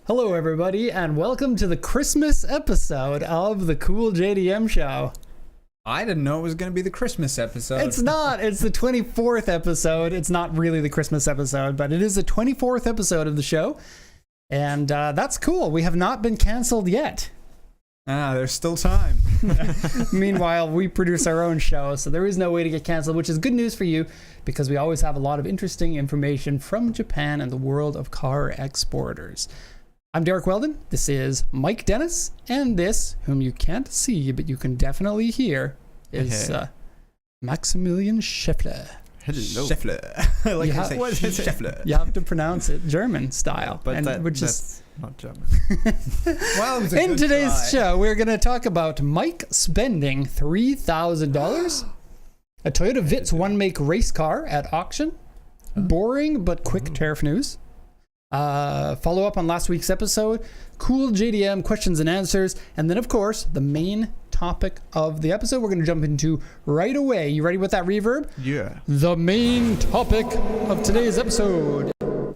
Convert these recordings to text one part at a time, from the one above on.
Hello, everybody, and welcome to the Christmas episode of the Cool JDM Show. I didn't know it was going to be the Christmas episode. It's not. It's the 24th episode. It's not really the Christmas episode, but it is the 24th episode of the show. And that's cool. We have not been canceled yet. There's still time. Meanwhile, we produce our own show, so there is no way to get canceled, which is good news for you because we always have a lot of interesting information from Japan and the world of car exporters. I'm Derek Weldon. This is Mike Dennis, and this, whom you can't see but you can definitely hear, is Maximilian Scheffler. Hello. Scheffler. Like Scheffler. You have to pronounce it German style, but that's not German. Well, it was in today's show, we're going to talk about Mike spending $3,000, a Toyota Vitz one-make race car at auction, boring but quick tariff news, follow up on last week's episode, cool JDM questions and answers, and then, of course, the main topic of the episode we're going to jump into right away. You ready with that reverb? Yeah. The main topic of today's episode.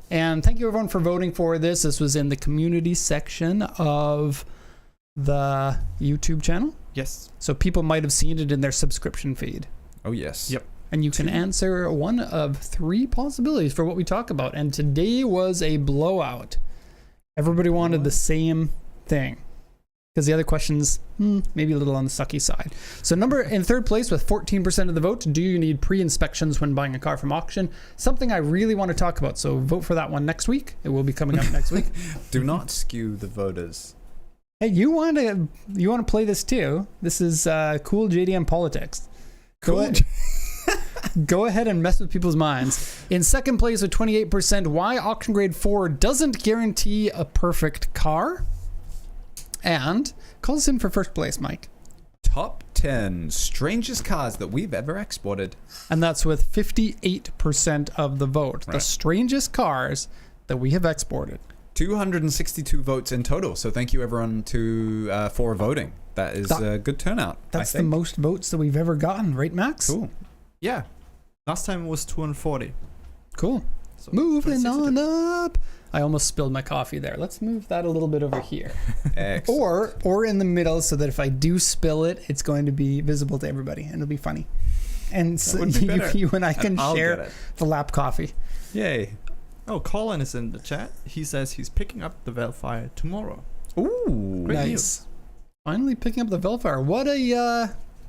And thank you, everyone, for voting for this. This was in the community section of the YouTube channel. Yes. So people might have seen it in their subscription feed. Oh, yes. Yep. And you can answer one of three possibilities for what we talk about. And today was a blowout. Everybody wanted the same thing. Because the other questions, maybe a little on the sucky side. So in third place with 14% of the vote, do you need pre-inspections when buying a car from auction? Something I really want to talk about. So vote for that one next week. It will be coming up next week. Do not skew the voters. Hey, you want to play this too? This is cool JDM politics. Go ahead and mess with people's minds. In second place with 28%, why auction grade 4 doesn't guarantee a perfect car. And call us in for first place, Mike. Top 10 strangest cars that we've ever exported. And that's with 58% of the vote. Right. The strangest cars that we have exported. 262 votes in total. So thank you, everyone, for voting. That is a good turnout. That's the most votes that we've ever gotten, right, Max? Cool. Yeah. Last time it was 240. Cool. So Moving on up. I almost spilled my coffee there. Let's move that a little bit over here. Excellent. Or in the middle so that if I do spill it, it's going to be visible to everybody and it'll be funny. And so you and I can share the lap coffee. Yay. Oh, Colin is in the chat. He says he's picking up the Velfire tomorrow. Ooh. Great Nice. news. Finally picking up the Velfire.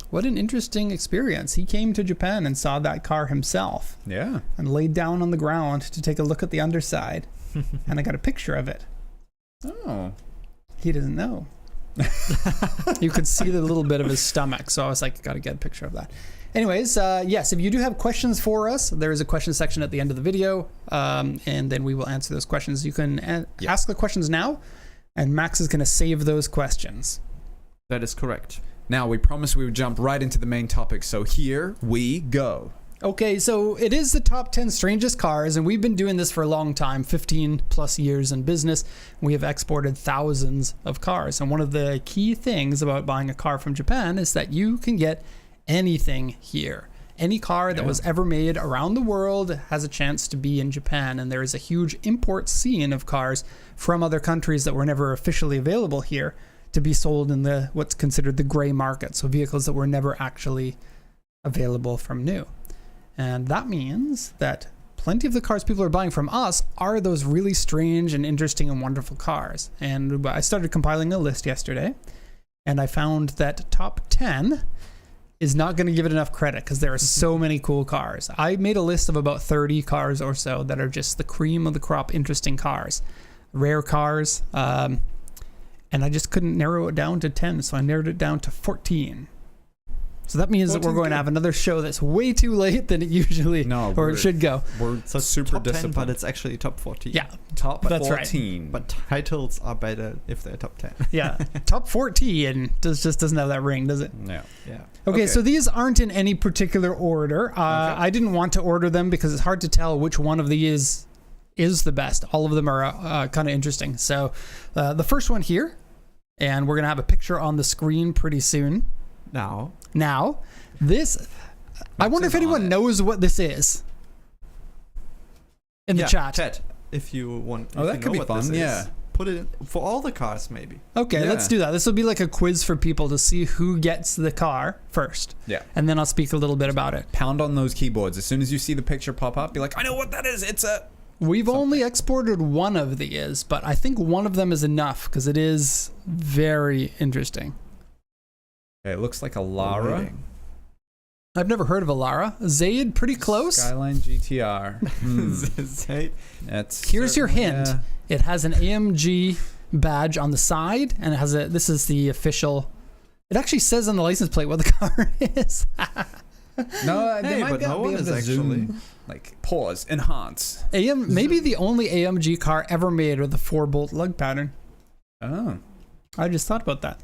What an interesting experience. He came to Japan and saw that car himself. Yeah. And laid down on the ground to take a look at the underside. And I got a picture of it. Oh. He doesn't know. You could see the little bit of his stomach. So I was like, got to get a picture of that. Anyways, yes, if you do have questions for us, there is a question section at the end of the video. And then we will answer those questions. You can ask the questions now. And Max is going to save those questions. That is correct. Now, we promised we would jump right into the main topic. So here we go. Okay, so it is the top 10 strangest cars, and we've been doing this for a long time, 15 plus years in business. We have exported thousands of cars, and one of the key things about buying a car from Japan is that you can get anything here. Any car that was ever made around the world has a chance to be in Japan, and there is a huge import scene of cars from other countries that were never officially available here to be sold in what's considered the gray market, so vehicles that were never actually available from new. And that means that plenty of the cars people are buying from us are those really strange and interesting and wonderful cars. And I started compiling a list yesterday, and I found that top 10 is not going to give it enough credit because there are so many cool cars. I made a list of about 30 cars or so that are just the cream of the crop interesting cars, rare cars, and I just couldn't narrow it down to 10, so I narrowed it down to 14. So that means that we're going to have another show that's way too late than it usually it should go. We're So super top 10, disciplined. but it's actually top 14. Yeah, Top that's 14. right. But titles are better if they're top 10. Yeah, top 14 just doesn't have that ring, does it? Yeah. Yeah. Okay, so these aren't in any particular order. I didn't want to order them because it's hard to tell which one of these is the best. All of them are kind of interesting. So the first one here, and we're going to have a picture on the screen pretty soon. Now, this, I wonder if anyone knows what this is in the chat. If you want. Oh, that could be fun. Yeah. put it in for all the cars, maybe. Okay, Yeah. let's do that. This will be like a quiz for people to see who gets the car first. Yeah. And then I'll speak a little bit about it. Pound on those keyboards. As soon as you see the picture pop up, be like, I know what that is. It's a... We've only exported one of these, but I think one of them is enough because it is very interesting. Okay, it looks like a Lara. Waiting. I've never heard of a Lara. Zaid, pretty close. Skyline GTR. Say- That's Here's your certainly, hint. It has an AMG badge on the side, and it has a. This is the official. It actually says on the license plate what the car is. No, they Hey, might but be no able one to is zoom, actually. like pause, enhance. Maybe the only AMG car ever made with a 4-bolt lug pattern. Oh, I just thought about that.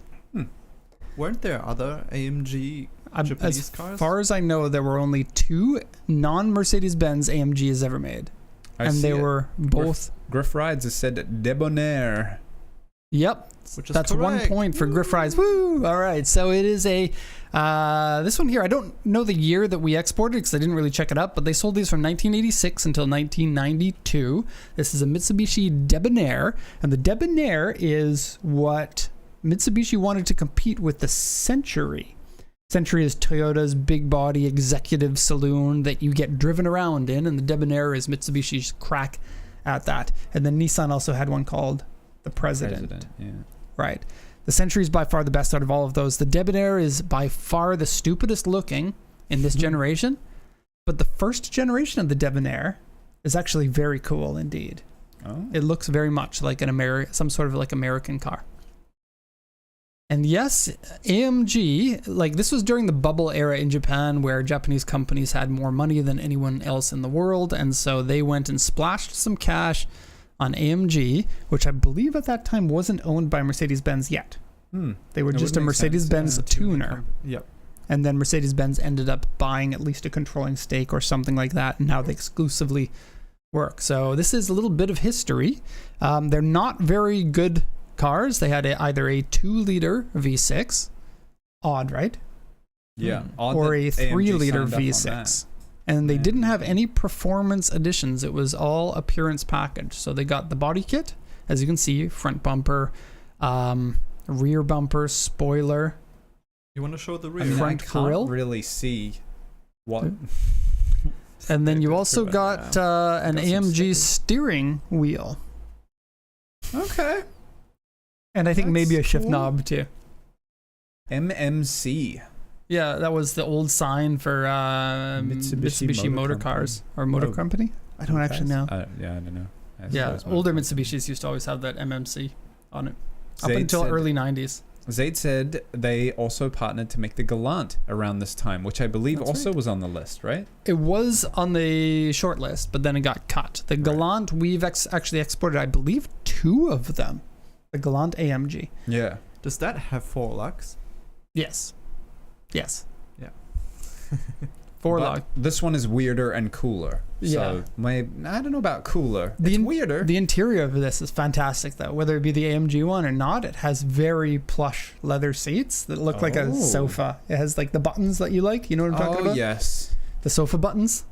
Weren't there other AMG Japanese As cars? far as I know, there were only 2 non-Mercedes-Benz AMGs ever made, and they were both. Griff Rides has said debonair. Yep, Which is that's 1 correct. point for Griff Rides. Woo! All right, so it is a this one here. I don't know the year that we exported because I didn't really check it up, but they sold these from 1986 until 1992. This is a Mitsubishi Debonair, and the Debonair is what Mitsubishi wanted to compete with the Century. Century is Toyota's big body executive saloon that you get driven around in, and the Debonair is Mitsubishi's crack at that. And then Nissan also had one called the President. Yeah. Right. The Century is by far the best out of all of those. The Debonair is by far the stupidest looking in this generation, but the first generation of the Debonair is actually very cool indeed. Oh. It looks very much like some sort of like American car. And yes, AMG, like this was during the bubble era in Japan where Japanese companies had more money than anyone else in the world, and so they went and splashed some cash on AMG, which I believe at that time wasn't owned by Mercedes-Benz yet. They were It just would a make sense, Mercedes-Benz yeah. tuner. Yep. And then Mercedes-Benz ended up buying at least a controlling stake or something like that, and now they exclusively work. So this is a little bit of history. They're not very good cars. They had either a 2-liter V6, odd, right? Yeah. Odd Or that a AMG 3-liter signed up on V6. And they didn't have any performance additions. It was all appearance package. So they got the body kit, as you can see, front bumper, rear bumper, spoiler. You want to show the rear? I mean, Front I can't grill? really see what. And then you That's also pretty got bad. an Got some AMG stickers. steering wheel. Okay. And I think maybe a That's shift cool. knob too. MMC. Yeah, that was the old sign for Mitsubishi Motor Motor Cars or Motor Oh. Company. I don't actually know. Yeah, I don't know. I Yeah, suppose older Motor Company. Mitsubishis used to always have that MMC on it. Up Zaid until said- early 90s. Zaid said they also partnered to make the Galant around this time, which I believe That's also right. was on the list, right? It was on the short list, but then it got cut. The Galant, we've actually exported, I believe, 2 of them. The Galant AMG. Yeah. Does that have 4 lugs? Yes. Yes. Yeah. 4 But lug. This one is weirder and cooler. Yeah. So I don't know about cooler. The It's in- weirder. The interior of this is fantastic, though. Whether it be the AMG one or not, it has very plush leather seats that look like a Oh. sofa. It has like the buttons that you like. You know what I'm talking about? Yes. The sofa buttons.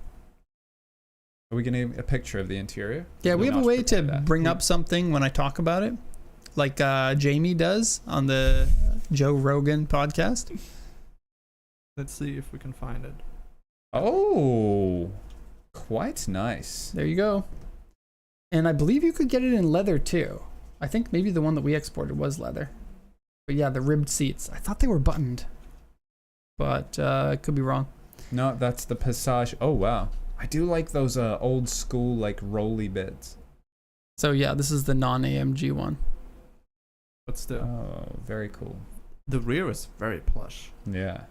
Are we going to a picture of the interior? Yeah, we We're have a not way to prepared that. bring up something when I talk about it, like Jamie does on the Joe Rogan podcast. Let's see if we can find it. Oh, quite nice. There you go. And I believe you could get it in leather too. I think maybe the one that we exported was leather. But yeah, the ribbed seats. I thought they were buttoned, but I could be wrong. No, that's the Passage. Oh, wow. I do like those old school, like, rolly bits. So yeah, this is the non-AMG one. But still, Oh, very cool. the rear is very plush. Yeah.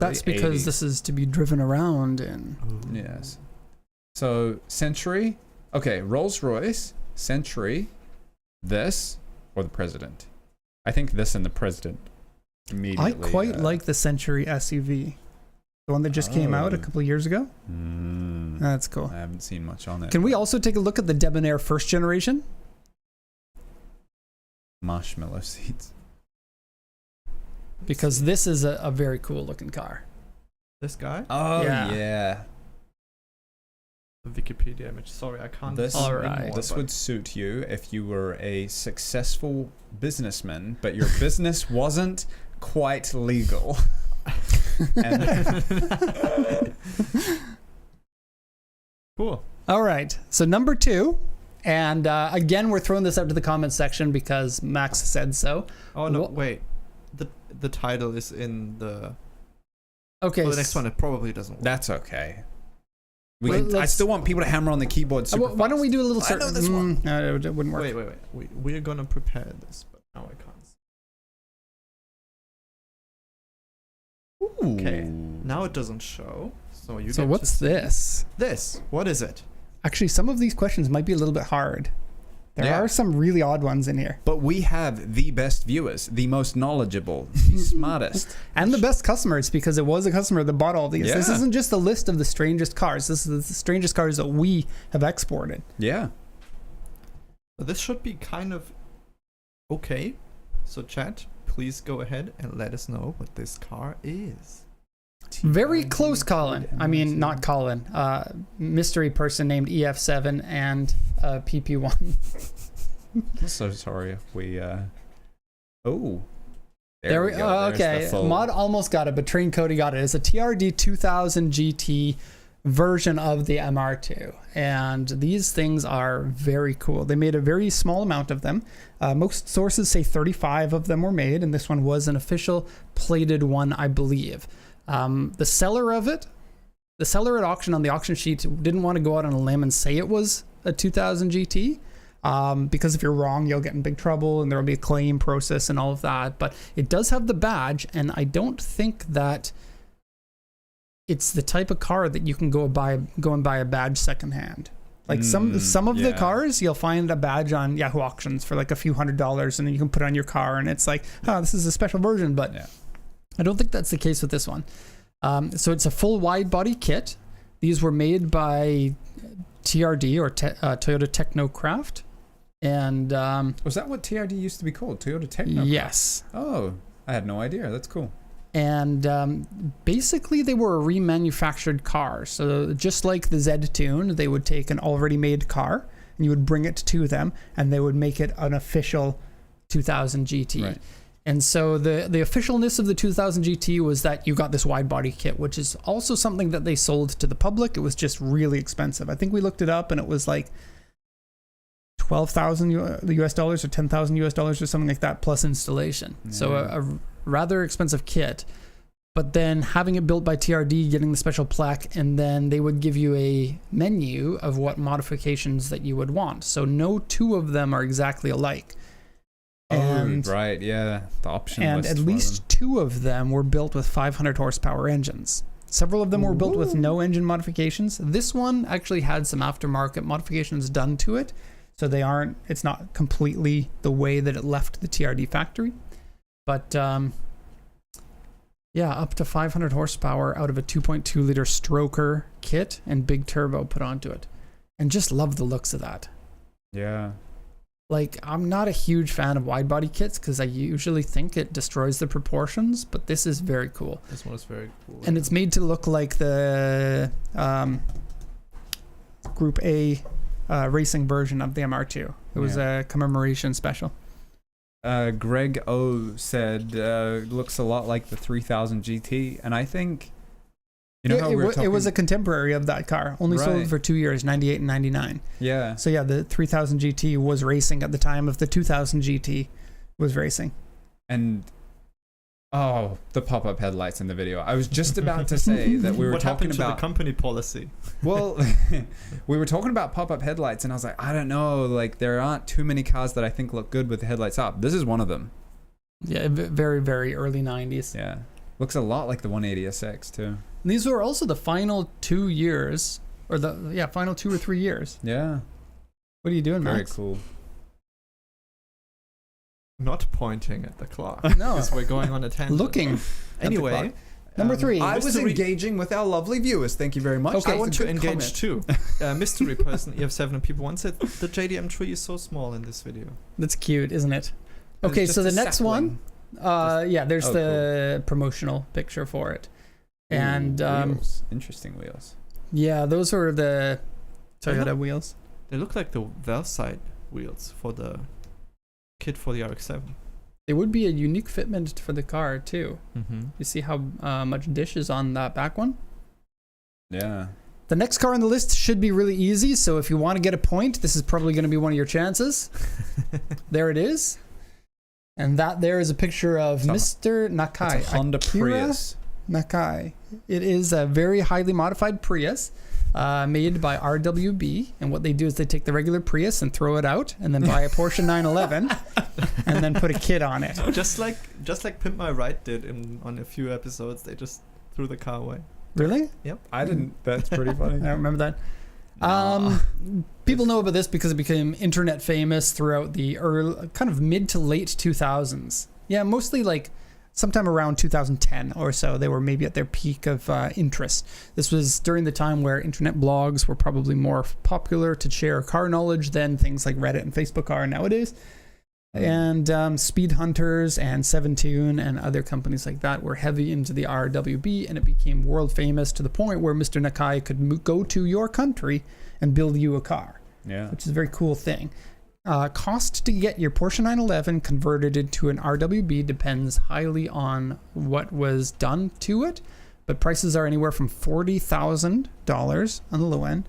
That's Very because 80s. this is to be driven around in. Yes. So, Century. Okay, Rolls-Royce, Century, this, or the President. I think this and the President immediately. I quite like the Century SUV. The one that just came out a Oh. couple of years ago. That's cool. I haven't seen much on it. Can we also take a look at the Debonair first generation? Marshmallow seats. Because this is a very cool looking car. This guy? Oh, Yeah. yeah. Wikipedia image. Sorry, I can't. This, All right. this would suit you if you were a successful businessman, but your business wasn't quite legal. Cool. All right. So number 2, and again, we're throwing this out to the comments section because Max said so. Oh no, wait. The title is in the. Okay. For the next one, it probably doesn't work. That's okay. I Let's- still want people to hammer on the keyboard super why don't we do a little I know this one. No, it wouldn't work. Wait. We're gonna prepare this, but now I can't. Ooh. Okay. Now it doesn't show. So you. So get what's to see this? This. What is it? Actually, some of these questions might be a little bit hard. There Yeah. are some really odd ones in here. But we have the best viewers, the most knowledgeable, the smartest. And the best customers, because it was a customer that bought all these. Yeah. This isn't just a list of the strangest cars. This is the strangest cars that we have exported. Yeah. This should be kind of okay. So chat, please go ahead and let us know what this car is. Very close, Colin. I mean, not Colin. Mystery person named EF7 and PP1. I'm so sorry if we. Oh. There we go. go. There's Okay. the full- Mod almost got it, but Train Cody got it. It's a TRD 2000 GT version of the MR2. And these things are very cool. They made a very small amount of them. Most sources say 35 of them were made, and this one was an official plated one, I believe. The seller of it, the seller at auction on the auction sheet didn't want to go out on a limb and say it was a 2000 GT. Because if you're wrong, you'll get in big trouble and there will be a claim process and all of that. But it does have the badge, and I don't think that it's the type of car that you can go and buy a badge secondhand. Like some of the cars, you'll find a badge on Yahoo Auctions for like a few $100s, and then you can put it on your car, and it's like, oh, this is a special version. But I don't think that's the case with this one. So it's a full wide body kit. These were made by TRD or Toyota Technocraft. And was that what TRD used to be called? Toyota Techno? yes. Oh, I had no idea. That's cool. And basically they were a remanufactured car. So just like the Z-Tune, they would take an already made car and you would bring it to them and they would make it an official 2000 GT. Right. And so the officialness of the 2000 GT was that you got this wide body kit, which is also something that they sold to the public. It was just really expensive. I think we looked it up and it was like 12,000 US dollars or 10,000 US dollars or something like that plus installation. Yeah. So a rather expensive kit. But then having it built by TRD, getting the special plaque, and then they would give you a menu of what modifications that you would want. So no two of them are exactly alike. And, right, yeah, the option and list at least two of them were built with 500 horsepower engines. Several of them were built with no engine modifications. This one actually had some aftermarket modifications done to it, so it's not completely the way that it left the TRD factory. But yeah, up to 500 horsepower out of a 2.2 liter stroker kit and big turbo put onto it. And just love the looks of that. Yeah. Like, I'm not a huge fan of wide body kits because I usually think it destroys the proportions, but this is very cool. This one is very cool. And it's made to look like the Group A racing version of the MR2. It was a commemoration special. Greg O said, looks a lot like the 3000 GT, and I think... You know how it was a contemporary of that car. Only sold for 2 years, 98 and 99. Yeah. So yeah, the 3000 GT was racing at the time of the 2000 GT was racing. And the pop-up headlights in the video. I was just about to say that we were what talking happened to about the company policy. Well, we were talking about pop-up headlights, and I was like, I don't know, like there aren't too many cars that I think look good with the headlights up. This is one of them. Yeah, very, very early 90s. Yeah. Looks a lot like the 180SX too. And these were also the final 2 years, or final 2 or 3 years. Yeah. What are you doing, Very Max? cool. Not pointing at the clock. No. Because we're going on a tangent. Looking. Anyway. Number 3. I was engaging with our lovely viewers. Thank you very much. Okay. I want to engage comment. too. Mystery person EF7 and people once said the JDM tree is so small in this video. That's cute, isn't it? It's Okay, just so the a next sapling. one, there's the promotional picture for it. And wheels. Interesting wheels. yeah, those are the Toyota wheels. They look like the Velside wheels for the kit for the RX-7. It would be a unique fitment for the car too. Mm-hmm. You see how much dish is on that back one? Yeah. The next car on the list should be really easy, so if you want to get a point, this is probably going to be one of your chances. There it is. And that there is a picture of Mr. Nakai. It's a Honda Prius. Nakai. It is a very highly modified Prius made by RWB, and what they do is they take the regular Prius and throw it out, and then buy a Porsche 911 and then put a kit on it. Just like Pimp My Ride did on a few episodes, they just threw the car away. Really? Yep. I didn't. That's pretty funny. I don't remember that. People know about this because it became internet famous throughout the early, kind of mid to late 2000s. Yeah, mostly like sometime around 2010 or so. They were maybe at their peak of interest. This was during the time where internet blogs were probably more popular to share car knowledge than things like Reddit and Facebook are nowadays. And Speed Hunters and 7tune and other companies like that were heavy into the RWB, and it became world famous to the point where Mr. Nakai could go to your country and build you a car. Yeah. Which is a very cool thing. Cost to get your Porsche 911 converted into an RWB depends highly on what was done to it, but prices are anywhere from $40,000 on the low end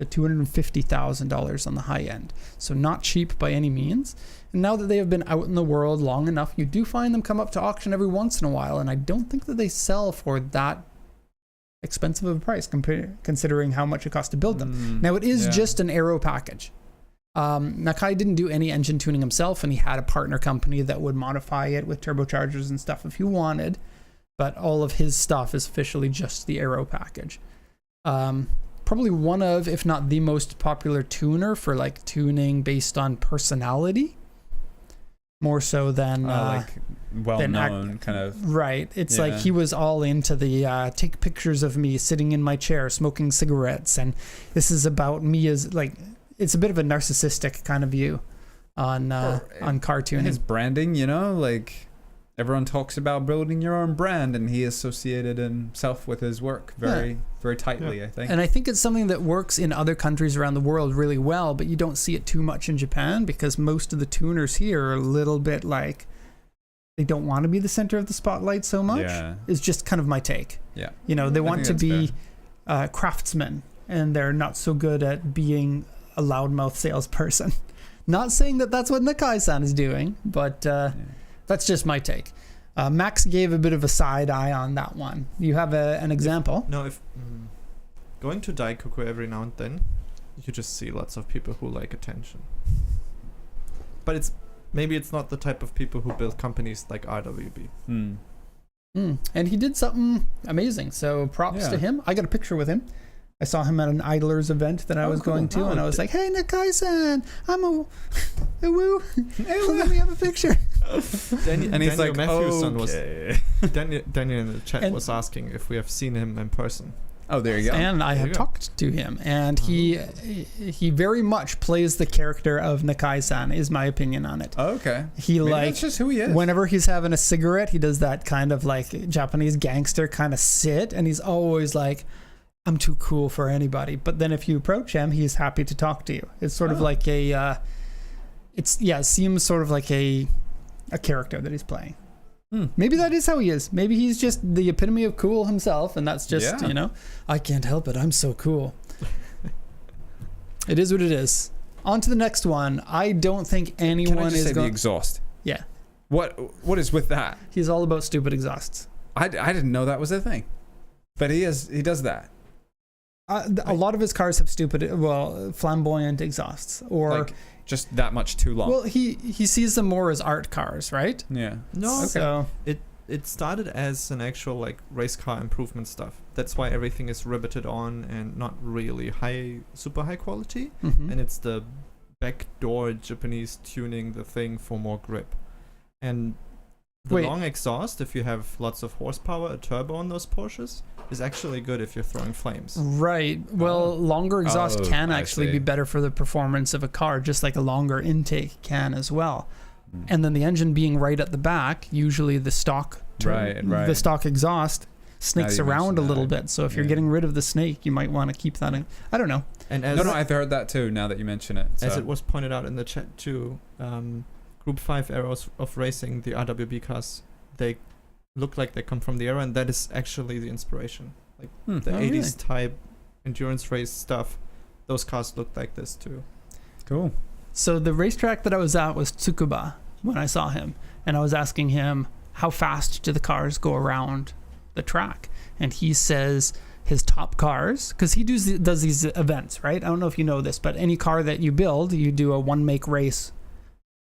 to $250,000 on the high end. So not cheap by any means. And now that they have been out in the world long enough, you do find them come up to auction every once in a while, and I don't think that they sell for that expensive of a price considering how much it costs to build them. Now it is just an aero package. Nakai didn't do any engine tuning himself, and he had a partner company that would modify it with turbochargers and stuff if you wanted, but all of his stuff is officially just the aero package. Probably one of, if not the most popular tuner for like tuning based on personality, more so than like well-known kind of. Right. It's like he was all into the take pictures of me sitting in my chair smoking cigarettes, and this is about me as like, it's a bit of a narcissistic kind of view on car tuning. His branding, you know, like everyone talks about building your own brand, and he associated himself with his work very tightly, I think. And I think it's something that works in other countries around the world really well, but you don't see it too much in Japan because most of the tuners here are a little bit like, they don't want to be the center of the spotlight so much. Yeah. It's just kind of my take. Yeah. You know, they want to be craftsmen, and they're not so good at being a loudmouth salesperson. Not saying that that's what Nakai-san is doing, but that's just my take. Max gave a bit of a side eye on that one. You have an example? If going to Daikoku every now and then, you just see lots of people who like attention. But maybe it's not the type of people who build companies like RWB. And he did something amazing, so props to him. I got a picture with him. I saw him at an Idlers event that I was going to, and I was like, "Hey, Nakai-san, I'm a woo. Let me have a picture." And he's like, okay. Daniel in the chat was asking if we have seen him in person. Oh, there you go. And I have talked to him, and he very much plays the character of Nakai-san, is my opinion on it. Oh, okay. Maybe that's just who he is. Whenever he's having a cigarette, he does that kind of like Japanese gangster kind of sit, and he's always like, I'm too cool for anybody. But then if you approach him, he's happy to talk to you. It's sort of like it seems sort of like a character that he's playing. Maybe that is how he is. Maybe he's just the epitome of cool himself, and that's just, I can't help it. I'm so cool. It is what it is. On to the next one. I don't think anyone Can I just say the exhaust? Yeah. What is with that? He's all about stupid exhausts. I didn't know that was a thing. But he does that. A lot of his cars have flamboyant exhausts, or like just that much too long. Well, he sees them more as art cars, right? Yeah. No. Okay. So it started as an actual like race car improvement stuff. That's why everything is riveted on and not really super high quality. Mm-hmm. And it's the backdoor Japanese tuning the thing for more grip. And the long exhaust, if you have lots of horsepower, a turbo on those Porsches, is actually good if you're throwing flames. Right. Well, longer exhaust can actually be better for the performance of a car, just like a longer intake can as well. And then the engine being right at the back, usually the stock the stock exhaust snakes you around a mention little that, bit. So if you're yeah. getting rid of the snake, you might want to keep that in. I don't know. And as No, I've heard that too. Now that you mention it, as so. it was pointed out in the chat too, Group 5 arrows of racing, the RWB cars, they look like they come from the era, and that is actually the inspiration. Like the 80s type endurance race stuff, those cars looked like this too. Cool. So the racetrack that I was at was Tsukuba when I saw him, and I was asking him how fast do the cars go around the track, and he says his top cars, because he does these events, right? I don't know if you know this, but any car that you build, you do a one make race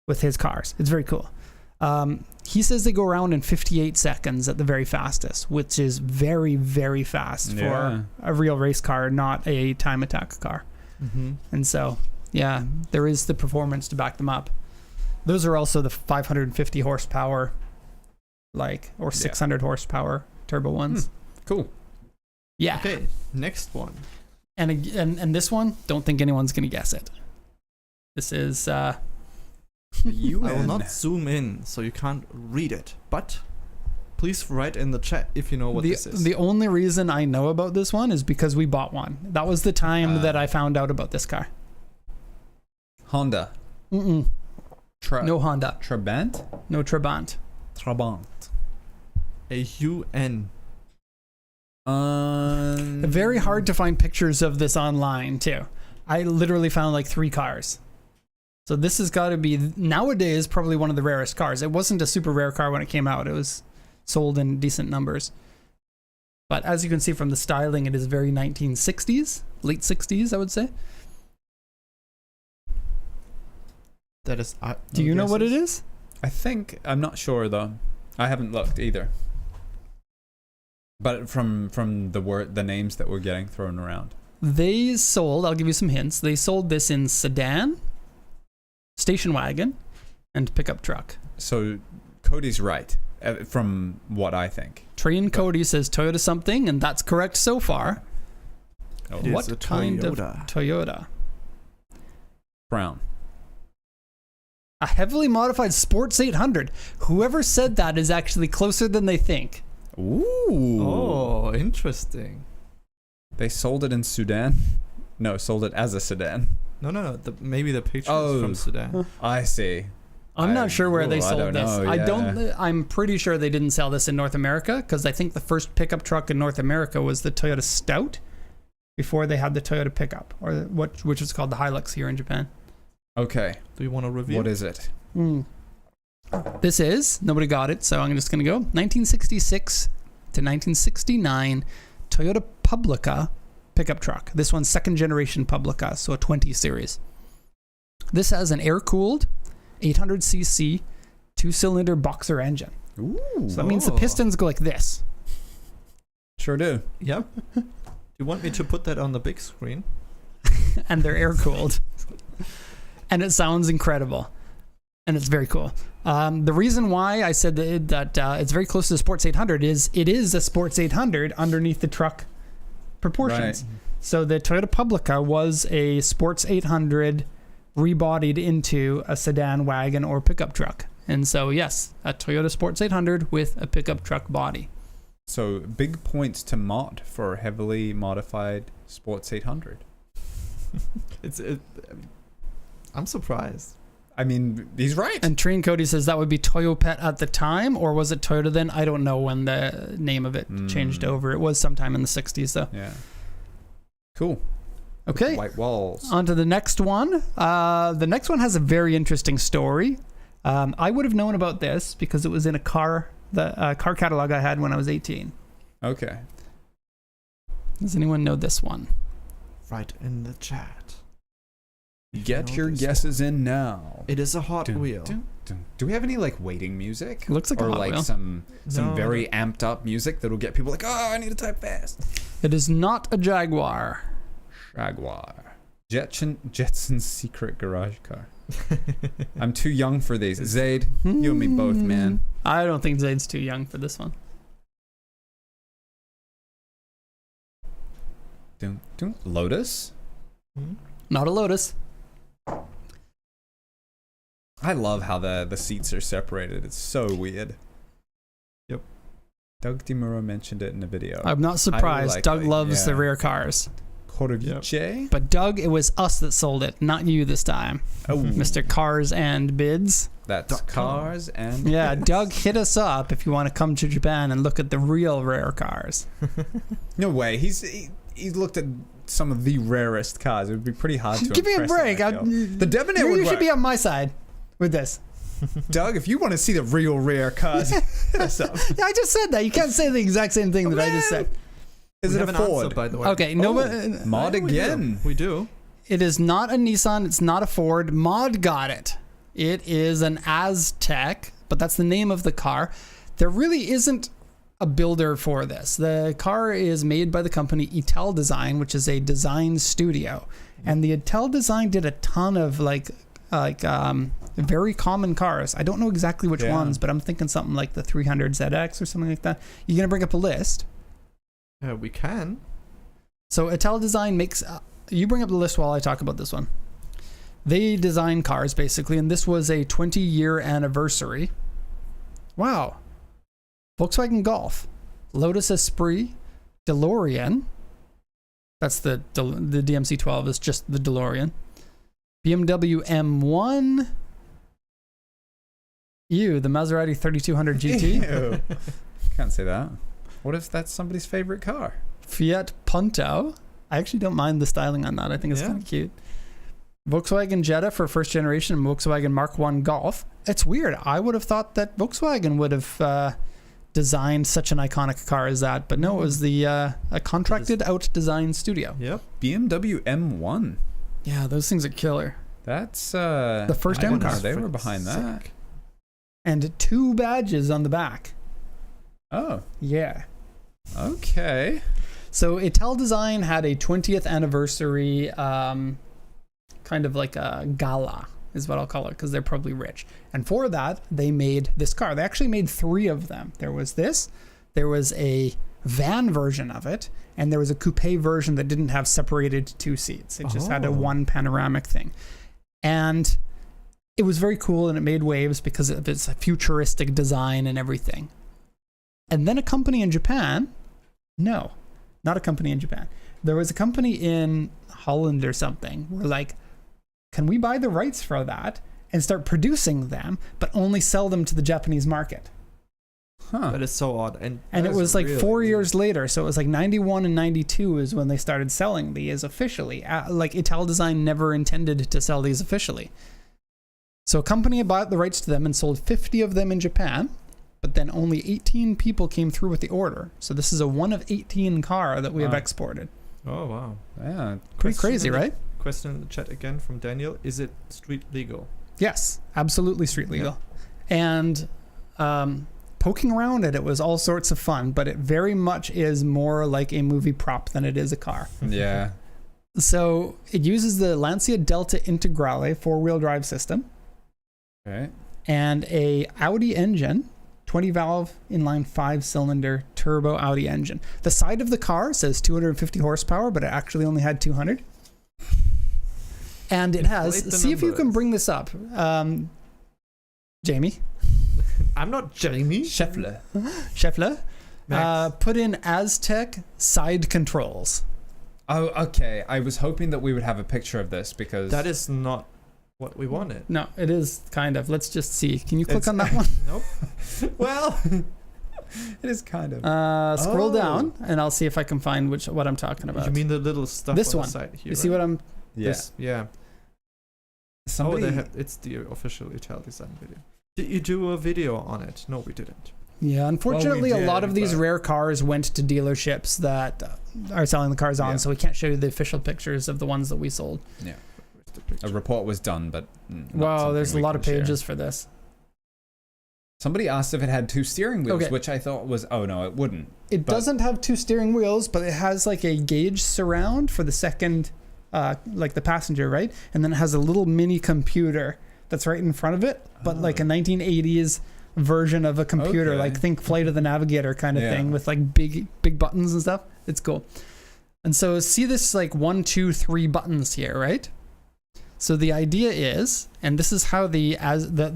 with his cars. It's very cool. He says they go around in 58 seconds at the very fastest, which is very, very fast for a real race car, not a time attack car. Mm-hmm. And so, yeah, there is the performance to back them up. Those are also the 550 horsepower, or 600 horsepower turbo ones. Cool. Yeah. Okay, next one. And this one, don't think anyone's gonna guess it. This is I will not zoom in, so you can't read it. But please write in the chat if you know what this is. The only reason I know about this one is because we bought one. That was the time that I found out about this car. Honda. No Honda. Trabant? No Trabant. Trabant. A UN. Very hard to find pictures of this online too. I literally found like 3 cars. So this has got to be nowadays probably one of the rarest cars. It wasn't a super rare car when it came out. It was sold in decent numbers. But as you can see from the styling, it is very 1960s, late 60s, I would say. That is. Do you know what it is? I think, I'm not sure though. I haven't looked either. But from the names that we're getting thrown around. They sold, I'll give you some hints. They sold this in sedan, station wagon, and pickup truck. So Cody's right, from what I think. Train Cody says Toyota something, and that's correct so far. Oh. It is What a kind of Toyota. Toyota? Brown. A heavily modified Sports 800. Whoever said that is actually closer than they think. Ooh. Oh, interesting. They sold it in Sudan? No, sold it as a sedan. No. Maybe the picture is from Sudan. I see. I'm not sure where they I sold don't this. know, I'm pretty sure they didn't sell this in North America, because I think the first pickup truck in North America was the Toyota Stout before they had the Toyota pickup, or which was called the Hilux here in Japan. Okay. Do you want to review? What is it? This is, nobody got it, so I'm just going to go 1966 to 1969 Toyota Publica pickup truck. This one's second generation Publica, so a 20 series. This has an air-cooled 800cc 2-cylinder boxer engine. Ooh. So that means the pistons go like this. Sure do. Yep. Do you want me to put that on the big screen? And they're air-cooled. And it sounds incredible. And it's very cool. The reason why I said that it's very close to the Sports 800 is it is a Sports 800 underneath the truck proportions. Right. So the Toyota Publica was a Sports 800 rebodied into a sedan, wagon, or pickup truck. And so, yes, a Toyota Sports 800 with a pickup truck body. So big points to Mott for heavily modified Sports 800. I'm surprised. I mean, he's right. And Train Cody says that would be Toyopet at the time, or was it Toyota then? I don't know when the name of it changed over. It was sometime in the 60s, though. Yeah. Cool. Okay. White walls. On to the next one. The next one has a very interesting story. I would have known about this because it was in a car catalog I had when I was 18. Okay. Does anyone know this one? Right in the chat. Get your guesses in now. It is a Hot Wheel. Do we have any waiting music? Looks like a Hot Wheel. some No. very amped up music that'll get people like, oh, I need to type fast. It is not a Jaguar. Jaguar. Jetson's secret garage car. I'm too young for these. Zaid, you and me both, man. I don't think Zaid's too young for this one. Lotus? Not a Lotus. I love how the seats are separated. It's so weird. Doug DeMuro mentioned it in a video. I'm not surprised. likely, Doug loves the yeah. rare cars. Corvice? But Doug, it was us that sold it, not you this time. Oh, Mr. Cars and Bids. that's cars and Yeah, Doug, hit us up if you want to come to Japan and look at the real rare cars. No way. He looked at some of the rarest cars. It would be pretty hard to Give me a impress break. him, I feel. The Debonair would You should work. be on my side with this. Doug, if you want to see the real rare cars, hit us up. Yeah, I just said that. You can't say the exact same thing that I just said. Is We it have a an answer, Ford? by the way. Okay, no, Mod again. We do. it is not a Nissan. It's not a Ford. Mod got it. It is an Aztec, but that's the name of the car. There really isn't a builder for this. The car is made by the company Etel Design, which is a design studio. And the Etel Design did a ton of very common cars. I don't know exactly which Yeah. ones, but I'm thinking something like the 300 ZX or something like that. You're going to bring up a list. We can. So Etel Design makes... you bring up the list while I talk about this one. They design cars, basically, and this was a 20-year anniversary. Wow. Volkswagen Golf, Lotus Esprit, DeLorean. That's the DMC-12 is just the DeLorean. BMW M1. Ew, the Maserati 3200 GT. Ew. Can't say that. What if that's somebody's favorite car? Fiat Punto. I actually don't mind the styling on that. I think it's kind of cute. Volkswagen Jetta for first generation and Volkswagen Mark I Golf. It's weird. I would have thought that Volkswagen would have designed such an iconic car as that, but no, it was a contracted out design studio. Yep. BMW M1. Yeah, those things are killer. That's The first I M didn't know car. they were behind that. And 2 badges on the back. Oh, Yeah. okay. So Etel Design had a 20th anniversary kind of like a gala is what I'll call it, because they're probably rich. And for that, they made this car. They actually made 3 of them. There was this, there was a van version of it, and there was a coupe version that didn't have separated 2 seats. It just had a one panoramic thing. And it was very cool, and it made waves because of its futuristic design and everything. And then a company in Japan, no, not a company in Japan. There was a company in Holland or something. We're like, can we buy the rights for that and start producing them, but only sell them to the Japanese market? Huh. That is so odd. And And it was like 4 years later. So it was like 91 and 92 is when they started selling these officially. Like Etel Design never intended to sell these officially. So a company bought the rights to them and sold 50 of them in Japan, but then only 18 people came through with the order. So this is a 1 of 18 car that we have exported. Oh, wow. Yeah. Pretty crazy, right? Question in the chat again from Daniel. Is it street legal? Yes, absolutely street legal. And poking around it was all sorts of fun, but it very much is more like a movie prop than it is a car. Yeah. So it uses the Lancia Delta Integrale 4-wheel drive system Okay. and a Audi engine, 20 valve inline 5-cylinder turbo Audi engine. The side of the car says 250 horsepower, but it actually only had 200. And it has, Inflate the see if you can numbers. bring this up. Jamie I'm not Jamie. Scheffler. Scheffler, Max. put in Aztec side controls. Oh, okay. I was hoping that we would have a picture of this because That is not what we wanted. No, it is kind of. Let's just see. Can you click It's- on that one? Nope. well, it is kind of. Scroll Oh. down, and I'll see if I can find what I'm talking about. You mean the little stuff This on one. the side here? You see what I'm? Yeah. This, yeah. Somebody. Oh, it's the official Etel Design video. Did you do a video on it? No, we didn't. Yeah, unfortunately, a did, lot of these but- rare cars went to dealerships that are selling the cars on, Yeah. so we can't show you the official pictures of the ones that we sold. Yeah. Where's the picture? A report was done, but Wow, there's a lot of pages for this. Somebody asked if it had 2 steering wheels, Okay. which I thought was, oh no, it wouldn't. It But- doesn't have 2 steering wheels, but it has like a gauge surround for the second, like the passenger, right? And then it has a little mini computer that's right in front of it, but like a 1980s version of a computer, Okay. like think Flight of the Navigator kind of Yeah. thing with like big buttons and stuff. It's cool. And so see this like 1, 2, 3 buttons here, right? So the idea is, and this is how the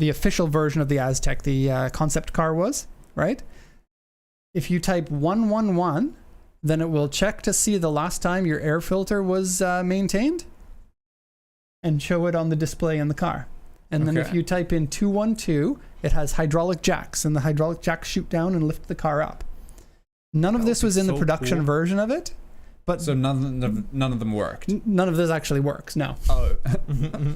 official version of the Aztec, the concept car was, right? If you type 111, then it will check to see the last time your air filter was maintained and show it on the display in the car. And then if you type in 212, it has hydraulic jacks, and the hydraulic jacks shoot down and lift the car up. None of this was in the production version of it. But so none of them worked? None of this actually works, no. Oh,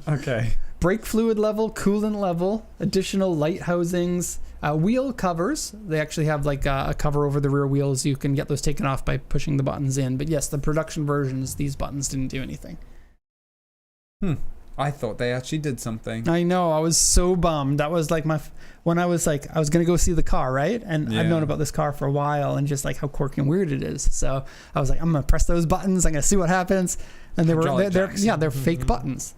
okay. Brake fluid level, coolant level, additional light housings, wheel covers. They actually have like a cover over the rear wheels. You can get those taken off by pushing the buttons in. But yes, the production versions, these buttons didn't do anything. I thought they actually did something. I know. I was so bummed. That was like when I was like, I was going to go see the car, right? And I've known about this car for a while and just like how quirky and weird it is. So I was like, I'm going to press those buttons. I'm going to see what happens. And they're fake buttons.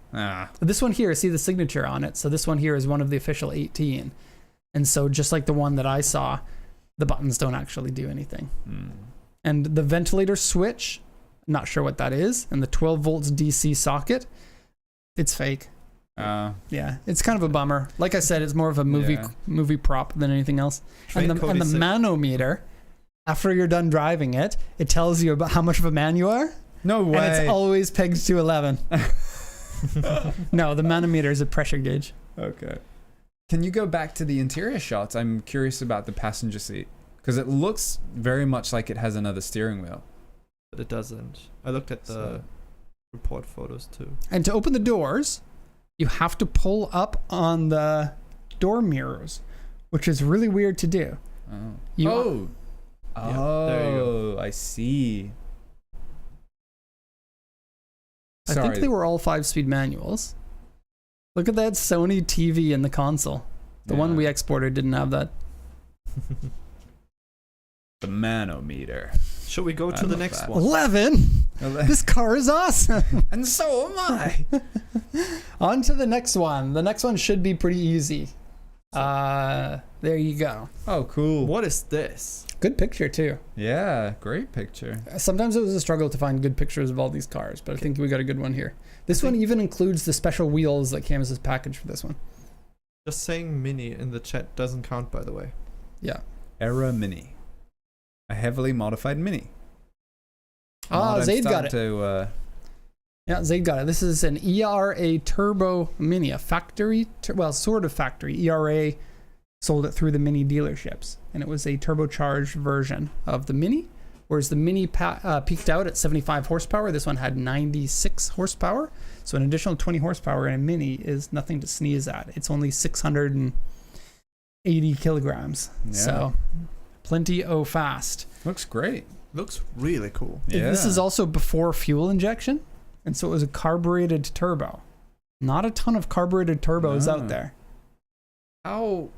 This one here, see the signature on it. So this one here is one of the official 18. And so just like the one that I saw, the buttons don't actually do anything. And the ventilator switch, not sure what that is. And the 12 volts DC socket, it's fake. Yeah, it's kind of a bummer. Like I said, it's more of a movie prop than anything else. And the manometer, after you're done driving it, it tells you about how much of a man you are. No way. And it's always pegged to 11. No, the manometer is a pressure gauge. Okay. Can you go back to the interior shots? I'm curious about the passenger seat because it looks very much like it has another steering wheel. But it doesn't. I looked at the report photos too. And to open the doors, you have to pull up on the door mirrors, which is really weird to do. There you go. I see. I think they were all 5-speed manuals. Look at that Sony TV in the console. The one we exported didn't have that. The manometer. Should we go to the next one? 11? This car is awesome. And so am I. On to the next one. The next one should be pretty easy. There you go. Oh, cool. What is this? Good picture, too. Yeah, great picture. Sometimes it was a struggle to find good pictures of all these cars, but I think we got a good one here. This one even includes the special wheels that came as a package for this one. Just saying mini in the chat doesn't count, by the way. Yeah. Era Mini. A heavily modified Mini. Zaid got it. Yeah, Zaid got it. This is an ERA Turbo Mini, a factory, sort of factory. ERA sold it through the Mini dealerships, and it was a turbocharged version of the Mini, whereas the Mini peaked out at 75 horsepower. This one had 96 horsepower, so an additional 20 horsepower in a Mini is nothing to sneeze at. It's only 680 kilograms, so plenty fast. Looks great. Looks really cool. Yeah. This is also before fuel injection, and so it was a carbureted turbo. Not a ton of carbureted turbos out there. How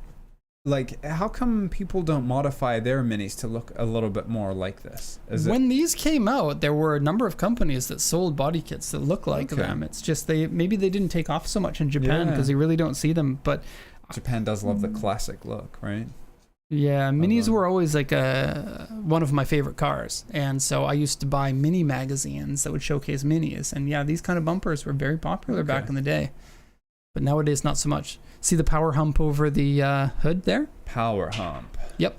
come people don't modify their Minis to look a little bit more like this? These came out, there were a number of companies that sold body kits that look like them. It's just maybe they didn't take off so much in Japan because you really don't see them. But Japan does love the classic look, right? Yeah, Minis were always like one of my favorite cars, and so I used to buy Mini magazines that would showcase Minis, and these kind of bumpers were very popular back in the day. But nowadays, not so much. See the power hump over the hood there? Power hump. Yep.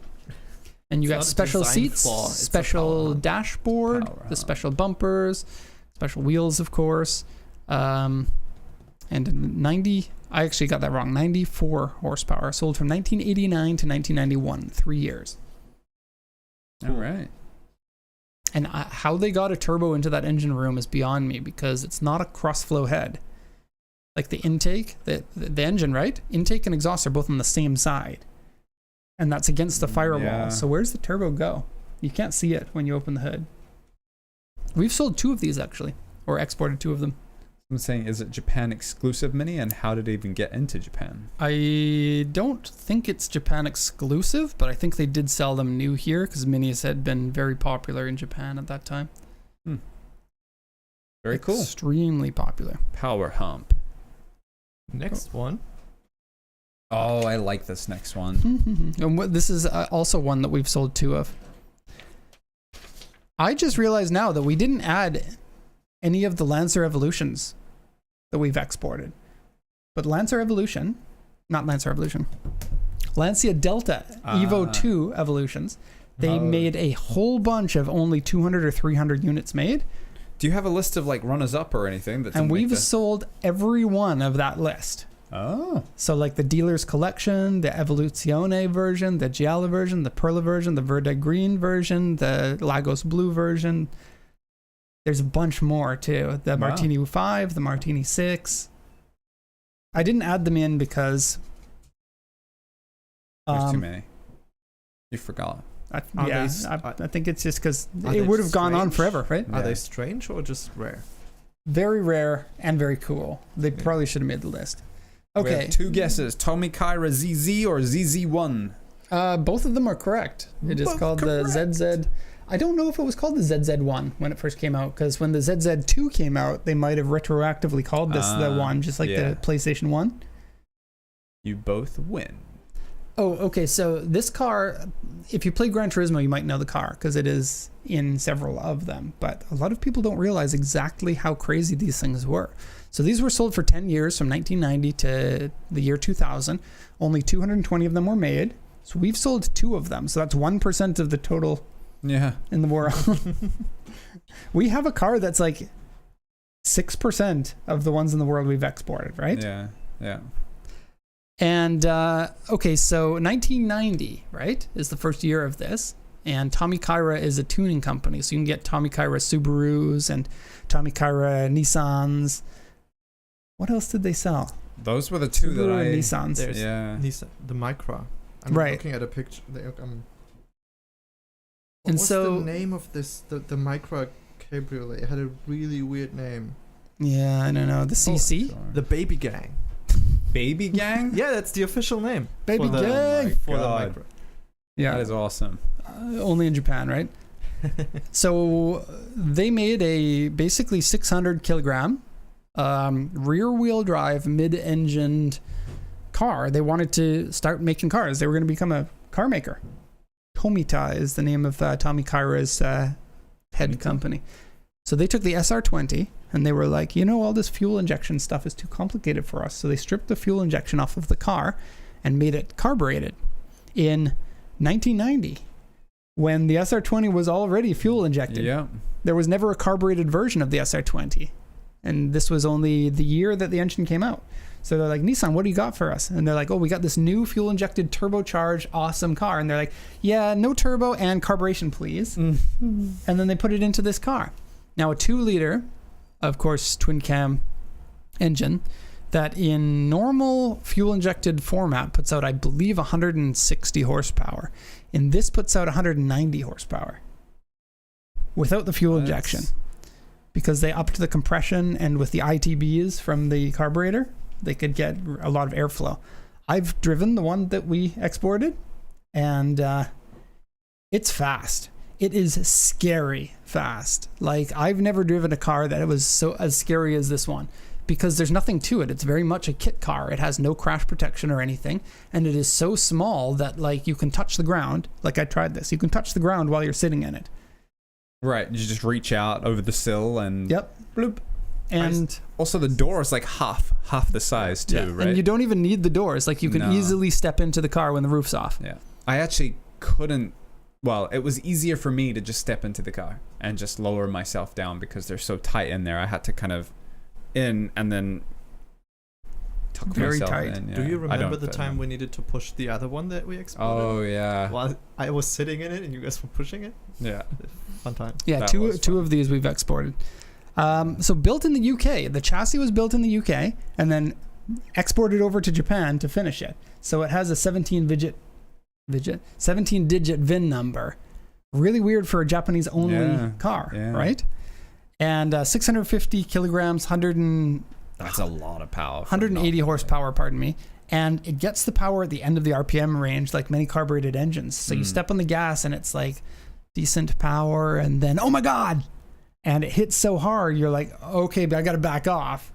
And you got special seats, special dashboard, the special bumpers, special wheels, of course. And 90, I actually got that wrong, 94 horsepower. Sold from 1989 to 1991, 3 years. All right. And how they got a turbo into that engine room is beyond me, because it's not a cross-flow head. Like the intake, the engine, right? Intake and exhaust are both on the same side. And that's against the firewall. Yeah. So where's the turbo go? You can't see it when you open the hood. We've sold 2 of these, actually. Or exported 2 of them. I'm saying, is it Japan exclusive Mini? And how did it even get into Japan? I don't think it's Japan exclusive, but I think they did sell them new here, because Minis had been very popular in Japan at that time. Very cool. Extremely popular. Power hump. Next one. Oh, I like this next one. And this is also one that we've sold 2 of. I just realized now that we didn't add any of the Lancer Evolutions that we've exported. But Lancia Delta Evo 2 Evolutions, They made a whole bunch of only 200 or 300 units made. Do you have a list of like runners up or anything? And we've sold every one of that list. Oh. So like the Dealer's Collection, the Evoluzione version, the Gialla version, the Perla version, the Verde Green version, the Lagos Blue version. There's a bunch more too. The Martini 5, the Martini 6. I didn't add them in because... There's too many. You forgot. I think it's just because it would have gone on forever, right? Are they strange or just rare? Very rare and very cool. They probably should have made the list. Okay. We have 2 guesses. Tommy Kyra ZZ or ZZ1? Both of them are correct. It is called the ZZ. I don't know if it was called the ZZ1 when it first came out, because when the ZZ2 came out, they might have retroactively called this the one, just like the PlayStation 1. You both win. Oh, okay. So this car, if you play Gran Turismo, you might know the car because it is in several of them. But a lot of people don't realize exactly how crazy these things were. So these were sold for 10 years from 1990 to the year 2000. Only 220 of them were made. So we've sold 2 of them. So that's 1% of the total in the world. We have a car that's like 6% of the ones in the world we've exported, right? Yeah, yeah. And, okay, so 1990, right, is the first year of this. And Tommy Kyra is a tuning company. So you can get Tommy Kyra Subarus and Tommy Kyra Nissans. What else did they sell? Those were the 2 Subaru that I... and Nissans. There's Yeah. Nissan, the Micra. I'm Right. looking at a picture. And What's so- the name of this? The Micra Cabriolet. It had a really weird name. Yeah, I don't know. The CC? Sorry. The Baby Gang. Baby Gang? Yeah, that's the official name. Baby for the, Gang! For the God. Micra. Yeah. That is awesome. Only in Japan, right? So they made a basically 600 kilogram rear wheel drive mid-engined car. They wanted to start making cars. They were going to become a car maker. Tomita is the name of Tommy Kyra's head company. So they took the SR20 and they were like, all this fuel injection stuff is too complicated for us. So they stripped the fuel injection off of the car and made it carbureted in 1990 when the SR20 was already fuel injected. Yeah. There was never a carbureted version of the SR20. And this was only the year that the engine came out. So they're like, Nissan, what do you got for us? And they're like, oh, we got this new fuel injected turbocharged awesome car. And they're like, yeah, no turbo and carburation, please. And then they put it into this car. Now a 2-liter, of course, twin cam engine that in normal fuel injected format puts out, I believe, 160 horsepower. In this puts out 190 horsepower without the fuel injection, because they upped the compression, and with the ITBs from the carburetor, they could get a lot of airflow. I've driven the one that we exported, and it's fast. It is scary fast. Like, I've never driven a car that was so as scary as this one, because there's nothing to it. It's very much a kit car. It has no crash protection or anything, and it is so small that, like, you can touch the ground. Like, I tried this. You can touch the ground while you're sitting in it. Right. You just reach out over the sill and... Yep. Bloop. And also the door is like half the size too, right? And you don't even need the doors. Like, you can easily step into the car when the roof's off. Yeah. I actually couldn't... Well, it was easier for me to just step into the car and just lower myself down because they're so tight in there. I had to kind of in and then tuck Very myself tight. in. Yeah. Do you I remember don't the fit time in. we needed to push the other one that we exported? Oh, yeah. While I was sitting in it and you guys were pushing it? Yeah. Fun time. Yeah, That two was fun. of these we've exported. So built in the UK. The chassis was built in the UK and then exported over to Japan to finish it. So it has a 17-digit VIN number. Really weird for a Japanese only car, right? And 650 kilograms, That's a lot of power. 180 horsepower, pardon me. And it gets the power at the end of the RPM range, like many carbureted engines. So you step on the gas and it's like decent power, and then, oh my God! And it hits so hard, you're like, okay, but I got to back off.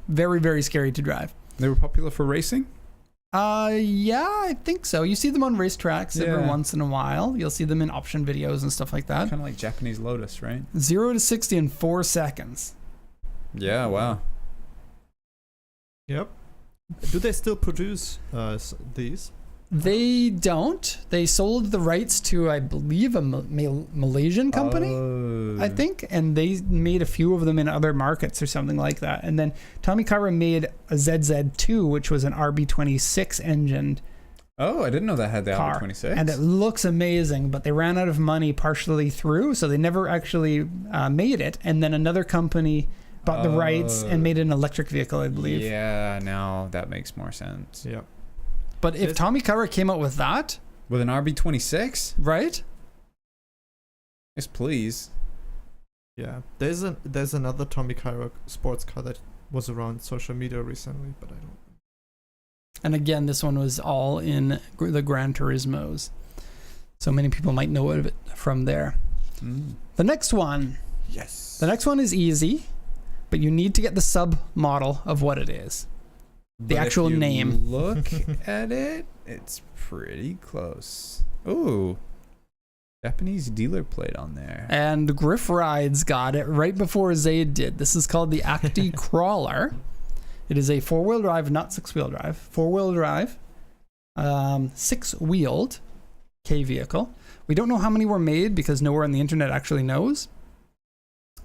Very, very scary to drive. They were popular for racing? Yeah, I think so. You see them on racetracks every once in a while. You'll see them in option videos and stuff like that. Kind of like Japanese Lotus, right? 0 to 60 in 4 seconds. Yeah, wow. Yep. Do they still produce these? They don't. They sold the rights to, I believe, a Malaysian company, I think, and they made a few of them in other markets or something like that. And then Tomicara made a ZZ2, which was an RB26 engined Oh, I didn't know that had the car, RB26. and it looks amazing, but they ran out of money partially through, so they never actually made it. And then another company bought the rights and made an electric vehicle, I believe. Yeah, now that makes more sense. Yeah. But if Tomicara came out with that, With an RB26? right? Yes, please. Yeah. There's another Tomicara sports car that was around social media recently, but I don't. And again, this one was all in the Gran Turismos. So many people might know of it from there. The next one. Yes. The next one is easy, but you need to get the sub model of what it is. The actual if you name. Look at it. It's pretty close. Ooh. Japanese dealer plate on there. And Griff Rides got it right before Zaid did. This is called the Acti Crawler. It is a four-wheel drive, not six-wheel drive. Four-wheel drive, six-wheeled K vehicle. We don't know how many were made because nowhere on the internet actually knows.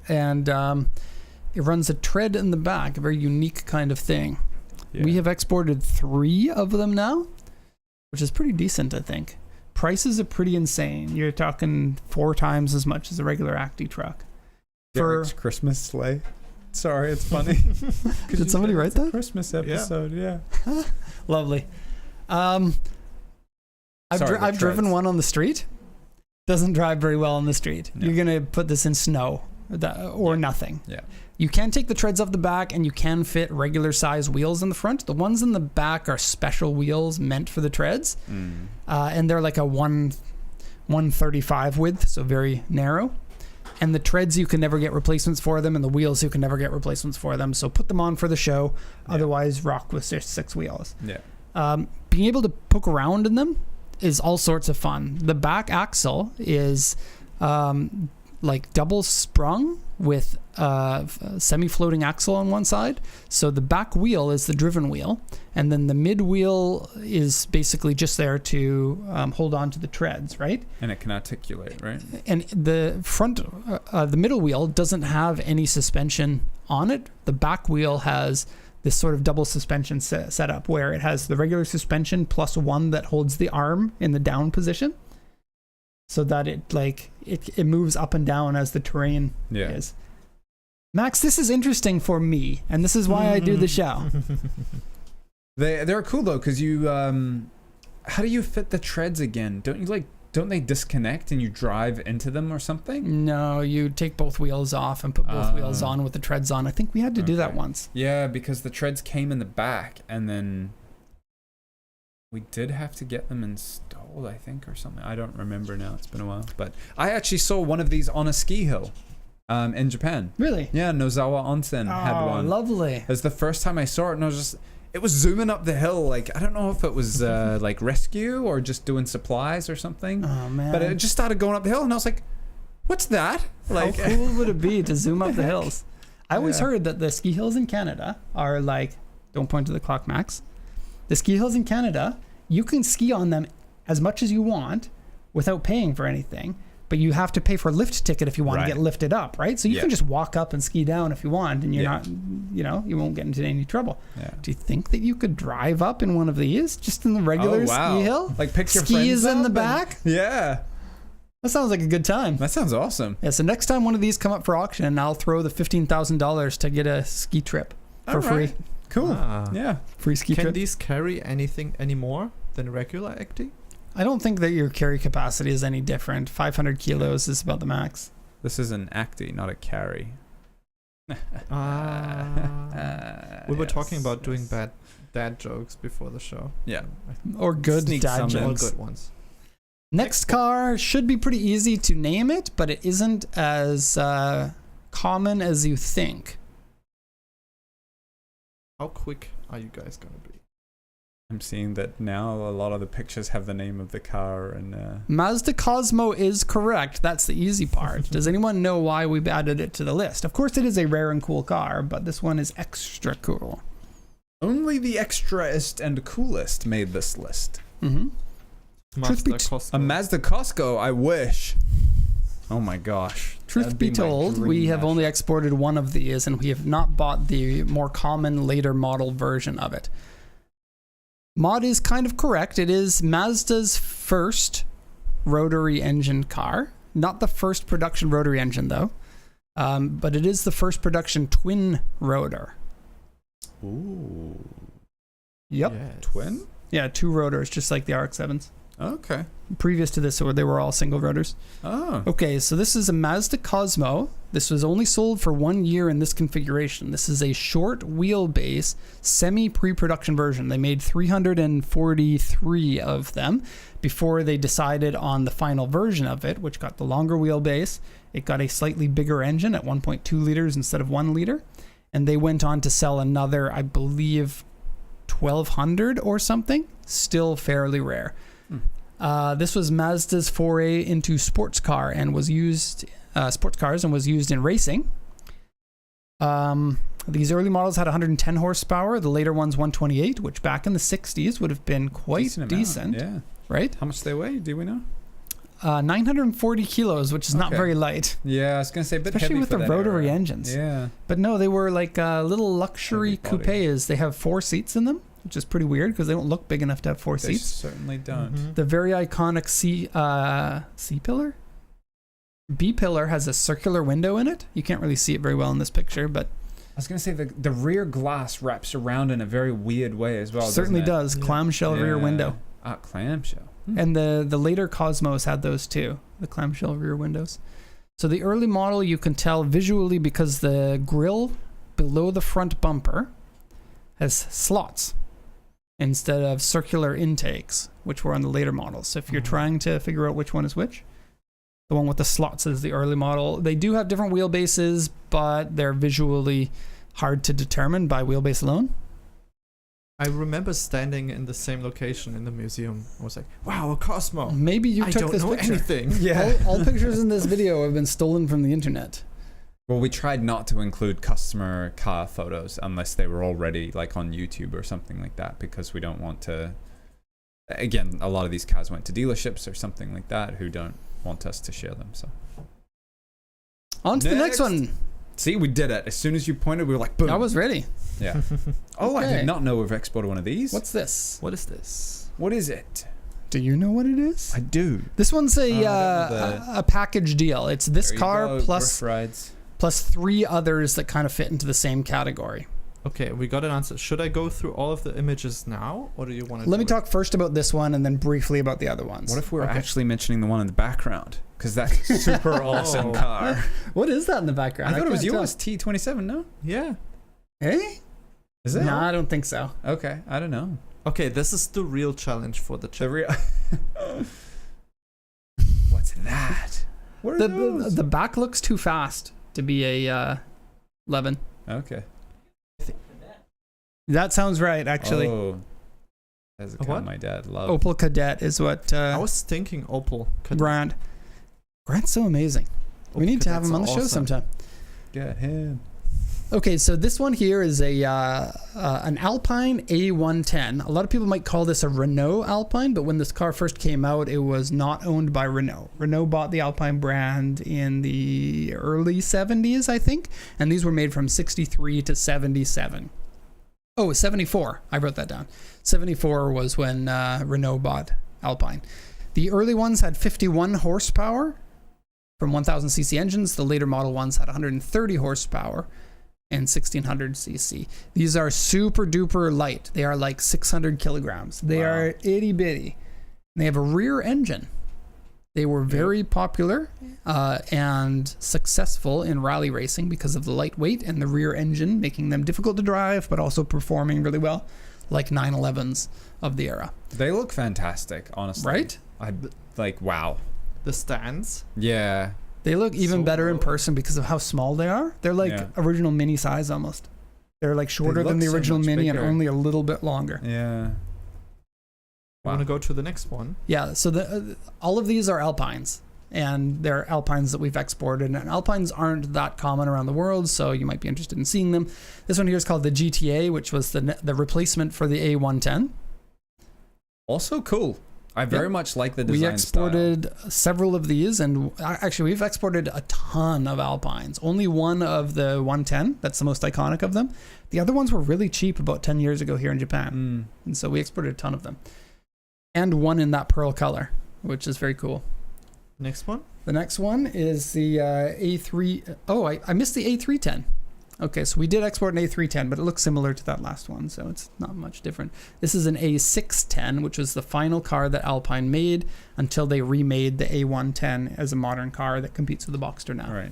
And it runs a tread in the back, a very unique kind of thing. Yeah. We have exported 3 of them now, which is pretty decent, I think. Prices are pretty insane. You're talking 4 times as much as a regular Acti truck. Derek's Christmas sleigh. Sorry, it's funny. Did somebody write that? Christmas episode, yeah. Lovely. I've Sorry, driven one on the street. Doesn't drive very well on the street. No. You're gonna put this in snow or nothing. Yeah. You can take the treads off the back, and you can fit regular size wheels in the front. The ones in the back are special wheels meant for the treads, and they're like a 135 width, so very narrow. And the treads, you can never get replacements for them, and the wheels, you can never get replacements for them. So put them on for the show. Yeah. Otherwise, rock with just 6 wheels. Yeah. Being able to poke around in them is all sorts of fun. The back axle is like double sprung with a semi-floating axle on one side. So the back wheel is the driven wheel, and then the mid wheel is basically just there to hold on to the treads, right? And it can articulate, right? And the front, the middle wheel doesn't have any suspension on it. The back wheel has this sort of double suspension setup where it has the regular suspension plus one that holds the arm in the down position, so that it moves up and down as the terrain is. Max, this is interesting for me, and this is why I do the show. They're cool though, because you how do you fit the treads again? Don't they disconnect and you drive into them or something? No, you take both wheels off and put both wheels on with the treads on. I think we had to do that once. Yeah, because the treads came in the back, and then we did have to get them installed, I think, or something. I don't remember now. It's been a while. But I actually saw one of these on a ski hill in Japan. Really? Yeah, Nozawa Onsen had one. Oh, lovely. It was the first time I saw it, and it was zooming up the hill. Like, I don't know if it was like rescue or just doing supplies or something. Oh, man. But it just started going up the hill, and I was like, what's that? Like, how cool would it be to zoom up the hills? I always heard that the ski hills in Canada are like, don't point to the clock, Max. The ski hills in Canada, you can ski on them as much as you want without paying for anything, but you have to pay for a lift ticket if you want to get lifted up, right? So you can just walk up and ski down if you want, and you're not, you won't get into any trouble. Yeah. Do you think that you could drive up in one of these, just in the regular ski hill? Like, pick your skis friends in up the back? Yeah. That sounds like a good time. That sounds awesome. Yeah, so next time one of these come up for auction, I'll throw the $15,000 to get a ski trip for free. Cool. Yeah. Free ski trip. Can these carry anything any more than regular Acti? I don't think that your carry capacity is any different. 500 kilos is about the max. This is an Acti, not a carry. We were talking about doing bad dad jokes before the show. Yeah. Or good dad jokes. Or good ones. Next car should be pretty easy to name it, but it isn't as common as you think. How quick are you guys going to be? I'm seeing that now a lot of the pictures have the name of the car and Mazda Cosmo is correct. That's the easy part. Does anyone know why we've added it to the list? Of course it is a rare and cool car, but this one is extra cool. Only the extraest and coolest made this list. Mm-hmm. Mazda be t- Costco. A Mazda Costco, I wish. Oh my gosh. Truth That'd be my told, dream we have mashup. only exported one of these, and we have not bought the more common later model version of it. Mod is kind of correct. It is Mazda's first rotary engine car. Not the first production rotary engine, though. But it is the first production twin rotor. Ooh. Yep. Yes. Twin? Yeah, 2 rotors, just like the RX-7s. Okay. Previous to this, so they were all single rotors. Oh. Okay, so this is a Mazda Cosmo. This was only sold for 1 year in this configuration. This is a short wheelbase, semi-pre-production version. They made 343 of them before they decided on the final version of it, which got the longer wheelbase. It got a slightly bigger engine at 1.2 liters instead of 1 liter. And they went on to sell another, I believe, 1,200 or something. Still fairly rare. This was Mazda's foray into sports cars and was used in racing. These early models had 110 horsepower. The later ones 128, which back in the 60s would have been quite decent, Yeah. right? How much they weigh? Do we know? 940 kilos, which is not Okay. very light, Yeah, I was gonna say a bit especially heavy with for the that rotary era. engines. Yeah. But no, they were like little luxury Heavy body. coupes. They have 4 seats in them, which is pretty weird because they don't look big enough to have 4 They seats. certainly don't. Mhm. The very iconic C-pillar? B-pillar has a circular window in it. You can't really see it very well in this picture, but I was gonna say the rear glass wraps around in a very weird way as well. certainly doesn't does. Yeah. Clamshell it? rear Yeah. window. Clamshell. And the later Cosmos had those too, the clamshell rear windows. So the early model you can tell visually because the grille below the front bumper has slots instead of circular intakes, which were on the later models. So if you're trying to figure out which one is which, the one with the slots is the early model. They do have different wheelbases, but they're visually hard to determine by wheelbase alone. I remember standing in the same location in the museum. I was like, wow, a Cosmo. Maybe you I took don't this know picture. anything. All pictures in this video have been stolen from the internet. Well, we tried not to include customer car photos unless they were already like on YouTube or something like that, because we don't want to. Again, a lot of these cars went to dealerships or something like that who don't want us to share them. So On to the next Next. one. see, we did it. As soon as you pointed, we were like, boom. I was ready. Yeah. Oh, I Okay. did not know we've exported one of these. What's this? What is this? What is it? Do you know what it is? I do. This one's I don't know a package deal. It's this There you car go, plus Rough Rides. 3 others that kind of fit into the same category. Okay, we got an answer. Should I go through all of the images now, or do you want to? Let me talk first about this one and then briefly about the other ones. What if we're Okay. actually mentioning the one in the background? Because that's a super awesome Oh. car. What is that in the I background? thought it was can't tell. yours, T27, no? Yeah. Hey? Is it? No, I don't think so. Okay, I don't know. Okay, this is the real challenge for the The chat. real. What's that? What are those? The back looks too fast to be a 11. Okay. That sounds right, actually. Oh. That's a A car what? my dad loved. Opel Kadett is what I was thinking Opel. Grant. Grant's so amazing. We need to have him on the show sometime. Get him. Okay, so this one here is an Alpine A110. A lot of people might call this a Renault Alpine, but when this car first came out, it was not owned by Renault. Renault bought the Alpine brand in the early 70s, I think, and these were made from 63 to 77. Oh, 74. I wrote that down. 74 was when Renault bought Alpine. The early ones had 51 horsepower from 1000cc engines. The later model ones had 130 horsepower and 1600cc. These are super duper light. They are like 600 kilograms. They Wow. are itty bitty. They have a rear engine. They were very popular and successful in rally racing because of the lightweight and the rear engine, making them difficult to drive, but also performing really well, like 911s of the era. They look fantastic, honestly. Right? I like, wow. The stands. Yeah. They look even So better in low. person because of how small they are. They're like Yeah. original Mini size almost. They're like shorter look than the so original much Mini and bigger. only a little bit longer. Yeah. I want to go to the next one. Yeah, so all of these are Alpines, and they're Alpines that we've exported, and Alpines aren't that common around the world, so you might be interested in seeing them. This one here is called the GTA, which was the replacement for the A110. Also cool. I very much like the design We exported several of these, and actually we've exported a ton of Alpines. Only one of the 110, that's the most iconic of them. The other ones were really cheap about 10 years ago here in Japan. And so we exported a ton of them. And one in that pearl color, which is very cool. Next one? The next one is the A3... Oh, I missed the A310. Okay, so we did export an A310, but it looks similar to that last one, so it's not much different. This is an A610, which was the final car that Alpine made until they remade the A110 as a modern car that competes with the Boxster now. Right.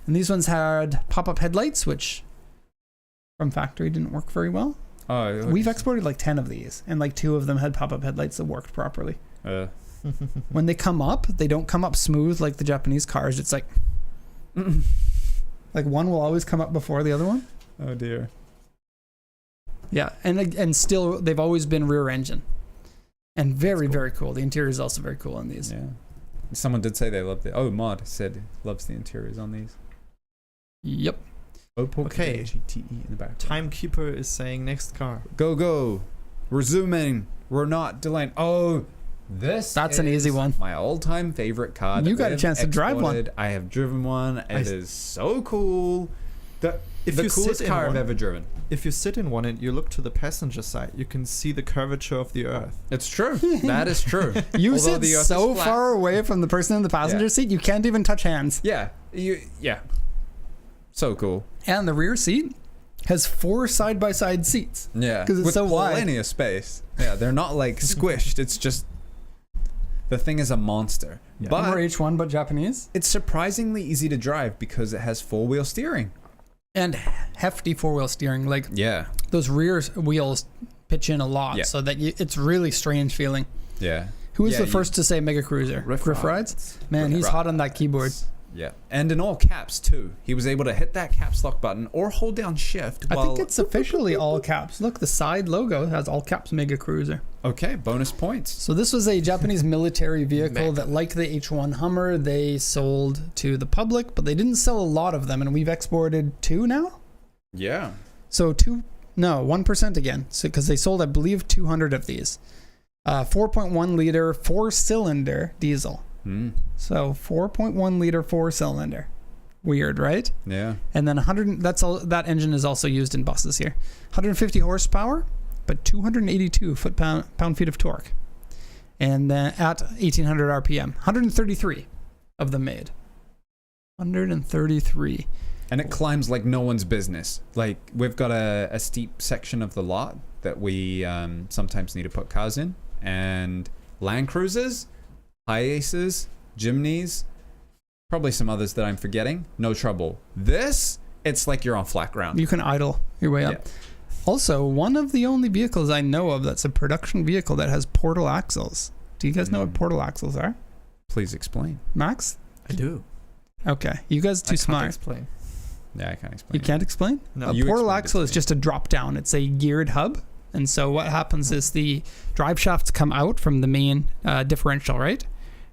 And these ones had pop-up headlights, which from factory didn't work very well. Oh, We've exported like 10 of these, and like 2 of them had pop-up headlights that worked properly. When they come up, they don't come up smooth like the Japanese cars. It's like... Like one will always come up before the other one. Oh dear. Yeah, and still they've always been rear engine, and very cool. The interior is also very cool on these. Yeah. Someone did say they loved it. Oh, Mod said loves the interiors on these. Yep. Okay. GTE in the back. Timekeeper is saying next car. Go. We're zooming. We're not delaying. Oh, that's an easy one. My all-time favorite car. You got a chance to drive one. I have driven one. It is so cool. The coolest car I've ever driven. If you sit in one and you look to the passenger side, you can see the curvature of the Earth. It's true. That is true. You sit so far away from the person in the passenger seat, you can't even touch hands. Yeah. So cool. And the rear seat has 4 side-by-side seats. Yeah. Because it's so wide. Plenty of space. Yeah, they're not like squished. It's just... The thing is a monster. Yeah. But More H1, but Japanese. It's surprisingly easy to drive because it has 4-wheel steering. And hefty 4-wheel steering. Like, yeah, those rear wheels pitch in a lot, so that it's really strange feeling. Yeah. Who was the first to say Mega Cruiser? Riff Rides? Man, he's hot on that keyboard. Yeah. And in all caps, too. He was able to hit that caps lock button or hold down shift. I think it's officially all caps. Look, the side logo has all caps Mega Cruiser. Okay, bonus points. So this was a Japanese military vehicle that, like the H1 Hummer, they sold to the public, but they didn't sell a lot of them, and we've exported 2 now? Yeah. So 1% again. So because they sold, I believe, 200 of these. 4.1 liter, 4-cylinder diesel. So 4.1 liter 4-cylinder. Weird, right? Yeah. And then 100. That engine is also used in buses here. 150 horsepower, but 282 pound-feet of torque. And then at 1800 RPM, 133 of them made. 133. And it climbs like no one's business. Like, we've got a steep section of the lot that we sometimes need to put cars in. And Land Cruisers, Hiaces, Jimneys, probably some others that I'm forgetting. No trouble. This, it's like you're on flat ground. You can idle your way up. Yeah. Also, one of the only vehicles I know of that's a production vehicle that has portal axles. Do you guys know what portal axles are? Please explain. Max? I do. Okay. You guys are too smart. I can't explain. Yeah, I can't explain. You can't explain? No. A portal axle is just a drop down. It's a geared hub. And so what happens is the drive shafts come out from the main differential, right?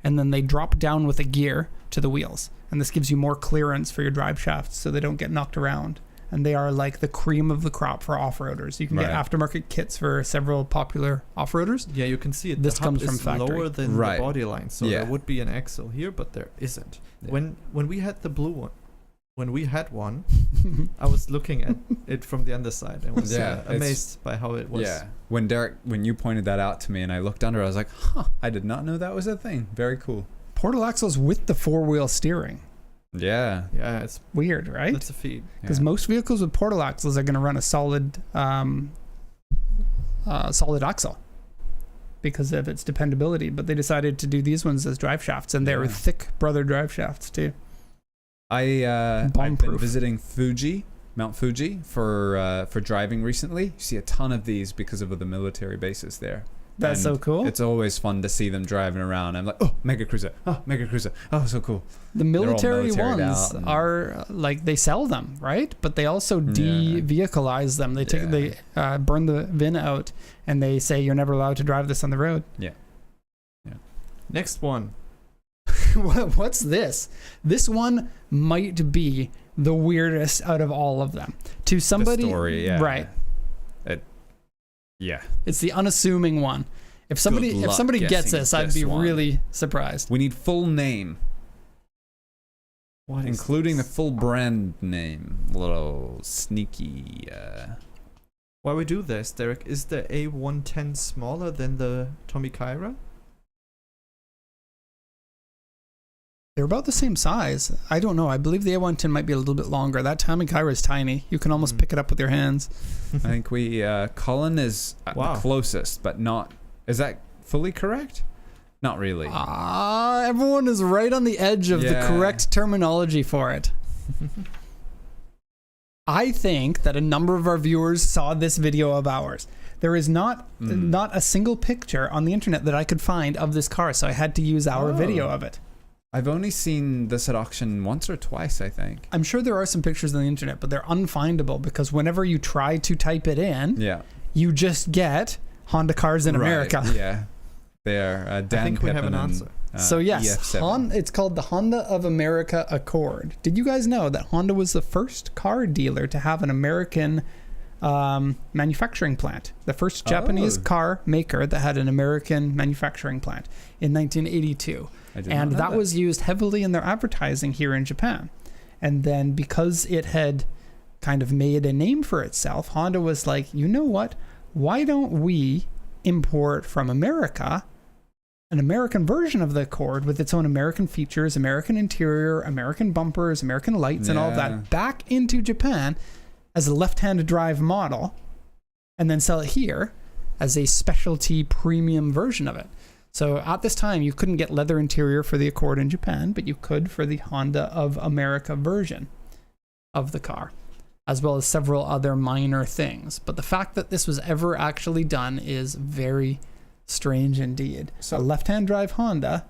And then they drop down with a gear to the wheels. And this gives you more clearance for your drive shafts so they don't get knocked around. And they are like the cream of the crop for off-roaders. You can get aftermarket kits for several popular off-roaders. Yeah, you can see it. This comes from factory. factory. Lower than the body line, so there would be an axle here, but there isn't. Yeah. When we had the blue one, I was looking at it from the underside and was amazed by how it was. Yeah. When you pointed that out to me and I looked under, I was like, I did not know that was a thing. Very cool. Portal axles with the 4-wheel steering. Yeah. Yeah, it's weird, right? That's a feat. Because most vehicles with portal axles are going to run a solid axle because of its dependability. But they decided to do these ones as drive shafts, and they're thick brother drive shafts too. I've been visiting Mount Fuji for driving recently. You see a ton of these because of the military bases there. That's so cool. It's always fun to see them driving around. I'm like, Mega Cruiser, Mega Cruiser, so cool. The military ones are like, they sell them, right? But they also de-vehicleize them. They burn the VIN out, and they say you're never allowed to drive this on the road. Yeah. Next one. What's this? This one might be the weirdest out of all of them. To somebody, the story, right? Yeah. It's the unassuming one. If somebody gets guessing this, I'd this be one. really surprised. We need full name, What is including the this? full brand name. A little sneaky. While we do this, Derek, is the A110 smaller than the Tomicaira? They're about the same size. I don't know. I believe the A110 might be a little bit longer. That Tomicaira is tiny. You can almost pick it up with your hands. I think Colin is Wow. the closest, but not. Is that fully correct? Not really. Everyone is right on the edge of the Yeah. correct terminology for it. I think that a number of our viewers saw this video of ours. There is not a single picture on the internet that I could find of this car, so I had to use our video of it. I've only seen this at auction once or twice, I think. I'm sure there are some pictures on the internet, but they're unfindable because whenever you try to type it in, Yeah. you just get Honda cars in America. Right, yeah. They're Dan I think we have an Pippen and, answer. So yes, EF7. it's called the Honda of America Accord. Did you guys know that Honda was the first car dealer to have an American manufacturing plant? The first Japanese car maker that had an American manufacturing plant in 1982. And that was used heavily in their advertising here in Japan. And then because it had kind of made a name for itself, Honda was like, you know what? Why don't we import from America an American version of the Accord with its own American features, American interior, American bumpers, American lights, and all of that back into Japan as a left-hand drive model, and then sell it here as a specialty premium version of it. So at this time, you couldn't get leather interior for the Accord in Japan, but you could for the Honda of America version of the car, as well as several other minor things. But the fact that this was ever actually done is very strange indeed. So- A left-hand drive Honda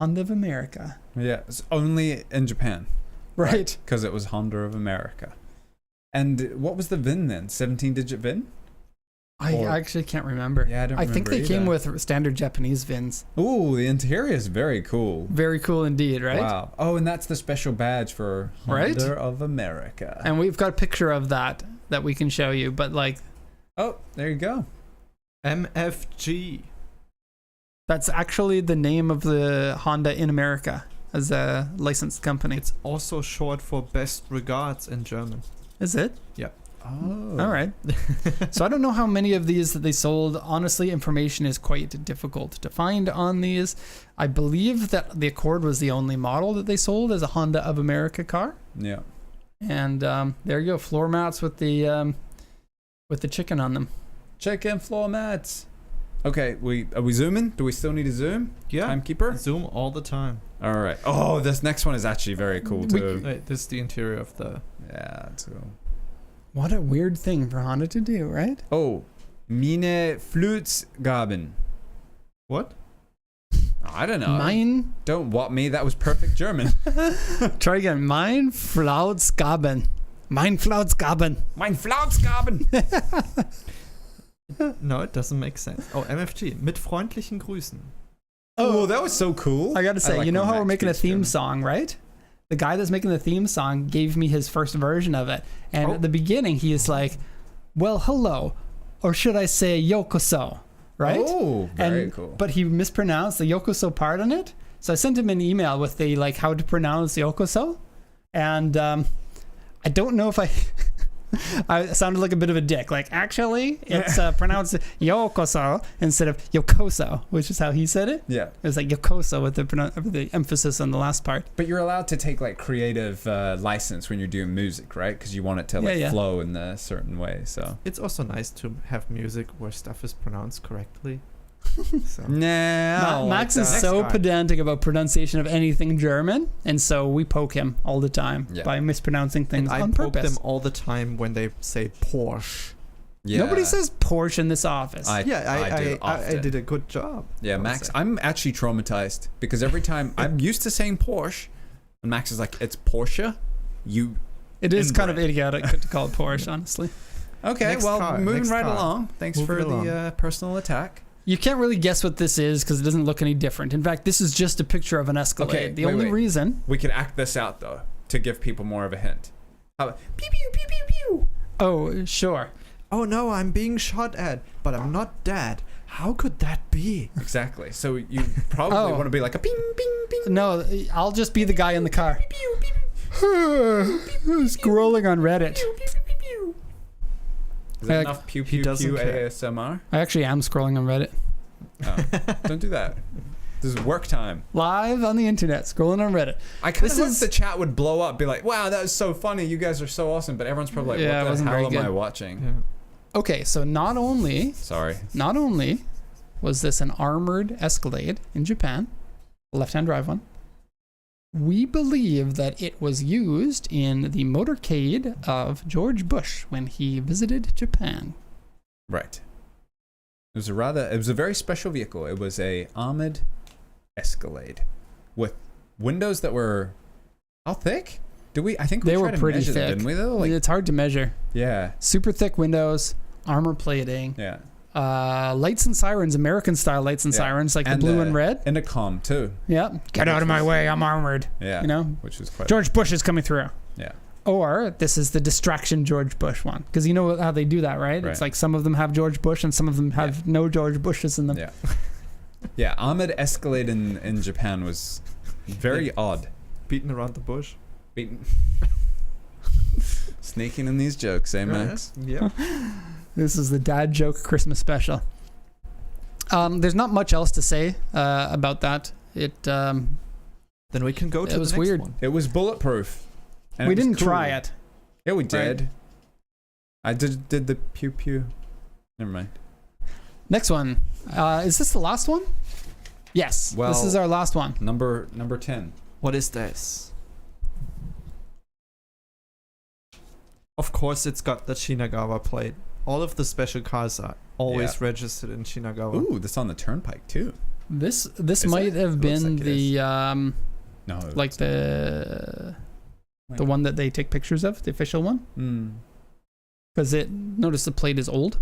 of America. Yeah, it's only in Japan. Right. Because it was Honda of America. And what was the VIN then? 17-digit VIN? I actually can't remember. Yeah, I don't I think they remember came either. with standard Japanese VINs. Ooh, the interior is very cool. Very cool indeed, right? Wow. Oh, and that's the special badge for Honda Right? of America. And we've got a picture of that we can show you, but like Oh, there you go. MFG. that's actually the name of the Honda in America as a licensed company. It's also short for best regards in German. Is it? Oh. All right. So I don't know how many of these that they sold. Honestly, information is quite difficult to find on these. I believe that the Accord was the only model that they sold as a Honda of America car. Yeah. And there you go, floor mats with the chicken on them. Chicken floor mats. Okay, are we zooming? Do we still need to zoom? Yeah. Timekeeper? Zoom all the time. All right. Oh, this next one is actually very cool too. Wait, this is the interior of the... Yeah, it's cool. What a weird thing for Honda to do, right? Oh, meine Flutgaben. What? I don't know. Mine. Don't what me. That was perfect German. Try again. Mein Flautsgaben. Mein Flautsgaben. Mein Flautsgaben. No, it doesn't make sense. Oh, MFG. Mit freundlichen Grüßen. Oh, that was so cool. I gotta say, like you know when how we're Max making a speaks theme German. song, right? The guy that's making the theme song gave me his first version of it. And at the beginning, he is like, well, hello. Or should I say yokoso, right? Oh, very and, cool. But he mispronounced the yokoso part on it. So I sent him an email with the, like, how to pronounce yokoso. And I don't know if I sounded like a bit of a dick. Like, actually, it's pronounced yokoso instead of yokoso, which is how he said it. Yeah. It was like yokoso with the emphasis on the last part. But you're allowed to take like creative license when you're doing music, right? Because you want it to like flow in a certain way. So It's also nice to have music where stuff is pronounced correctly. So. Max is so pedantic about pronunciation of anything German, and so we poke him all the time by mispronouncing things and on I poke purpose. them all the time when they say Porsche. yeah. Nobody says Porsche in this office. I did a good job. Yeah, Max, I'm actually traumatized because every time I'm used to saying Porsche, and Max is like, it's Porsche. It is kind of idiotic to call it Porsche, honestly. Okay, Next well, car, moving next right car. along. Thanks Moving for along. the personal attack. You can't really guess what this is because it doesn't look any different. In fact, this is just a picture of an Escalade. Okay, the wait, only wait. reason... We could act this out though to give people more of a hint. How about, pew pew pew pew pew. Oh, sure. Oh no, I'm being shot at, but I'm not dead. How could that be? Exactly. So you probably want to be like a ping, ping, ping. No, I'll just be the guy in the car. Scrolling on Reddit. Is that enough pew pew pew ASMR? I actually am scrolling on Reddit. Oh, don't do that. This is work time. Live on the internet, scrolling on Reddit. I kind of wish the chat would blow up, be like, wow, that was so funny. You guys are so awesome. But everyone's probably like, what the hell am I watching? Yeah. Okay, so not only was this an armored Escalade in Japan, left-hand drive one, we believe that it was used in the motorcade of George Bush when he visited Japan. Right. It was a very special vehicle. It was a armored Escalade with windows that were how thick? I think they we were tried to pretty measure thick. them, didn't we though? Like, it's hard to measure. Yeah. Super thick windows, armor plating. Yeah. Lights and sirens, American style lights and sirens, like the blue and red. Intercom too. Yeah. Get out of my way, I'm armored. Yeah. You know? Which was quite George Bush is coming through. Yeah. Or this is the distraction George Bush one. Because you know how they do that, right? It's like some of them have George Bush and some of them have no George Bushes in them. Yeah. Yeah, armored Escalade in Japan was very odd. Beating around the bush. Sneaking in these jokes, eh, Max? Yeah. This is the dad joke Christmas special. There's not much else to say about that. Then we can go to the was next weird. one. It was bulletproof. And we it was didn't cool. try it. Yeah, we did. Right. I did the pew pew. Never mind. Next one. Is this the last one? Yes. Well, this is our last one. Number 10. What is this? Of course, it's got the Shinagawa plate. All of the special cars are always registered in Shinagawa. Ooh, this on the turnpike too. This might have been the No, like the one that they take pictures of, the official one. Because notice the plate is old.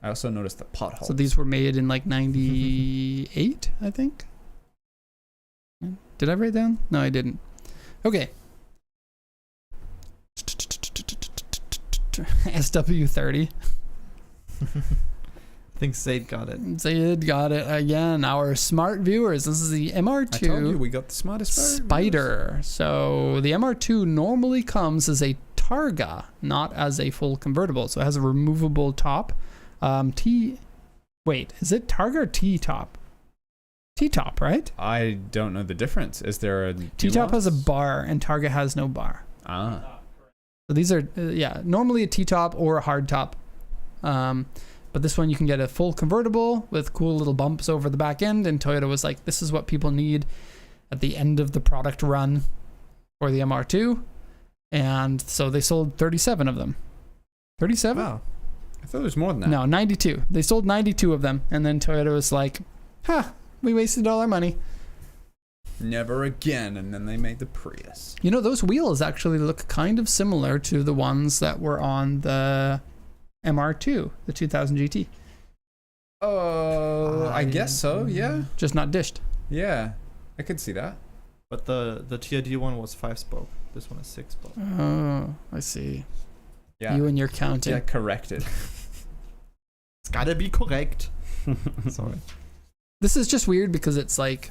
I also noticed the potholes. So these were made in like 98, I think. Did I write down? No, I didn't. Okay. SW30. I think Zaid got it. Zaid got it again. Our smart viewers. This is the MR2 I told you we got the smartest Spider. So the MR2 normally comes as a Targa, not as a full convertible. So it has a removable top. Wait, is it Targa or T-top? T-top, right? I don't know the difference. Is there a T-top has a bar and Targa has no bar. So these are normally a T-top or a hard top. But this one you can get a full convertible with cool little bumps over the back end, and Toyota was like, this is what people need at the end of the product run for the MR2. And so they sold 37 of them. 37? Wow. I thought there was more than that. No, 92. They sold 92 of them, and then Toyota was like, we wasted all our money. Never again. And then they made the Prius. You know, those wheels actually look kind of similar to the ones that were on the MR2, the 2000 GT. Oh, I guess so, yeah. Just not dished. Yeah, I could see that. But the TRD one was 5-spoke. This one is 6-spoke. Oh, I see. Yeah. You and your counting. Yeah, corrected. It's gotta be correct. Sorry. This is just weird because it's like,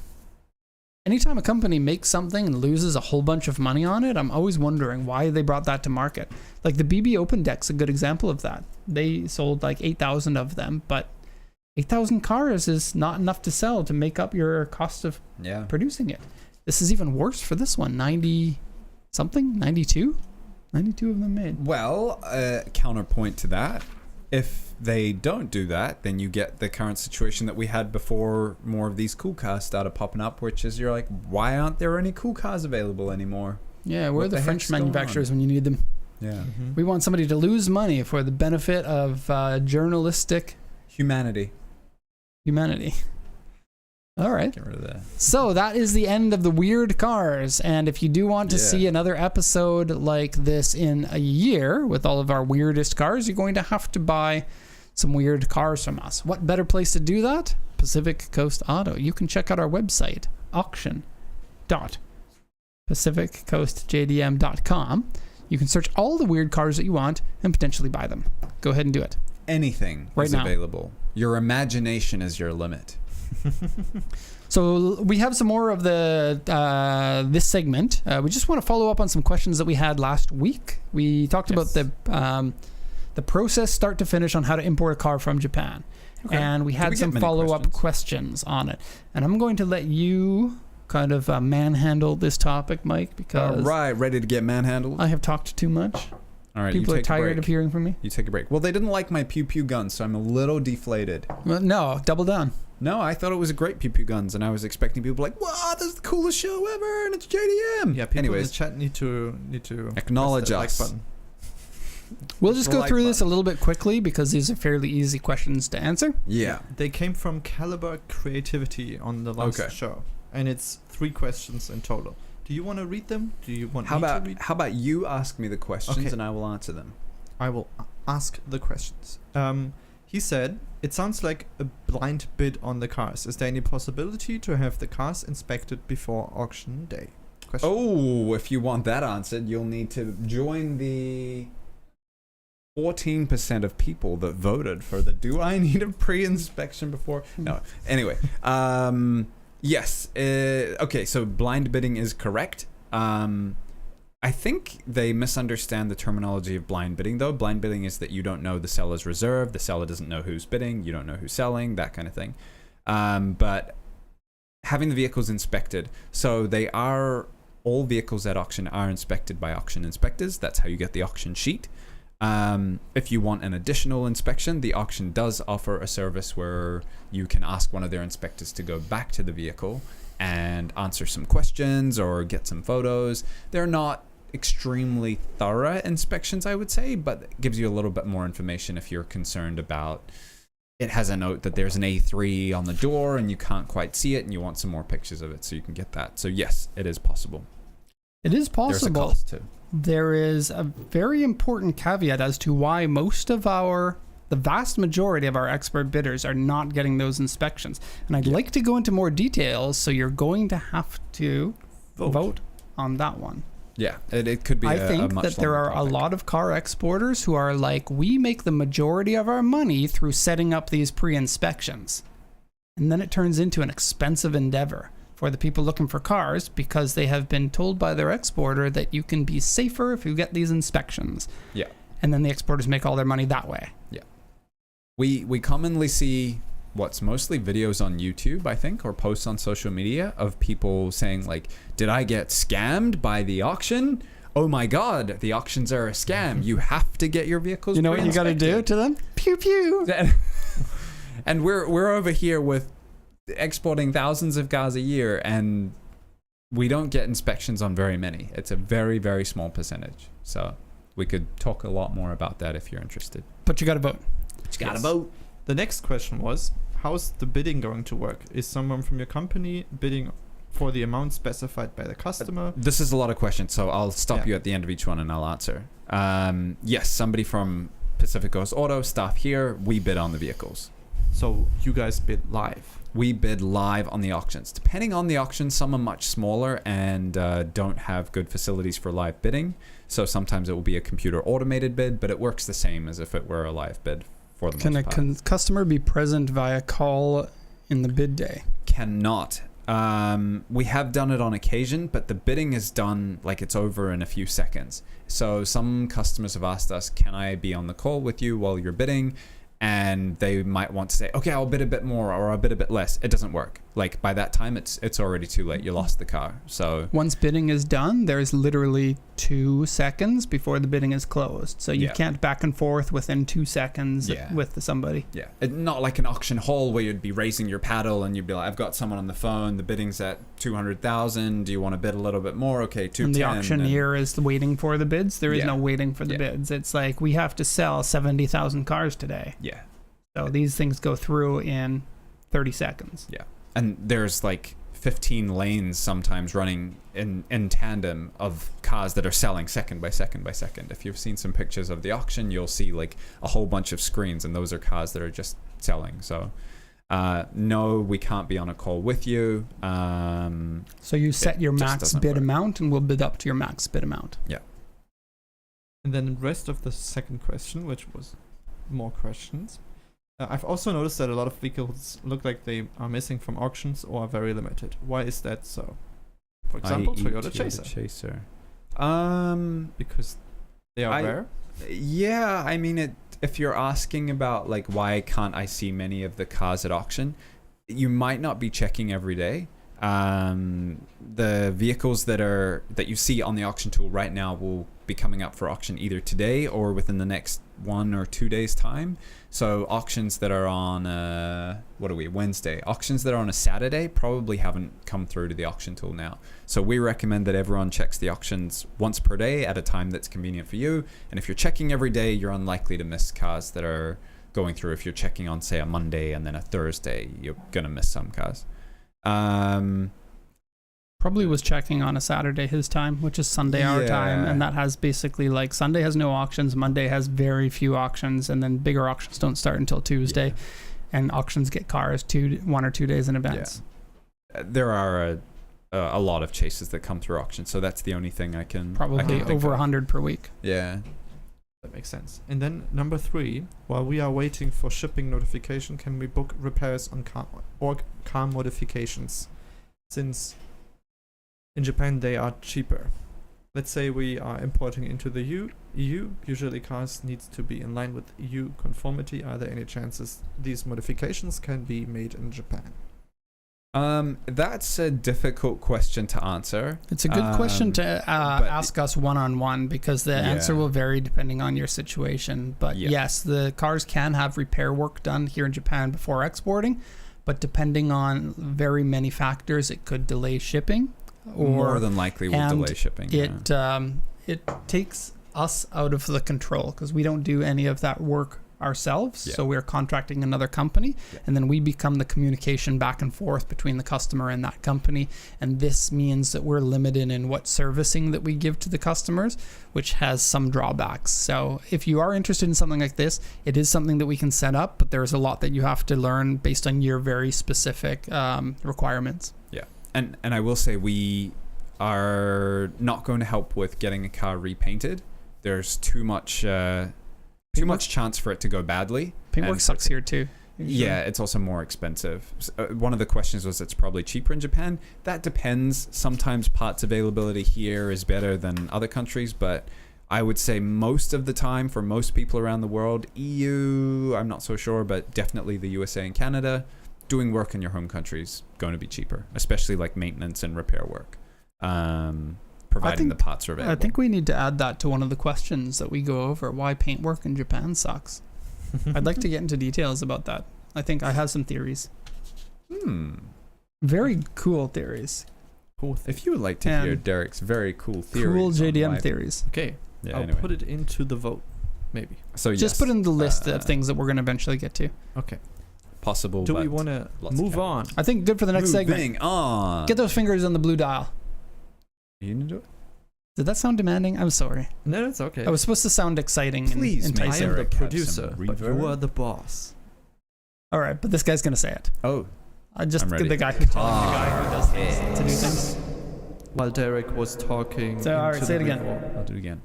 anytime a company makes something and loses a whole bunch of money on it, I'm always wondering why they brought that to market. Like the BB Open Deck's a good example of that. They sold like 8,000 of them, but 8,000 cars is not enough to sell to make up your cost of producing it. This is even worse for this one. 90 something? 92? 92 of them made. Well, counterpoint to that, if they don't do that, then you get the current situation that we had before more of these cool cars started popping up, which is you're like, why aren't there any cool cars available anymore? Yeah, we're What the the French heck's going manufacturers when you need them. Yeah. Mm-hmm. We want somebody to lose money for the benefit of journalistic Humanity. All right. Get rid of that. So that is the end of the weird cars. And if you do want to see another episode like this in a year with all of our weirdest cars, you're going to have to buy some weird cars from us. What better place to do that? Pacific Coast Auto. You can check out our website, auction.pacificcoastjdm.com. You can search all the weird cars that you want and potentially buy them. Go ahead and do it. anything Right is now. available. Your imagination is your limit. So we have some more of the this segment. We just want to follow up on some questions that we had last week. We talked about the process start to finish on how to import a car from Japan. Okay. And we Did had we get some many follow-up questions on it. And I'm going to let you kind of manhandle this topic, Mike, because All right, ready to get manhandled? I have talked too much. All right, People you are take a tired break. of hearing from me. You take a break. Well, they didn't like my pew-pew guns, so I'm a little deflated. Well, no, double down. No, I thought it was a great pew-pew guns, and I was expecting people like, wow, this is the coolest show ever, and it's JDM. Yeah, people in the Anyways, chat need to acknowledge press that us. Like button. We'll just the go like through this a button. little bit quickly because these are fairly easy questions to answer. Yeah. They came from Caliber Creativity on the last show, and it's 3 questions in total. Do you want to read them? Do you want me to read? How about you ask me the questions Okay. and I will answer them? I will ask the questions. He said, it sounds like a blind bid on the cars. Is there any possibility to have the cars inspected before auction day? Question. Oh, if you want that answered, you'll need to join the 14% of people that voted for the do I need a pre-inspection before? No. Anyway, yes. Okay, so blind bidding is correct. I think they misunderstand the terminology of blind bidding, though. Blind bidding is that you don't know the seller's reserve, the seller doesn't know who's bidding, you don't know who's selling, that kind of thing. But having the vehicles inspected, so all vehicles at auction are inspected by auction inspectors. That's how you get the auction sheet. If you want an additional inspection, the auction does offer a service where you can ask one of their inspectors to go back to the vehicle and answer some questions or get some photos. They're not extremely thorough inspections, I would say, but it gives you a little bit more information if you're concerned about it has a note that there's an A3 on the door and you can't quite see it and you want some more pictures of it, so you can get that. So yes, it is possible. It is possible. There's a cost too. There is a very important caveat as to why the vast majority of our expert bidders are not getting those inspections. And I'd like to go into more details, so you're going to have to vote on that one. Yeah, it could be I think much that there longer are a topic. lot of car exporters who are like, we make the majority of our money through setting up these pre-inspections. And then it turns into an expensive endeavor for the people looking for cars because they have been told by their exporter that you can be safer if you get these inspections. Yeah. And then the exporters make all their money that way. Yeah. We commonly see what's mostly videos on YouTube, I think, or posts on social media of people saying like, did I get scammed by the auction? Oh my God, the auctions are a scam. You have to get your vehicles. You know what you got to do to them? Pew pew. And we're over here with exporting thousands of cars a year, and we don't get inspections on very many. It's a very, very small percentage. So we could talk a lot more about that if you're interested. But you got to vote. You gotta vote. The next question was, how's the bidding going to work? Is someone from your company bidding for the amount specified by the customer? This is a lot of questions, so I'll stop you at the end of each one and I'll answer. Yes, somebody from Pacific Coast Auto, staff here, we bid on the vehicles. So you guys bid live? We bid live on the auctions. Depending on the auction, some are much smaller and don't have good facilities for live bidding. So sometimes it will be a computer automated bid, but it works the same as if it were a live bid for the most part. Can a customer be present via call in the bid day? Cannot. We have done it on occasion, but the bidding is done like it's over in a few seconds. So some customers have asked us, can I be on the call with you while you're bidding? And they might want to say, okay, I'll bid a bit more or I'll bid a bit less. It doesn't work. Like by that time, it's already too late. You lost the car. So once bidding is done, there's literally 2 seconds before the bidding is closed. So you can't back and forth within 2 seconds with somebody. Yeah, not like an auction hall where you'd be raising your paddle and you'd be like, I've got someone on the phone. The bidding's at 200,000. Do you want to bid a little bit more? Okay, 210. And the auctioneer is waiting for the bids. There is no waiting for the bids. It's like we have to sell 70,000 cars today. Yeah. So these things go through in 30 seconds. Yeah. And there's like 15 lanes sometimes running in tandem of cars that are selling second by second by second. If you've seen some pictures of the auction, you'll see like a whole bunch of screens, and those are cars that are just selling. So no, we can't be on a call with you. So you set your max bid work. amount, and we'll bid up to your max bid amount. Yeah. And then the rest of the second question, which was more questions. I've also noticed that a lot of vehicles look like they are missing from auctions or are very limited. Why is that so? For example, Toyota Chaser. Because they are rare? Yeah, I mean, if you're asking about like why can't I see many of the cars at auction, you might not be checking every day. The vehicles that you see on the auction tool right now will be coming up for auction either today or within the next 1 or 2 days time. So auctions that are on Wednesday, auctions that are on a Saturday probably haven't come through to the auction tool now. So we recommend that everyone checks the auctions once per day at a time that's convenient for you. And if you're checking every day, you're unlikely to miss cars that are going through. If you're checking on, say, a Monday and then a Thursday, you're gonna miss some cars. Probably was checking on a Saturday his time, which is Sunday our time, and that has basically like Sunday has no auctions, Monday has very few auctions, and then bigger auctions don't start until Tuesday, and auctions get cars 1 or 2 days in advance. There are a lot of chases that come through auction, so that's the only thing I can probably over 100 per week. Yeah, that makes sense. And then number 3, while we are waiting for shipping notification, can we book repairs on car modifications, since in Japan they are cheaper? Let's say we are importing into the EU. Usually cars needs to be in line with EU conformity. Are there any chances these modifications can be made in Japan? That's a difficult question to answer. It's a good question to ask us one-on-one, because the answer will vary depending on your situation. But yes, the cars can have repair work done here in Japan before exporting, but depending on very many factors, it could delay shipping. Or, more than likely will delay shipping. It takes us out of the control, because we don't do any of that work ourselves. So we're contracting another company, and then we become the communication back and forth between the customer and that company. And this means that we're limited in what servicing that we give to the customers, which has some drawbacks. So if you are interested in something like this, it is something that we can set up, but there's a lot that you have to learn based on your very specific requirements. And I will say, we are not going to help with getting a car repainted. There's too much chance for it to go badly. Paintwork sucks here too. Usually. Yeah, it's also more expensive. One of the questions was, it's probably cheaper in Japan. That depends. Sometimes parts availability here is better than other countries, but I would say most of the time, for most people around the world, EU, I'm not so sure, but definitely the USA and Canada, doing work in your home country is going to be cheaper, especially like maintenance and repair work, providing the parts are available. I think we need to add that to one of the questions that we go over, why paintwork in Japan sucks. I'd like to get into details about that. I think I have some theories. Very cool theories. If you would like to hear Derek's very cool theories. Cool JDM theories. Okay, I'll put it into the vote, maybe. So just put in the list of things that we're going to eventually get to. Okay. Possible. Do we want to move on? I think good for the next segment. On. Get those fingers on the blue dial. You gonna do it? Did that sound demanding? I'm sorry. No, it's okay. I was supposed to sound exciting. Please, and I enticing. am the producer, but you are the boss. All right, but this guy's gonna say it. Oh, I just the guy who telling the guy who does things to do things. While Derek was talking. So, all right, say it again. I'll do it again.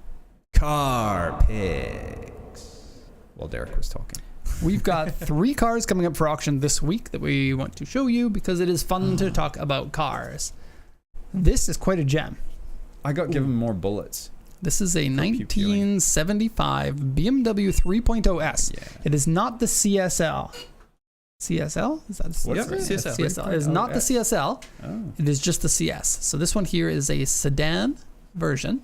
Car pigs. While Derek was talking. We've got 3 cars coming up for auction this week that we want to show you, because it is fun to talk about cars. This is quite a gem. I got given more bullets. This is a 1975 BMW 3.0S. Yeah. It is not the CSL. CSL? Is that CSL. CSL. It is not the CSL. Oh. It is just the CS. So this one here is a sedan version.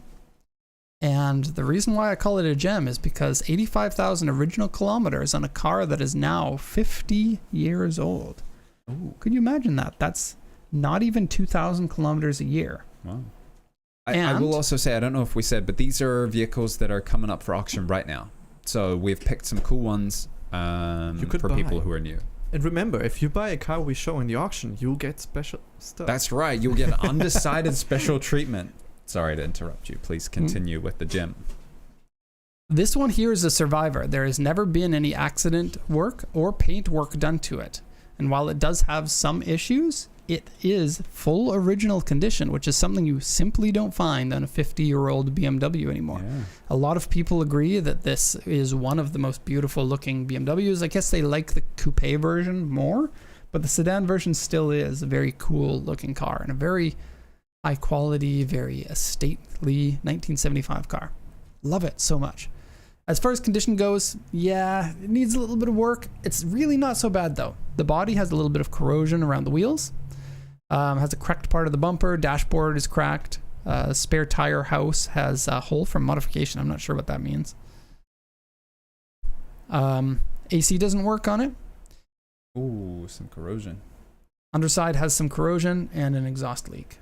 And the reason why I call it a gem is because 85,000 original kilometers on a car that is now 50 years old. Ooh. Could you imagine that? That's not even 2,000 kilometers a year. Wow. I will also say, I don't know if we said, but these are vehicles that are coming up for auction right now. So we've picked some cool ones for people who are new. And remember, if you buy a car we show in the auction, you'll get special stuff. That's right. You'll get undecided special treatment. Sorry to interrupt you. Please continue with the gem. This one here is a survivor. There has never been any accident work or paint work done to it. And while it does have some issues, it is full original condition, which is something you simply don't find on a 50-year-old BMW anymore. Yeah. A lot of people agree that this is one of the most beautiful looking BMWs. I guess they like the coupe version more, but the sedan version still is a very cool looking car and a very high quality, very stately 1975 car. Love it so much. As far as condition goes, yeah, it needs a little bit of work. It's really not so bad though. The body has a little bit of corrosion around the wheels. Has a cracked part of the bumper. Dashboard is cracked. Spare tire house has a hole from modification. I'm not sure what that means. AC doesn't work on it. Ooh, some corrosion. Underside has some corrosion and an exhaust leak.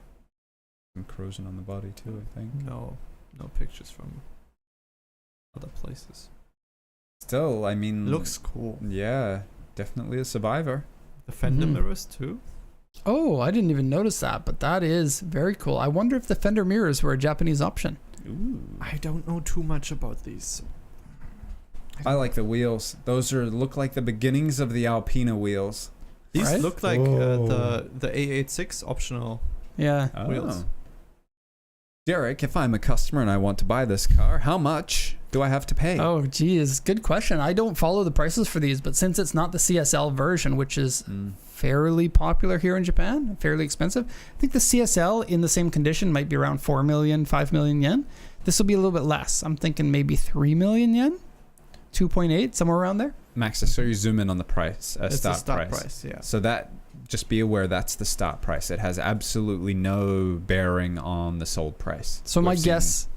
Some corrosion on the body too, I think. No pictures from other places. Still, I mean... Looks cool. Yeah, definitely a survivor. The fender Mhm. mirrors too. Oh, I didn't even notice that, but that is very cool. I wonder if the fender mirrors were a Japanese option. Ooh. I don't know too much about these. I like the wheels. Those look like the beginnings of the Alpina wheels. These Right? look like Whoa. the A86 optional. Yeah. Wheels. Derek, if I'm a customer and I want to buy this car, how much do I have to pay? Oh, geez. Good question. I don't follow the prices for these, but since it's not the CSL version, which is fairly popular here in Japan, fairly expensive, I think the CSL in the same condition might be around 4 million, 5 million yen. This will be a little bit less. I'm thinking maybe 3 million yen, 2.8, somewhere around there. Max, I saw you zoom in on the price, It's start the start price. price, yeah. So that, just be aware, that's the start price. It has absolutely no bearing on the sold price. So my We've seen guess,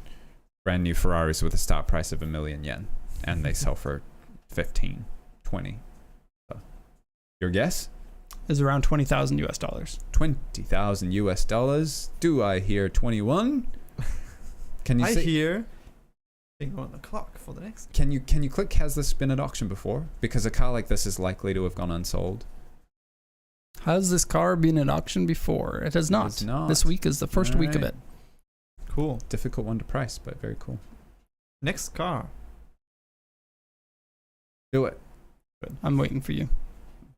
brand new Ferraris with a start price of 1 million yen, and they sell for 15, 20. So, your guess? is around 20,000 US dollars. 20,000 US dollars. Do I hear 21? Can you I see? hear bingo on the clock for the next. Can you click has this been at auction before? Because a car like this is likely to have gone unsold. Has this car been at auction before? It has not. has not. This week is the first week of Alright. it. Cool. Difficult one to price, but very cool. Next car. Do it. I'm waiting for you.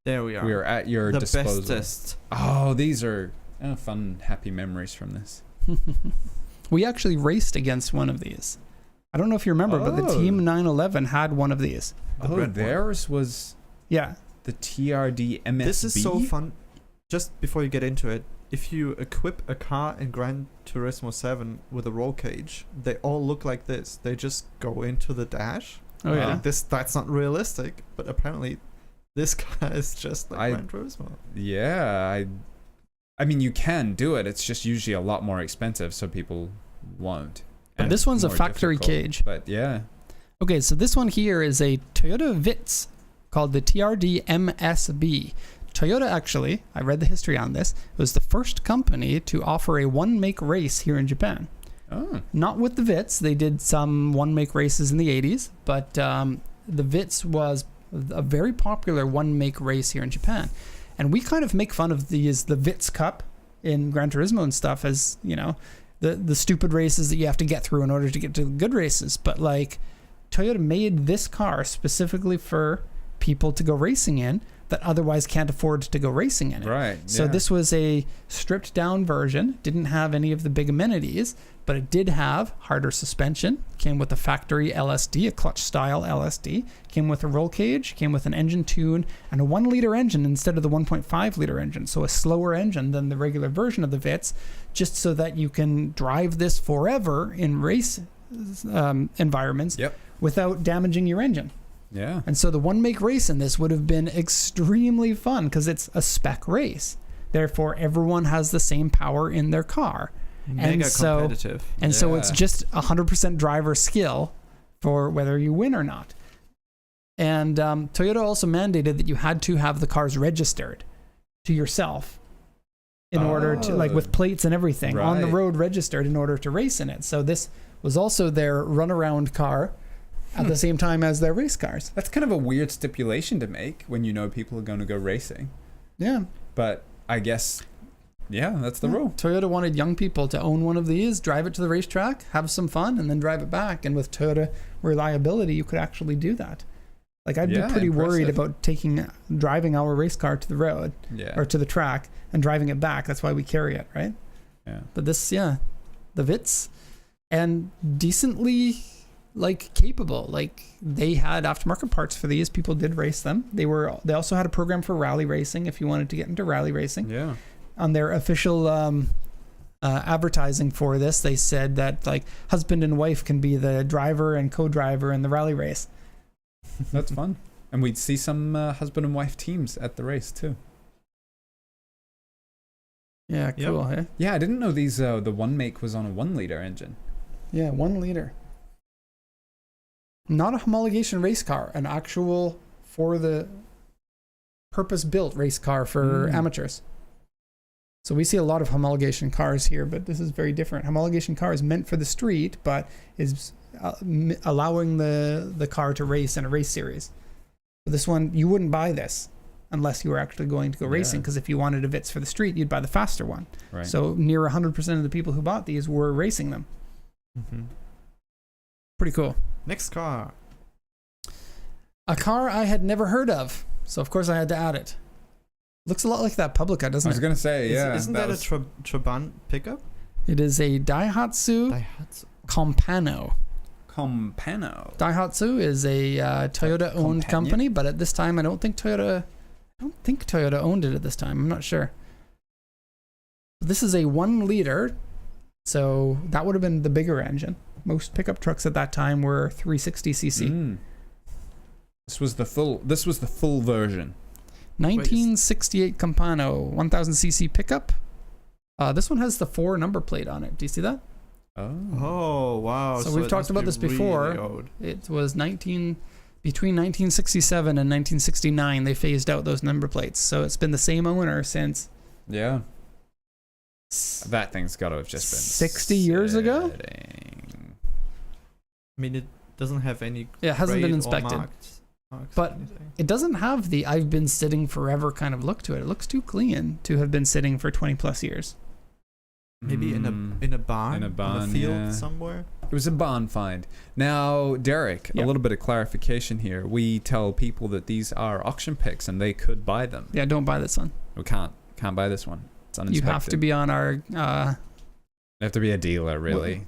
There we are. We are at your the disposal. bestest. Oh, these are fun, happy memories from this. We actually raced against one of these. I don't know if you remember, but the Oh. Team 911 had one of these. The Oh, red one. theirs was Yeah. the TRD MSB. This is so fun. Just before you get into it, if you equip a car in Gran Turismo 7 with a roll cage, they all look like this. They just go into the dash. Oh, yeah. Like that's not realistic, but apparently this car is just like Gran Turismo. Yeah, I mean, you can do it. It's just usually a lot more expensive, so people won't. But And this one's a more factory difficult. cage. But yeah. Okay, so this one here is a Toyota Vitz called the TRD MSB. Toyota actually, I read the history on this, was the first company to offer a one-make race here in Japan. Oh. Not with the Vitz. They did some one-make races in the 80s, but the Vitz was a very popular one-make race here in Japan. And we kind of make fun of the Vitz Cup in Gran Turismo and stuff as, you know, the stupid races that you have to get through in order to get to the good races. But like, Toyota made this car specifically for people to go racing in that otherwise can't afford to go racing in it. Right. So yeah. this was a stripped down version, didn't have any of the big amenities, but it did have harder suspension, came with a factory LSD, a clutch style LSD, came with a roll cage, came with an engine tune, and a 1 liter engine instead of the 1.5 liter engine. So a slower engine than the regular version of the Vitz, just so that you can drive this forever in race environments without damaging your engine. Yeah. And so the one make race in this would have been extremely fun because it's a spec race. Therefore, everyone has the same power in their car. Mega competitive. And so it's Yeah. just 100% driver skill for whether you win or not. And Toyota also mandated that you had to have the cars registered to yourself in order to, like with plates and everything, on the Right. road registered in order to race in it. So this was also their runaround car at the same time as their race cars. That's kind of a weird stipulation to make when you know people are going to go racing. Yeah. But I guess, yeah, that's the rule. Toyota wanted young people to own one of these, drive it to the racetrack, have some fun, and then drive it back. And with Toyota reliability, you could actually do that. Like I'd be pretty worried about driving our race car to the road or to the track and driving it back. That's why we carry it, right? Yeah. But this, the Vitz, and decently like capable. Like they had aftermarket parts for these. People did race them. They also had a program for rally racing if you wanted to get into rally racing. Yeah. On their official advertising for this, they said that like husband and wife can be the driver and co-driver in the rally race. That's fun. And we'd see some husband and wife teams at the race too. Yeah, cool, hey? Yeah, I didn't know these. The one make was on a 1 liter engine. Yeah, 1 liter. Not a homologation race car, an actual for the purpose-built race car for amateurs. So we see a lot of homologation cars here, but this is very different. Homologation car is meant for the street, but is allowing the car to race in a race series. But this one, you wouldn't buy this unless you were actually going to go racing, because if you wanted a Vitz for the street, you'd buy the faster one. Right. So near 100% of the people who bought these were racing them. Mm-hmm. Pretty cool. Next car. A car I had never heard of, so of course I had to add it. Looks a lot like that Publica, doesn't it? I was going to say, Isn't that a Trabant pickup? It is a Daihatsu Compano. Daihatsu is a Toyota-owned company, but at this time I don't think Toyota owned it at this time. I'm not sure. This is a 1 liter, so that would have been the bigger engine. Most pickup trucks at that time were 360 cc. This was the full version. 1968 Campano, 1000 cc pickup. This one has the 4 number plate on it. Do you see that? Oh wow! So we've talked about this before. Really it was between 1967 and 1969. They phased out those number plates, so it's been the same owner since. Yeah. That thing's got to have just been 60 years ago. I mean, it doesn't have any. Yeah, it hasn't been grade or inspected. marks But or anything. it doesn't have the "I've been sitting forever" kind of look to it. It looks too clean to have been sitting for 20 plus years. Maybe in a barn, in a field somewhere. It was a barn find. Now, Derek, a little bit of clarification here. We tell people that these are auction picks and they could buy them. Yeah, don't buy this one. We can't buy this one. It's uninspected. You have to be on our. You have to be a dealer, really.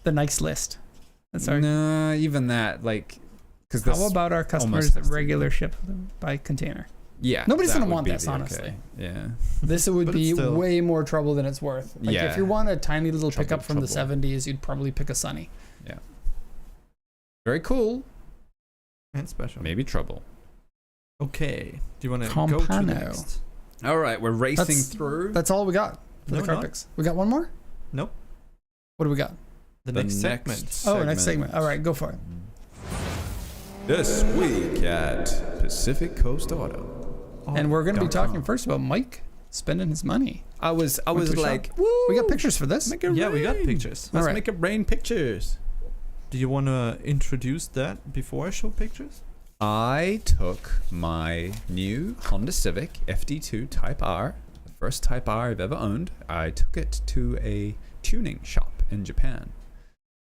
The nice list. That's our. No, even that, like, because how about our customers that regular ship by container? Yeah, nobody's that gonna would want be this, the honestly. okay. Yeah, this would But be still. way more trouble than it's worth. Like if you want a tiny little pickup from the trouble. 70s, you'd probably pick a Sunny. Yeah. Very cool. And special. Maybe trouble. Okay. Do you want to go Compano. to the next? All right, we're racing through. That's all we got for No, the car not. picks. We got one more? Nope. What do we got? The next segment. Oh, next segment. All right, go for it. This week at Pacific Coast Auto. And we're going to be .com. talking first about Mike spending his money. I was to like, shop. woo! We got pictures for this. Yeah, we got pictures. Let's All right. make it rain pictures. Do you want to introduce that before I show pictures? I took my new Honda Civic FD2 Type R, the first Type R I've ever owned. I took it to a tuning shop in Japan.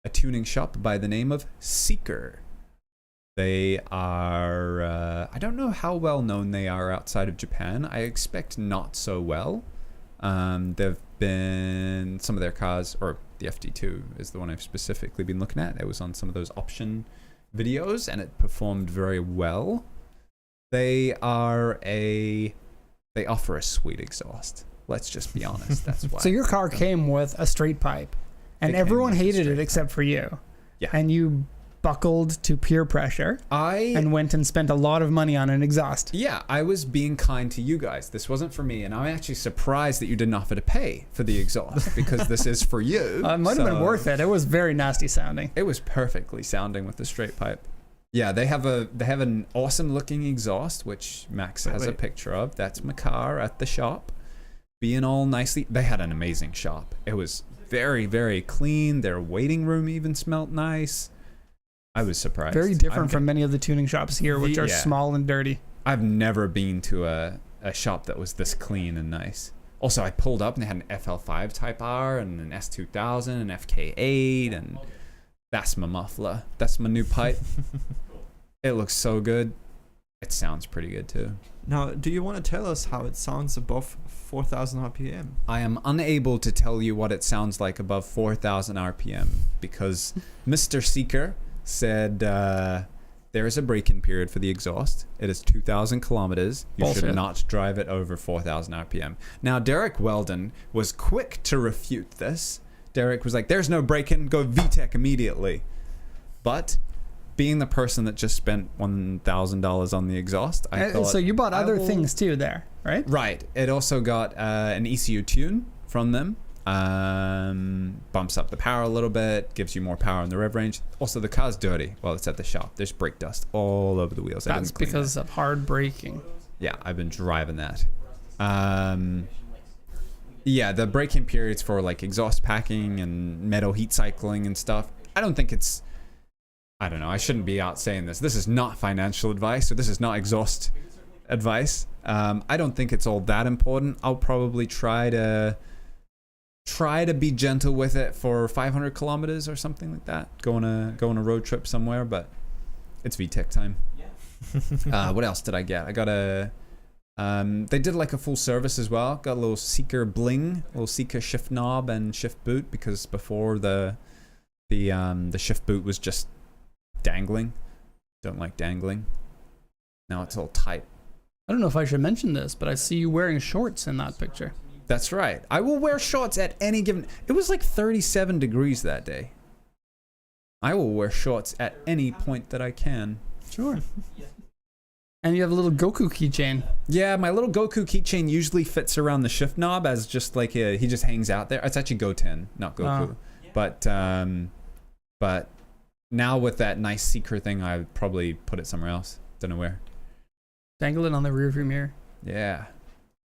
A tuning shop by the name of Seeker. They are, I don't know how well known they are outside of Japan. I expect not so well. They've been, some of their cars, or the FD2 is the one I've specifically been looking at. It was on some of those option videos and it performed very well. They offer a sweet exhaust. Let's just be honest. That's why. So your car came with a straight pipe, and It came everyone with a hated it straight except for you. Yeah. And you buckled to peer pressure and went and spent a lot of money on an exhaust. Yeah, I was being kind to you guys. This wasn't for me, and I'm actually surprised that you didn't offer to pay for the exhaust because this is for you. It might have been worth it. It was very nasty sounding. It was perfectly sounding with the straight pipe. Yeah, they have an awesome looking exhaust, which Max has a picture of. That's my car at the shop, being all nicely. They had an amazing shop. It was very, very clean. Their waiting room even smelled nice. I was surprised. Very different from many of the tuning shops here, which are small and dirty. I've never been to a shop that was this clean and nice. Also, I pulled up and they had an FL5 Type R and an S2000 and FK8, and that's my muffler. That's my new pipe. It looks so good. It sounds pretty good too. Now, do you want to tell us how it sounds above 4,000 RPM? I am unable to tell you what it sounds like above 4,000 RPM because Mr. Seeker said there is a break-in period for the exhaust. It is 2,000 kilometers. You Bullshit. should not drive it over 4,000 RPM. Now, Derek Weldon was quick to refute this. Derek was like, there's no break-in, go VTEC immediately. But being the person that just spent $1,000 on the exhaust, I thought... So you bought other things too there, right? Right. It also got an ECU tune from them. Bumps up the power a little bit, gives you more power in the rev range. Also, the car's dirty while it's at the shop. There's brake dust all over the wheels. That's because of hard braking. Yeah, I've been driving that. Yeah, the braking periods for like exhaust packing and metal heat cycling and stuff, I don't think it's... I don't know, I shouldn't be out saying this. This is not financial advice, or this is not exhaust advice. I don't think it's all that important. I'll probably try to be gentle with it for 500 kilometers or something like that. Go on a road trip somewhere, but it's VTEC time. What else did I get? I got a... they did like a full service as well. Got a little Seeker bling, a little Seeker shift knob and shift boot, because before the shift boot was just dangling. Don't like dangling. Now it's all tight. I don't know if I should mention this, but I see you wearing shorts in that picture. That's right. I will wear shorts at any given... It was like 37 degrees that day. I will wear shorts at any point that I can. Sure. And you have a little Goku keychain. Yeah, my little Goku keychain usually fits around the shift knob as just like he just hangs out there. It's actually Goten, not Goku. But now with that nice Seeker thing, I would probably put it somewhere else. Don't know where. Dangle it on the rearview mirror. Yeah.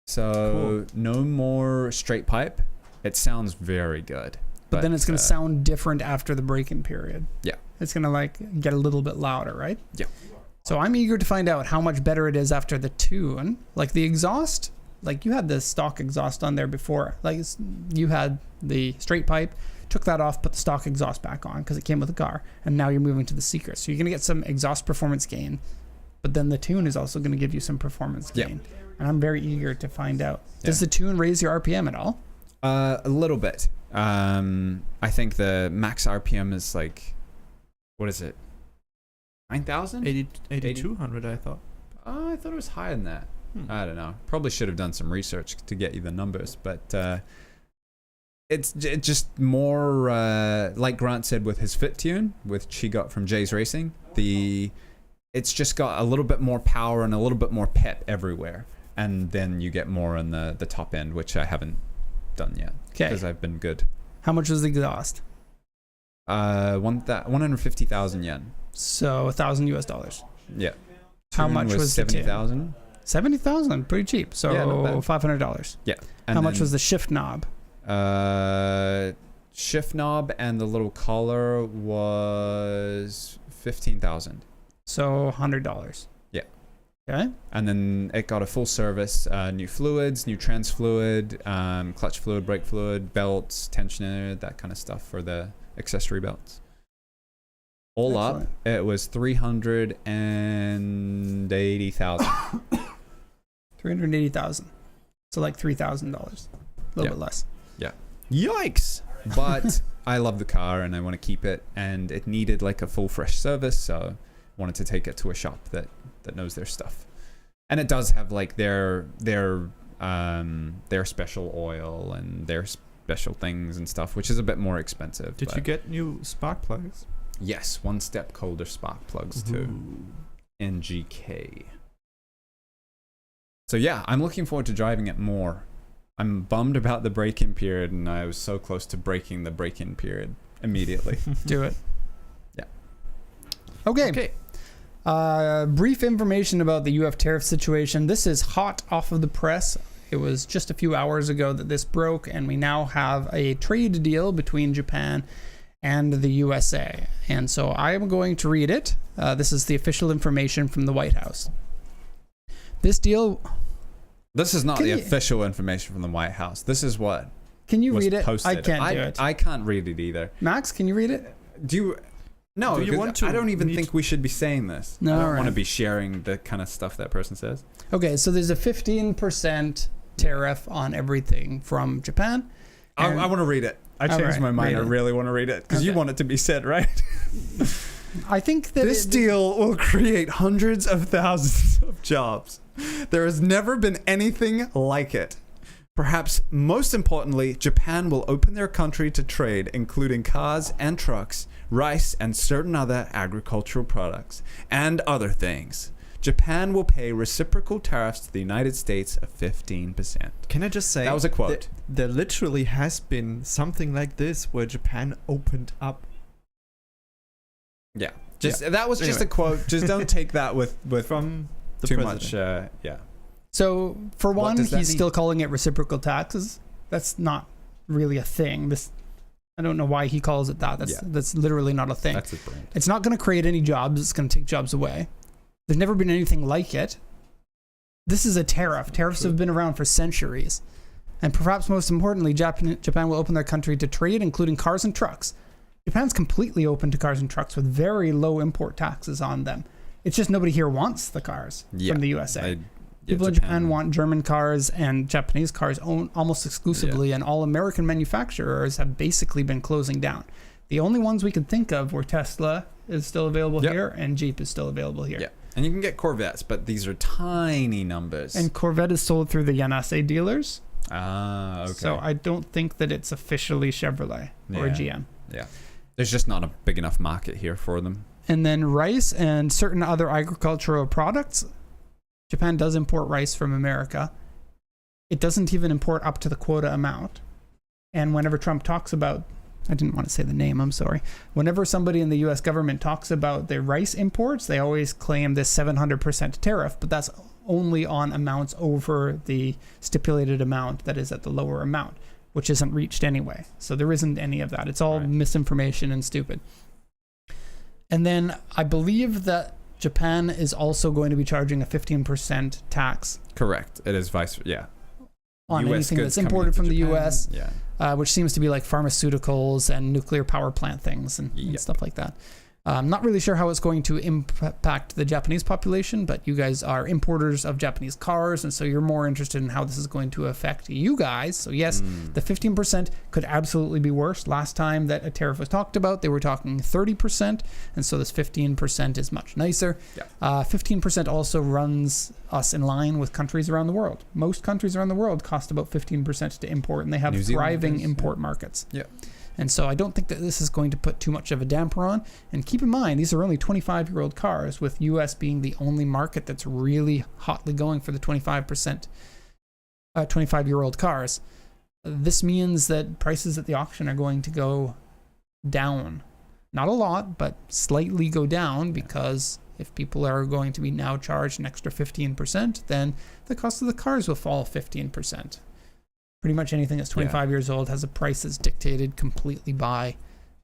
So no more straight pipe. It sounds very good. But then it's going to sound different after the break-in period. Yeah. It's going to like get a little bit louder, right? Yeah. So I'm eager to find out how much better it is after the tune. Like the exhaust, like you had the stock exhaust on there before. Like you had the straight pipe, took that off, put the stock exhaust back on because it came with the car. And now you're moving to the Seeker. So you're going to get some exhaust performance gain. But then the tune is also going to give you some performance gain. Yeah. And I'm very eager to find out. Does the tune raise your RPM at all? A little bit. I think the max RPM is like, what is it? 9,000? 8,200, I thought. I thought it was higher than that. I don't know. Probably should have done some research to get you the numbers, but it's just more like Grant said with his Fit Tune, which he got from Jay's Racing. It's just got a little bit more power and a little bit more pep everywhere, and then you get more on the top end, which I haven't done yet because I've been good. How much was the exhaust? 150,000 yen. So $1,000 US. Yeah. How much was 70,000? 70,000, pretty cheap. So $500. Yeah. And how much was the shift knob? Shift knob and the little collar was 15,000. So $100. Yeah. Okay. And then it got a full service, new fluids, new trans fluid, clutch fluid, brake fluid, belts, tensioner, that kind of stuff for the accessory belts. All up, it was 380,000. 380,000. So like $3,000. A little bit less. Yeah. Yikes! But I love the car and I want to keep it, and it needed like a full fresh service, so I wanted to take it to a shop that knows their stuff. And it does have like their special oil and their special things and stuff, which is a bit more expensive. Did you get new spark plugs? Yes, one-step colder spark plugs too. NGK. So yeah, I'm looking forward to driving it more. I'm bummed about the break-in period, and I was so close to breaking the break-in period immediately. Do it. Yeah. Okay. Brief information about the UF tariff situation. This is hot off of the press. It was just a few hours ago that this broke, and we now have a trade deal between Japan and the USA. And so I am going to read it. This is the official information from the White House. This deal... This is not the official information from the White House. This is what Can you read it? Posted. I can't do it. I can't read it either. Max, can you read it? Do you... No, Do you 'cause want to I don't even need- think we should be saying this. No, I don't alright. want to be sharing the kind of stuff that person says. Okay, so there's a 15% tariff on everything from Japan. And- I want to read it. I changed Alright, my mind. read I it. really want to read it because you Okay. want it to be said, right? I think that This deal will create hundreds of thousands of jobs. There has never been anything like it. Perhaps most importantly, Japan will open their country to trade, including cars and trucks, rice, and certain other agricultural products, and other things. Japan will pay reciprocal tariffs to the United States of 15%. Can I just say That was a quote. There literally has been something like this where Japan opened up. Yeah. That was just a Anyway. quote. Just don't take that with From the too president. much. Yeah. So for What one, does that he's mean? still calling it reciprocal taxes. That's not really a thing. I don't know why he calls it that. Yeah. That's literally not a thing. That's his brand. It's not going to create any jobs. It's going to take jobs away. There's never been anything like it. This is a tariff. Tariffs have been around for centuries. And perhaps most importantly, Japan will open their country to trade, including cars and trucks. Japan's completely open to cars and trucks with very low import taxes on them. It's just nobody here wants the cars from the USA. People in Japan want German cars and Japanese cars almost exclusively, and all American manufacturers have basically been closing down. The only ones we could think of were Tesla is still available here and Jeep is still available here. Yeah. And you can get Corvettes, but these are tiny numbers. And Corvette is sold through the Yanase dealers. Ah, okay. So I don't think that it's officially Chevrolet or Yeah. GM. Yeah. There's just not a big enough market here for them. And then rice and certain other agricultural products. Japan does import rice from America. It doesn't even import up to the quota amount. And whenever Trump talks about, I didn't want to say the name, I'm sorry. Whenever somebody in the US government talks about their rice imports, they always claim this 700% tariff, but that's only on amounts over the stipulated amount that is at the lower amount, which isn't reached anyway. So there isn't any of that. It's all misinformation and stupid. And then I believe that Japan is also going to be charging a 15% tax Correct. It is on US anything goods that's imported from coming the into Japan. US, Yeah. which seems to be like pharmaceuticals and nuclear power plant things and stuff like that. I'm not really sure how it's going to impact the Japanese population, but you guys are importers of Japanese cars, and so you're more interested in how this is going to affect you guys. So yes, the 15% could absolutely be worse. Last time that a tariff was talked about, they were talking 30%, and so this 15% is much nicer. 15% also runs us in line with countries around the world. Most countries around the world cost about 15% to import, and they have New Zealand thriving does, import markets. Yeah. And so I don't think that this is going to put too much of a damper on. And keep in mind, these are only 25-year-old cars, with US being the only market that's really hotly going for the 25-year-old cars. This means that prices at the auction are going to go down. Not a lot, but slightly go down, because if people are going to be now charged an extra 15%, then the cost of the cars will fall 15%. Pretty much anything that's 25 years old has a price that's dictated completely by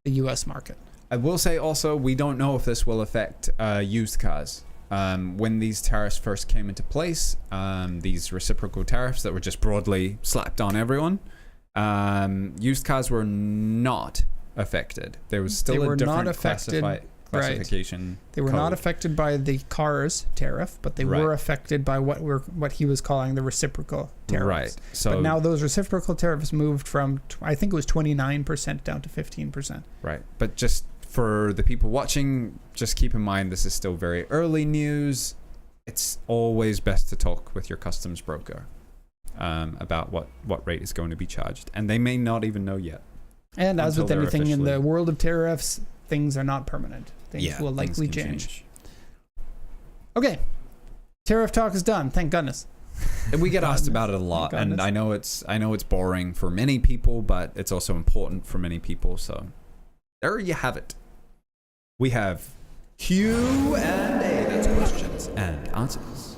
the US market. I will say also, we don't know if this will affect used cars. When these tariffs first came into place, these reciprocal tariffs that were just broadly slapped on everyone, used cars were not affected. There was still a different classification. They were not affected by the cars tariff, but they were affected by what he was calling the reciprocal tariffs. Right. So, but now those reciprocal tariffs moved from, I think it was 29% down to 15%. Right. But just for the people watching, just keep in mind this is still very early news. It's always best to talk with your customs broker about what rate is going to be charged. And they may not even know yet. And as with they're anything in the officially- world of tariffs, things are not permanent. Things will likely things can change. Okay. Tariff talk is done. Thank goodness. And we get asked about it a lot, and I know it's boring for many people, but it's also important for many people. So there you have it. We have Q&A. That's questions and answers.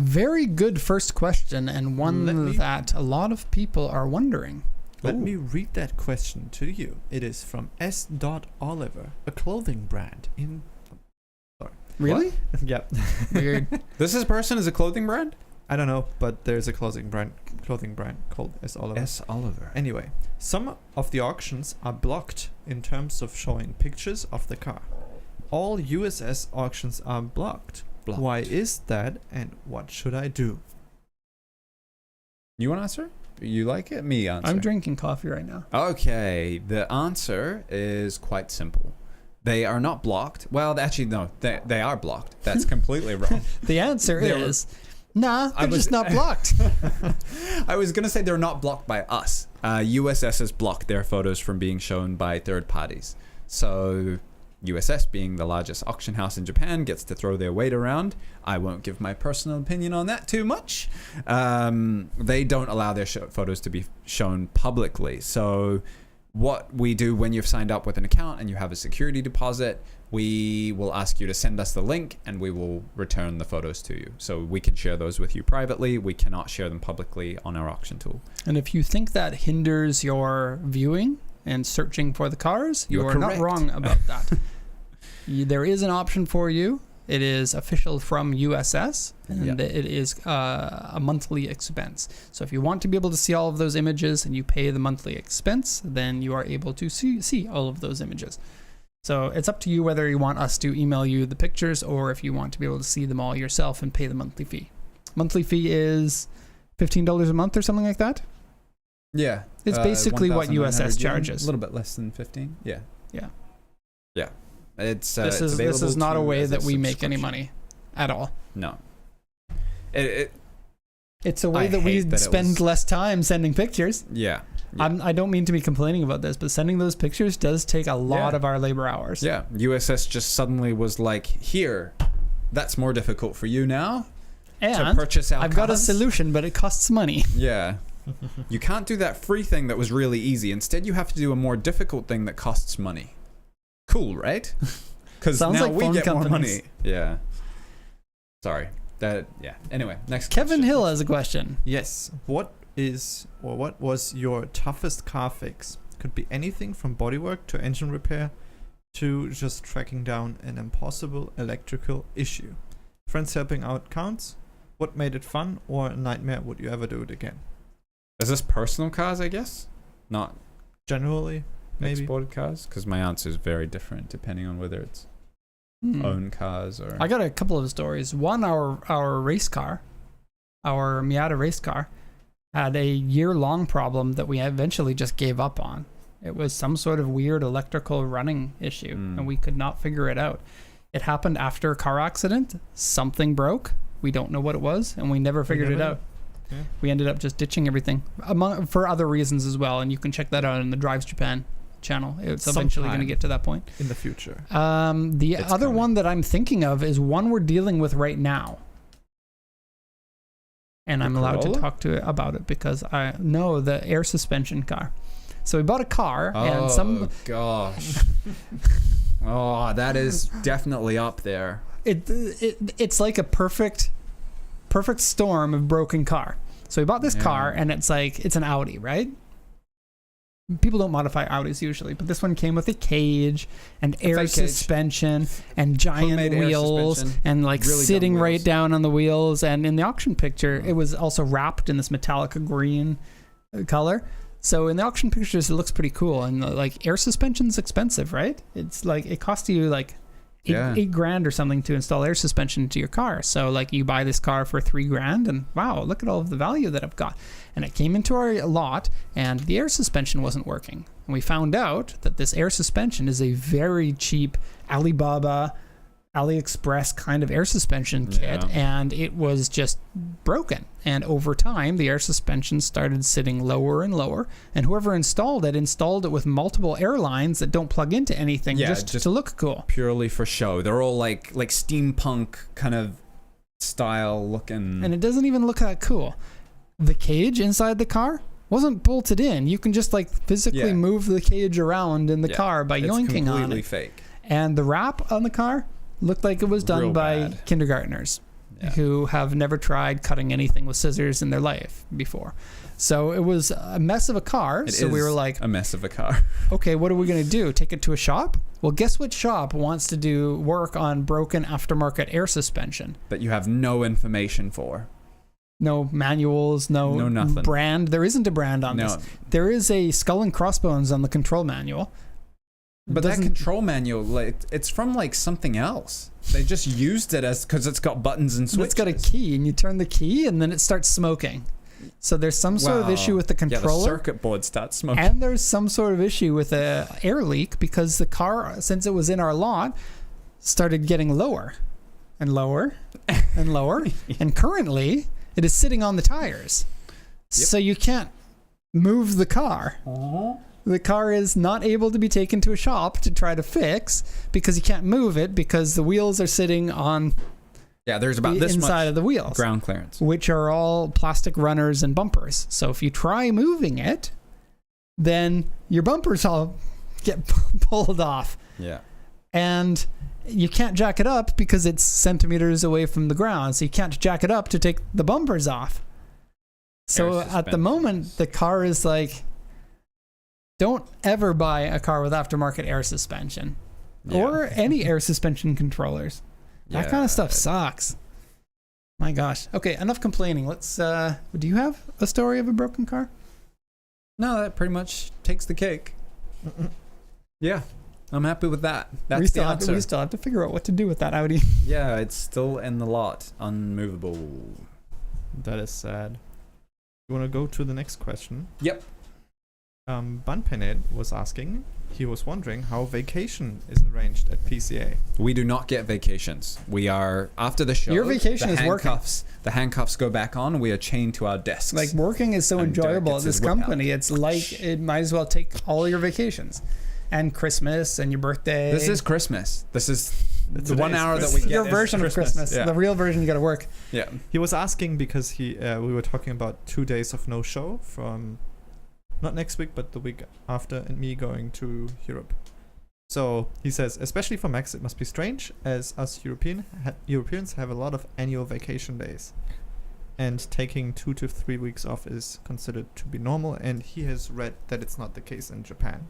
Very good first question, and one that a lot of people are wondering. Let me read that question to you. It is from S. Oliver, a clothing brand in... Really? Yep. Weird. This person is a clothing brand? I don't know, but there's a clothing brand called S. Oliver. S. Oliver. Anyway, some of the auctions are blocked in terms of showing pictures of the car. All USS auctions are blocked. Why is that, and what should I do? You want to answer? You like it? Me answer. I'm drinking coffee right now. Okay, the answer is quite simple. They are not blocked. Well, actually, no, they are blocked. That's completely wrong. The answer is, nah, they're just not blocked. I was going to say they're not blocked by us. USS has blocked their photos from being shown by third parties. So USS, being the largest auction house in Japan, gets to throw their weight around. I won't give my personal opinion on that too much. They don't allow their photos to be shown publicly. So what we do when you've signed up with an account and you have a security deposit, we will ask you to send us the link and we will return the photos to you. So we can share those with you privately. We cannot share them publicly on our auction tool. And if you think that hinders your viewing and searching for the cars, you are not wrong about that. There is an option for you. It is official from USS, and it is a monthly expense. So if you want to be able to see all of those images and you pay the monthly expense, then you are able to see all of those images. So it's up to you whether you want us to email you the pictures or if you want to be able to see them all yourself and pay the monthly fee. Monthly fee is $15 a month or something like that? Yeah. It's basically what USS charges. A little bit less than 15. Yeah. Yeah. Yeah. This is not a way that we make any money at all. No. It's a way that we spend less time sending pictures. Yeah. I don't mean to be complaining about this, but sending those pictures does take a lot of our labor hours. Yeah. USS just suddenly was like, here, that's more difficult for you now to purchase our I've got a solution, but it costs money. Yeah. You can't do that free thing that was really easy. Instead, you have to do a more difficult thing that costs money. Cool, right? Because now like we get more money. Yeah. Sorry. Anyway, next Kevin question. Hill has a question. Yes. What was your toughest car fix? Could be anything from bodywork to engine repair to just tracking down an impossible electrical issue. Friends helping out counts? What made it fun or a nightmare? Would you ever do it again? Is this personal cars, I guess? Not generally, maybe. Exported cars? Because my answer is very different depending on whether it's own cars or... I got a couple of stories. One, our race car, our Miata race car, had a year-long problem that we eventually just gave up on. It was some sort of weird electrical running issue, and we could not figure it out. It happened after a car accident. Something broke. We don't know what it was, and we never figured it out. Yeah. We ended up just ditching everything for other reasons as well, and you can check that out in the Drives Japan channel. It's eventually going to get to that point in the future. The other one that I'm thinking of is one we're dealing with right now, and I'm allowed to talk about it because I know the air suspension car. So we bought a car, and some... gosh. Oh, that is definitely up there. It's like a perfect storm of broken car. So we bought this car, and it's an Audi, right? People don't modify Audis usually, but this one came with a cage and air suspension and giant wheels and really sitting right down on the wheels. And in the auction picture, it was also wrapped in this metallic green color. So in the auction pictures, it looks pretty cool. And air suspension's expensive, right? It's it costs you $8,000 or something to install air suspension to your car. So you buy this car for $3,000 and wow, look at all of the value that I've got. And it came into our lot and the air suspension wasn't working. And we found out that this air suspension is a very cheap AliExpress kind of air suspension kit, and it was just broken. And over time, the air suspension started sitting lower and lower, and whoever installed it with multiple airlines that don't plug into anything, just to look cool. Purely for show. They're all like steampunk kind of style looking. And it doesn't even look that cool. The cage inside the car wasn't bolted in. You can just physically move the cage around in the car by yoinking on it. It's completely fake. And the wrap on the car looked like it was done by kindergartners who have never tried cutting anything with scissors in their life before. So it was a mess of a car. So we were like, a mess of a car. Okay, what are we going to do? Take it to a shop? Well, guess what shop wants to do work on broken aftermarket air suspension? That you have no information for. No manuals, no nothing. brand. There isn't a brand on this. There is a skull and crossbones on the control manual. But that control manual, like, it's from like something else. They just used it as because it's got buttons and switches. It's got a key, and you turn the key, and then it starts smoking. So there's some sort of issue with the controller. Yeah, the circuit board starts smoking. And there's some sort of issue with a air leak because the car, since it was in our lot, started getting lower and lower and lower. And currently, it is sitting on the tires. Yep. So you can't move the car. The car is not able to be taken to a shop to try to fix because you can't move it because the wheels are sitting on there's about the this inside much of the wheels, ground clearance, which are all plastic runners and bumpers. So if you try moving it, then your bumpers all get pulled off. Yeah. And you can't jack it up because it's centimeters away from the ground. So you can't jack it up to take the bumpers off. So at the moment, the car is like, don't ever buy a car with aftermarket air suspension or any air suspension controllers. That kind of stuff sucks. My gosh. Okay, enough complaining. Let's, do you have a story of a broken car? No, that pretty much takes the cake. Yeah, I'm happy with that. That's the answer. We still have to figure out what to do with that Audi. Yeah, it's still in the lot, unmovable. That is sad. You want to go to the next question? Yep. Bunpened was asking, he was wondering how vacation is arranged at PCA. We do not get vacations. We are, after the show, your vacation is working. The handcuffs go back on. We are chained to our desks. Like, working is so enjoyable at this company. It's like it might as well take all your vacations and Christmas and your birthday. This is Christmas. This is the 1 hour that we get. Your version of Christmas. Yeah. The real version, you got to work. Yeah. He was asking because we were talking about 2 days of no show from not next week, but the week after, and me going to Europe. So he says, especially for Max, it must be strange, as us Europeans have a lot of annual vacation days. And taking 2 to 3 weeks off is considered to be normal, and he has read that it's not the case in Japan.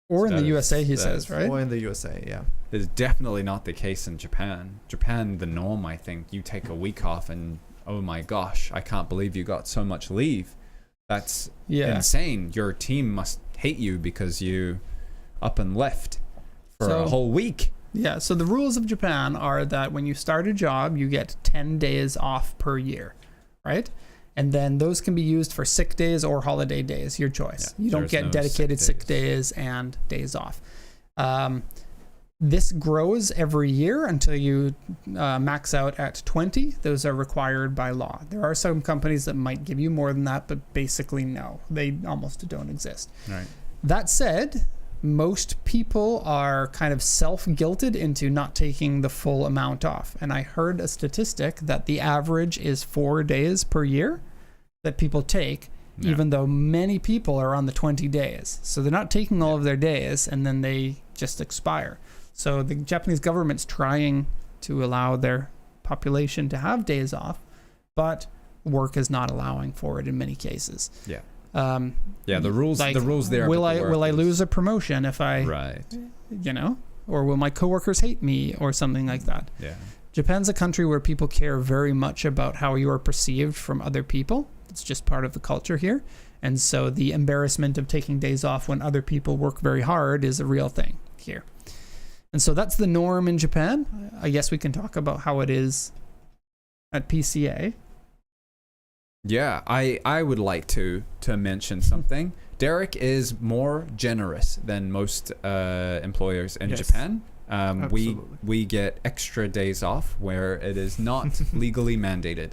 Or in the USA, he says, right? Or in the USA, yeah. It's definitely not the case in Japan. Japan, the norm, I think, you take a week off and, oh my gosh, I can't believe you got so much leave. That's insane. Your team must hate you because you up and left for a whole week. Yeah, so the rules of Japan are that when you start a job, you get 10 days off per year, right? And then those can be used for sick days or holiday days, your choice. You don't get dedicated sick days and days off. This grows every year until you max out at 20. Those are required by law. There are some companies that might give you more than that, but basically no. They almost don't exist. Right. That said, most people are kind of self-guilted into not taking the full amount off. And I heard a statistic that the average is 4 days per year that people take, even though many people are on the 20 days. So they're not taking all of their days, and then they just expire. So the Japanese government's trying to allow their population to have days off, but work is not allowing for it in many cases. Yeah. The rules. Like, the rules there. Will I lose a promotion if I, or will my coworkers hate me or something like that? Yeah. Japan's a country where people care very much about how you are perceived from other people. It's just part of the culture here, and so the embarrassment of taking days off when other people work very hard is a real thing here. And so that's the norm in Japan. I guess we can talk about how it is at PCA. Yeah, I would like to mention something. Derek is more generous than most employers in Japan. We get extra days off where it is not legally mandated.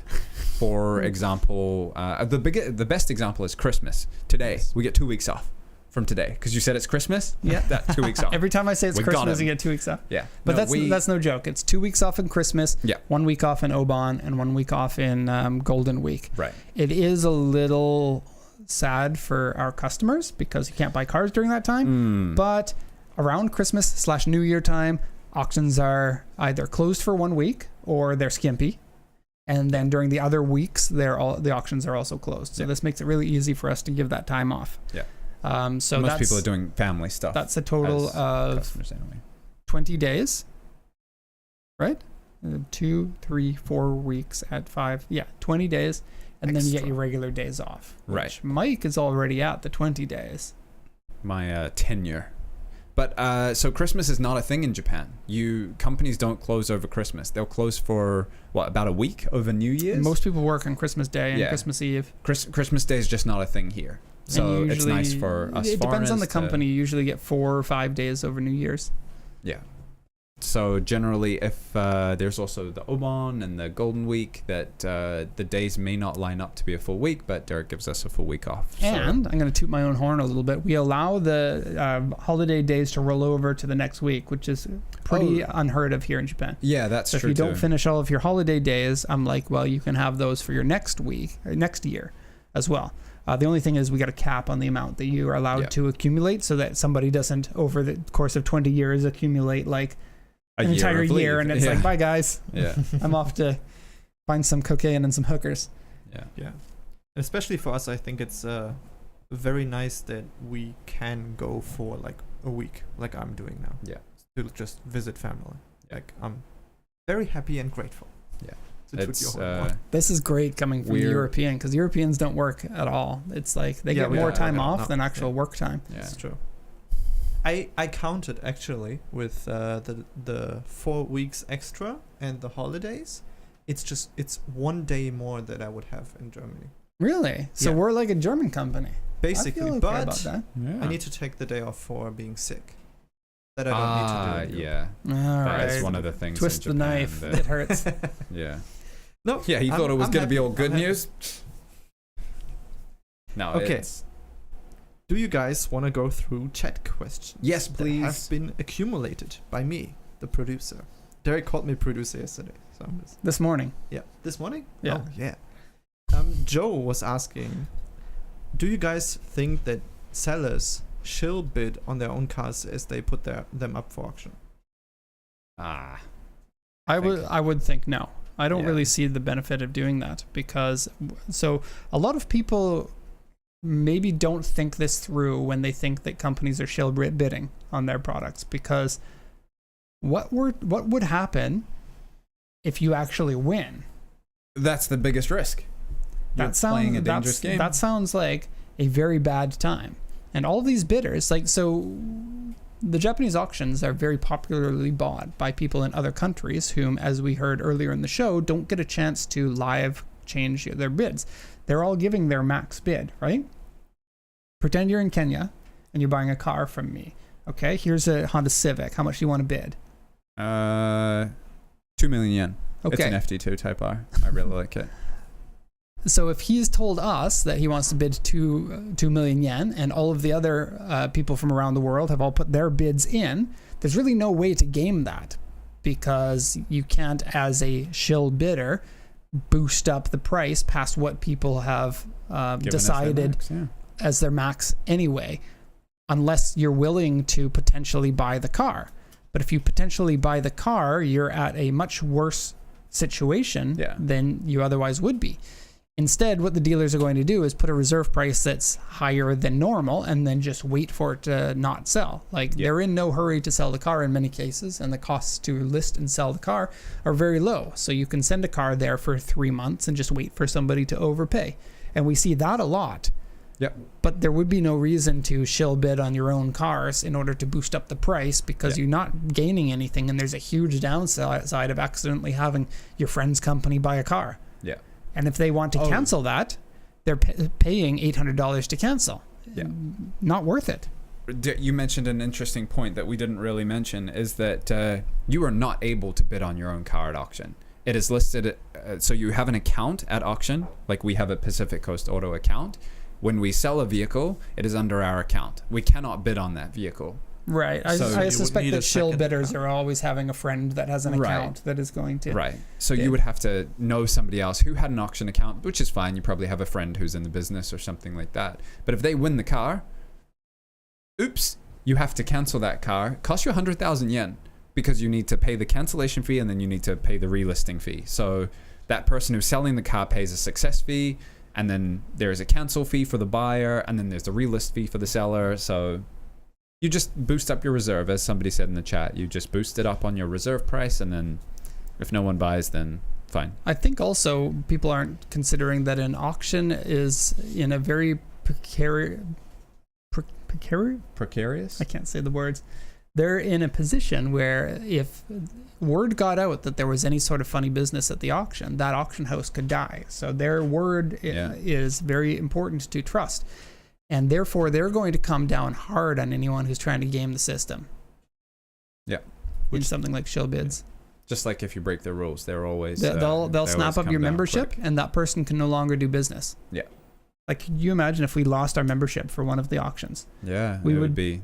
For example, the best example is Christmas. Today, we get 2 weeks off. From today, because you said it's Christmas. Yeah, that 2 weeks off. Every time I say it's Christmas, you get 2 weeks off. Yeah, but that's no joke. It's 2 weeks off in Christmas. Yeah, 1 week off in Oban, and 1 week off in Golden Week. Right. It is a little sad for our customers because you can't buy cars during that time. But around Christmas/New Year time, auctions are either closed for 1 week or they're skimpy. And then during the other weeks, the auctions are also closed. So this makes it really easy for us to give that time off. Yeah. So most people are doing family stuff. That's a total of 20 days, right? 2, 3, 4 weeks at 5. Yeah, 20 days. And then you get your regular days off. Right. Which Mike is already at the 20 days. My tenure. But so Christmas is not a thing in Japan. Companies don't close over Christmas. They'll close for about a week over New Year's. Most people work on Christmas Day and Christmas Eve. Christmas Day is just not a thing here. So it's nice for us. It depends on the company. You usually get 4 or 5 days over New Year's. Yeah. So generally, if there's also the Obon and the Golden Week, that the days may not line up to be a full week, but Derek gives us a full week off. And I'm going to toot my own horn a little bit. We allow the holiday days to roll over to the next week, which is pretty unheard of here in Japan. Yeah, that's true. So if you don't finish all of your holiday days, I'm like, well, you can have those for your next week or next year as well. The only thing is we got a cap on the amount that you are allowed to accumulate so that somebody doesn't, over the course of 20 years, accumulate like an entire year, and it's like, bye guys. Yeah. I'm off to find some cocaine and some hookers. Yeah. Especially for us, I think it's very nice that we can go for like a week, like I'm doing now. Yeah. To just visit family. Yeah. Like I'm very happy and grateful. Yeah. This is great coming from the European, because Europeans don't work at all. It's like they get more time off than actual work time. Yeah. It's true. I counted actually with the 4 weeks extra and the holidays. It's 1 day more that I would have in Germany. Really? So we're like a German company. Basically, I feel okay but about that. I need to take the day off for being sick. That I don't need to do. Yeah. That is one of the things. Twist in the Japan knife. that, It hurts. Yeah. No. Yeah, you thought it was going to be all good happy. news? No. Okay. Do you guys want to go through chat questions? Yes, please. That have been accumulated by me, the producer. Derek called me producer yesterday. So I'm just... This morning. Yeah. This morning? Yeah. Oh, yeah. Joe was asking, do you guys think that sellers shill bid on their own cars as they put them up for auction? I would think no. I don't really see the benefit of doing that, because a lot of people maybe don't think this through when they think that companies are shill bidding on their products, because what would happen if you actually win? That's the biggest risk. You're playing a dangerous game. That sounds like a very bad time. And all these bidders, the Japanese auctions are very popularly bought by people in other countries whom, as we heard earlier in the show, don't get a chance to live change their bids. They're all giving their max bid, right? Pretend you're in Kenya and you're buying a car from me. Okay, here's a Honda Civic. How much do you want to bid? 2 million yen. Okay. It's an FD2 Type R. I really like it. So if he's told us that he wants to bid 2 million yen, and all of the other people from around the world have all put their bids in, there's really no way to game that, because you can't, as a shill bidder, boost up the price past what people have decided as their max anyway, unless you're willing to potentially buy the car. But if you potentially buy the car, you're at a much worse situation than you otherwise would be. Instead, what the dealers are going to do is put a reserve price that's higher than normal and then just wait for it to not sell. They're in no hurry to sell the car in many cases, and the costs to list and sell the car are very low. So you can send a car there for 3 months and just wait for somebody to overpay. And we see that a lot. Yep. But there would be no reason to shill bid on your own cars in order to boost up the price, because you're not gaining anything, and there's a huge downside of accidentally having your friend's company buy a car. Yeah. And if they want to cancel that, they're paying $800 to cancel. Yeah. Not worth it. You mentioned an interesting point that we didn't really mention, is that you are not able to bid on your own car at auction. It is listed, so you have an account at auction, like we have a Pacific Coast Auto account. When we sell a vehicle, it is under our account. We cannot bid on that vehicle. Right. I suspect that shill bidders are always having a friend that has an account that is going to... Right. So you would have to know somebody else who had an auction account, which is fine. You probably have a friend who's in the business or something like that. But if they win the car, oops, you have to cancel that car. Cost you 100,000 yen, because you need to pay the cancellation fee and then you need to pay the relisting fee. So that person who's selling the car pays a success fee, and then there's a cancel fee for the buyer, and then there's the relist fee for the seller. So you just boost up your reserve, as somebody said in the chat. You just boost it up on your reserve price, and then If no one buys, then fine. I think also people aren't considering that an auction is in a very precarious. Precarious? I can't say the words. They're in a position where if word got out that there was any sort of funny business at the auction, that auction house could die. So their word is very important to trust. And therefore, they're going to come down hard on anyone who's trying to game the system. Yeah. In something like shill bids. Just like if you break the rules, they're always... They'll snap up your membership, and that person can no longer do business. Yeah. Like, can you imagine if we lost our membership for one of the auctions? Yeah, we would be...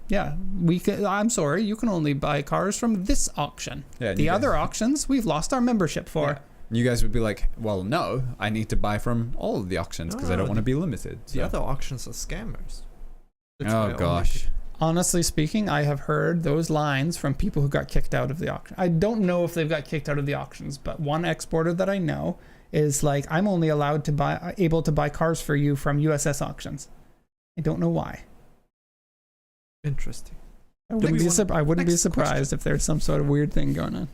Yeah, we could. I'm sorry, you can only buy cars from this auction. Yeah, the other auctions, we've lost our membership for. Yeah. You guys would be like, well, no, I need to buy from all of the auctions because I don't want to be limited. The other auctions are scammers. Oh, gosh. Honestly speaking, I have heard those lines from people who got kicked out of the auction. I don't know if they've got kicked out of the auctions, but one exporter that I know is like, I'm only allowed to able to buy cars for you from USS auctions. I don't know why. Interesting. I wouldn't be surprised if there's some sort of weird thing going on.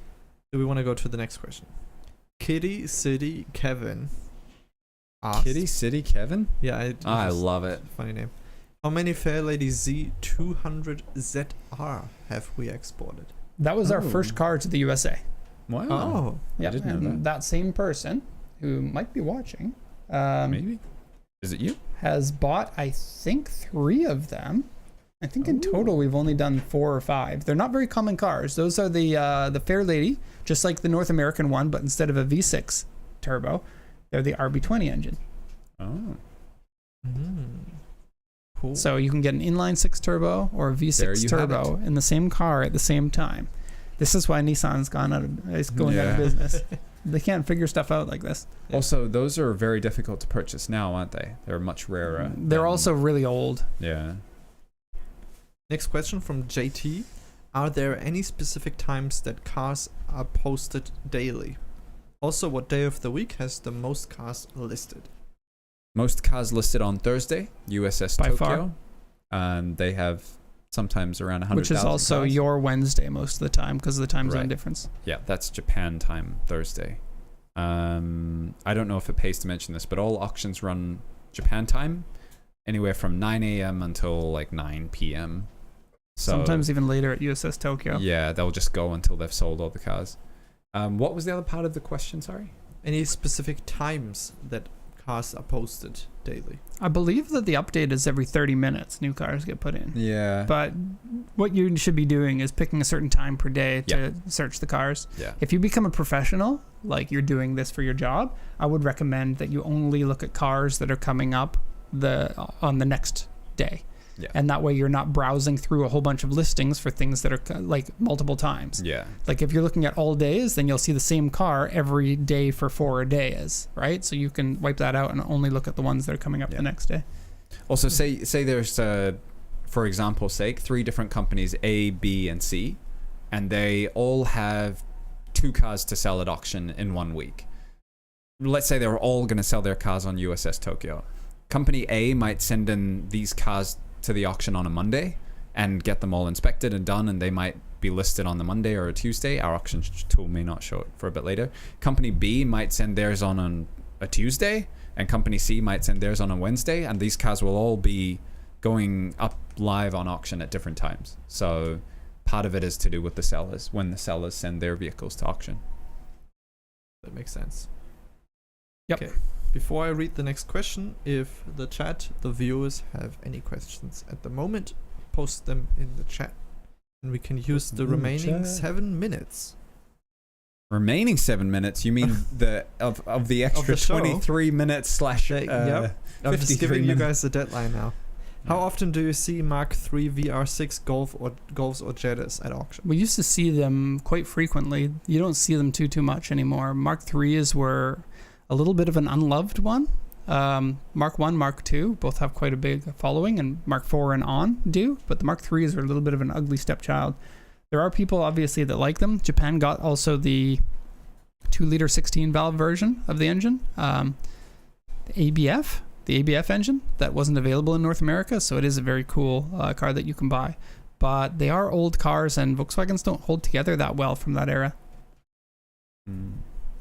Do we want to go to the next question? Kitty City Kevin asked, Kitty City Kevin? Yeah, I love it. Funny name. How many Fairlady Z 200ZR have we exported? That was our first car to the USA. Wow. Oh, yeah. I didn't know that same person who might be watching, maybe, is it you? has bought, I think, 3 of them. I think in total we've only done 4 or 5. They're not very common cars. Those are the Fairlady, just like the North American one, but instead of a V6 turbo, they're the RB20 engine. Oh. Cool. So you can get an inline 6 turbo or a V6 turbo in the same car at the same time. This is why Nissan's going out of business. They can't figure stuff out like this. Also, those are very difficult to purchase now, aren't they? They're much rarer. They're also really old. Yeah. Next question from JT. Are there any specific times that cars are posted daily? Also, what day of the week has the most cars listed? Most cars listed on Thursday, USS By Tokyo. far. And they have sometimes around 100,000 Which is also cars. your Wednesday most of the time because of the time zone difference. Yeah, that's Japan time, Thursday. I don't know if it pays to mention this, but all auctions run Japan time, anywhere from 9 a.m. until like 9 p.m. So, sometimes even later at USS Tokyo. Yeah, they'll just go until they've sold all the cars. What was the other part of the question, sorry? Any specific times that cars are posted daily? I believe that the update is every 30 minutes new cars get put in. Yeah. But what you should be doing is picking a certain time per day to search the cars. Yeah. If you become a professional, like you're doing this for your job, I would recommend that you only look at cars that are coming up on the next day. Yeah. And that way you're not browsing through a whole bunch of listings for things that are like multiple times. Yeah. Like if you're looking at all days, then you'll see the same car every day for 4 days, right? So you can wipe that out and only look at the ones that are coming up the next day. Also, say there's, for example's sake, 3 different companies, A, B, and C, and they all have 2 cars to sell at auction in 1 week. Let's say they're all going to sell their cars on USS Tokyo. Company A might send in these cars to the auction on a Monday and get them all inspected and done, and they might be listed on the Monday or a Tuesday. Our auction tool may not show it for a bit later. Company B might send theirs on a Tuesday, and Company C might send theirs on a Wednesday, and these cars will all be going up live on auction at different times. So part of it is to do with the sellers, when the sellers send their vehicles to auction. That makes sense. Yep. Okay. Before I read the next question, if the viewers have any questions at the moment, post them in the chat. And we can use the remaining 7 minutes. Remaining 7 minutes? You mean of the extra 23 minutes slash yep. I'm just giving you guys the deadline now. How often do you see Mark 3 VR6 Golfs or Jettas at auction? We used to see them quite frequently. You don't see them too much anymore. Mark 3s were a little bit of an unloved one. Mark 1, Mark 2 both have quite a big following, and Mark 4 and on do, but the Mark 3s are a little bit of an ugly stepchild. There are people, obviously, that like them. Japan got also the 2-liter 16-valve version of the engine. The ABF engine, that wasn't available in North America, so it is a very cool car that you can buy. But they are old cars, and Volkswagens don't hold together that well from that era.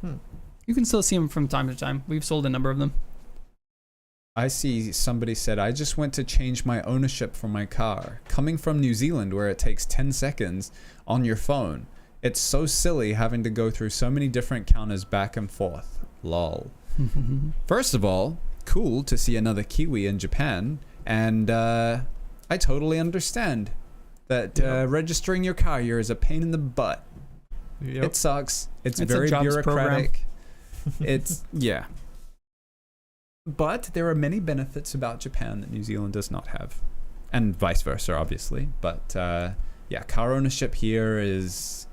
You can still see them from time to time. We've sold a number of them. I see somebody said, I just went to change my ownership for my car. Coming from New Zealand where it takes 10 seconds on your phone. It's so silly having to go through so many different counters back and forth. Lol. First of all, cool to see another Kiwi in Japan. And I totally understand that registering your car here is a pain in the butt. Yep. It sucks. It's a very jobs bureaucratic. It's, yeah. But there are many benefits about Japan that New Zealand does not have. And vice versa, obviously. But yeah, car ownership here is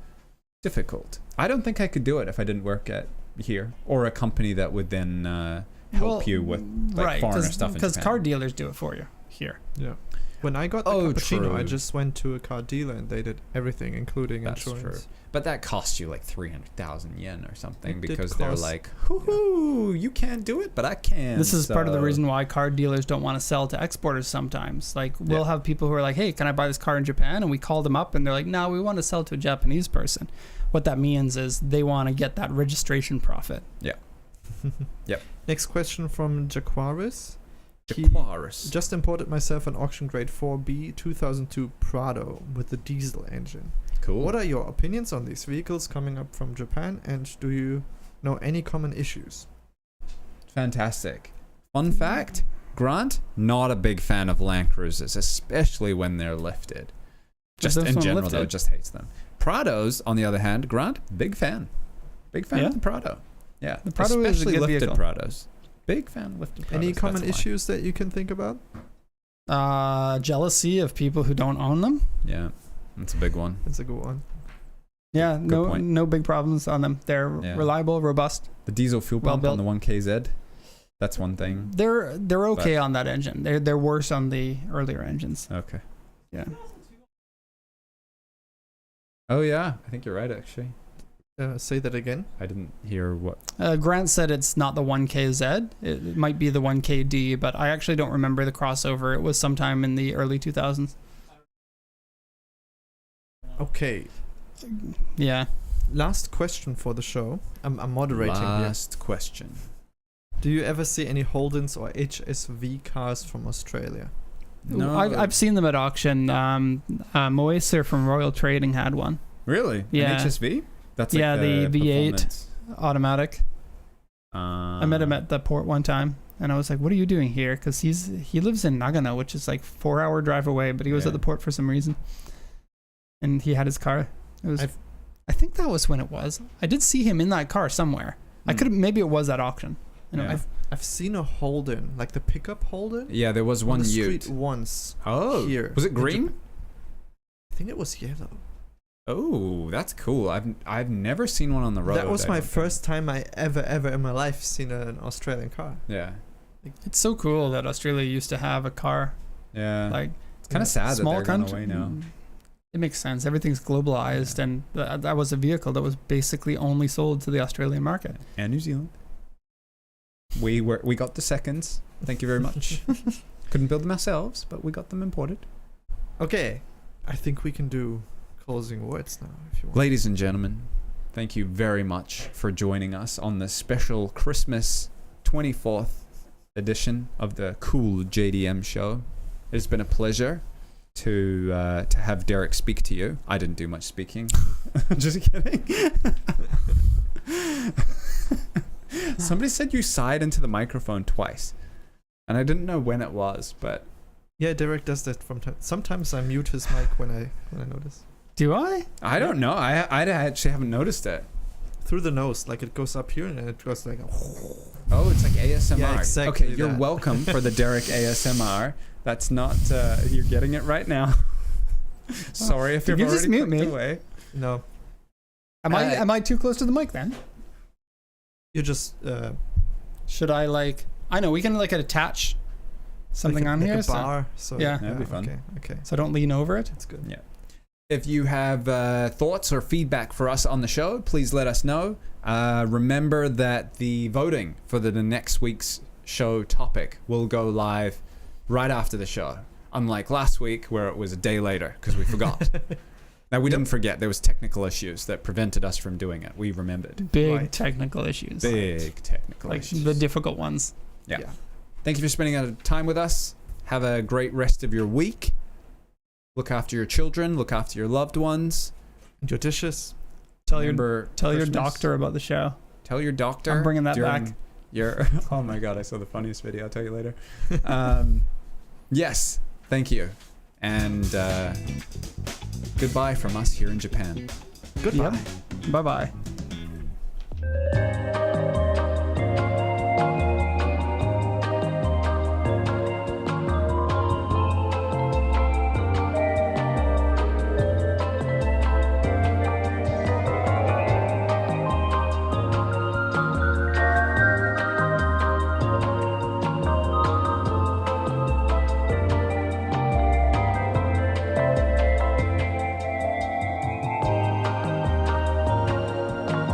difficult. I don't think I could do it if I didn't work at here. Or a company that would then help you with like foreigner stuff in Because Japan. car dealers do it for you here. Yeah. When I got the Oh, cappuccino, true. I just went to a car dealer and they did everything, including That's insurance. true. But that costs you like 300,000 yen or something It did because they're cost- like, hoo-hoo, you can't do it, but I can. This is part of the So- reason why car dealers don't want to sell to exporters sometimes. Like, we'll have people who are like, hey, can I buy this car in Japan? And we call them up and they're like, no, we want to sell to a Japanese person. What that means is they want to get that registration profit. Yep. Next question from Jaquaris. Jaquaris. Just imported myself an auction grade 4B 2002 Prado with the diesel engine. Cool. What are your opinions on these vehicles coming up from Japan, and do you know any common issues? Fantastic. Fun fact, Grant, not a big fan of Land Cruisers, especially when they're lifted. Just This in one general, though, lifted? just hates them. Prados, on the other hand, Grant, big fan. Big fan Yeah? of the Prado. Yeah, The Prado is a especially good lifted vehicle. Prados. Big fan of lifted Prados. Any common that's why. issues that you can think about? Jealousy of people who don't own them. Yeah, that's a big one. That's a good one. Yeah, Good point. no big problems on them. They're Yeah. reliable, robust. The diesel fuel Well pump on built. the 1KZ, that's one thing. They're okay on that engine. They're worse on the earlier engines. Okay. Yeah. Oh yeah, I think you're right actually. Say that again. I didn't hear what. Grant said it's not the 1KZ. It might be the 1KD, but I actually don't remember the crossover. It was sometime in the early 2000s. Okay. Yeah. Last question for the show. I'm moderating here. Last question. Do you ever see any Holdens or HSV cars from Australia? No, I've seen them at auction. Moeser from Royal Trading had one. Really? Yeah. An HSV? That's like Yeah, the V8 performance. automatic. I met him at the port one time, and I was like, "What are you doing here?" Because he lives in Nagano, which is like 4-hour drive away, but he was Yeah. at the port for some reason, and he had his car. It was. I've- I think that was when it was. I did see him in that car somewhere. I Hmm. could maybe it was at auction. Anyway. Yeah. I've seen a Holden, like the pickup Holden, Yeah, there was on one the Ute. street once. Oh, here was it in green? Japan. I think it was yellow. Oh, that's cool. I've never seen one on the road. That was I my don't first time I ever in my life seen an Australian car. think. Yeah, It's so cool that Australia used to have a car yeah. like It's kind of sad small that they're going country. away now. It makes sense. Everything's globalized, and that was a vehicle that was basically only sold to the Australian market. And New Zealand. We got the seconds. Thank you very much. Couldn't build them ourselves, but we got them imported. Okay, I think we can do closing words now if you want. Ladies and gentlemen, thank you very much for joining us on the special Christmas 24th edition of the Cool JDM show. It's been a pleasure to have Derek speak to you. I didn't do much speaking. Just kidding. Somebody said you sighed into the microphone twice, and I didn't know when it was, but Yeah, Derek does that from time. Sometimes I mute his mic when I notice. Do I? I don't know. I actually haven't noticed it. Through the nose, like it goes up here and then it goes like. Oh, it's like ASMR. Yeah, exactly Okay, you're that. welcome for the Derek ASMR. That's not. You're getting it right now. Sorry if Did you've you just already mute clicked me? away. No, Am I too close to the mic then? you just Should I like? I know we can like attach something like on like here, a bar. So Yeah. That'd be fun. Okay, so I don't lean over it. that's good. Yeah. If you have thoughts or feedback for us on the show, please let us know. Remember that the voting for the next week's show topic will go live right after the show, unlike last week where it was a day later because we forgot. Now, we didn't forget there was technical issues that prevented us from doing it. We remembered. Big technical issues. Big technical like issues. the difficult ones. Yeah. Thank you for spending time with us. Have a great rest of your week. Look after your children. Look after your loved ones. And your dishes. Tell your doctor about the show. Tell your doctor. I'm bringing that back. Oh my God, I saw the funniest video. I'll tell you later. Yes, thank you. And goodbye from us here in Japan. Goodbye. Yep. Bye-bye.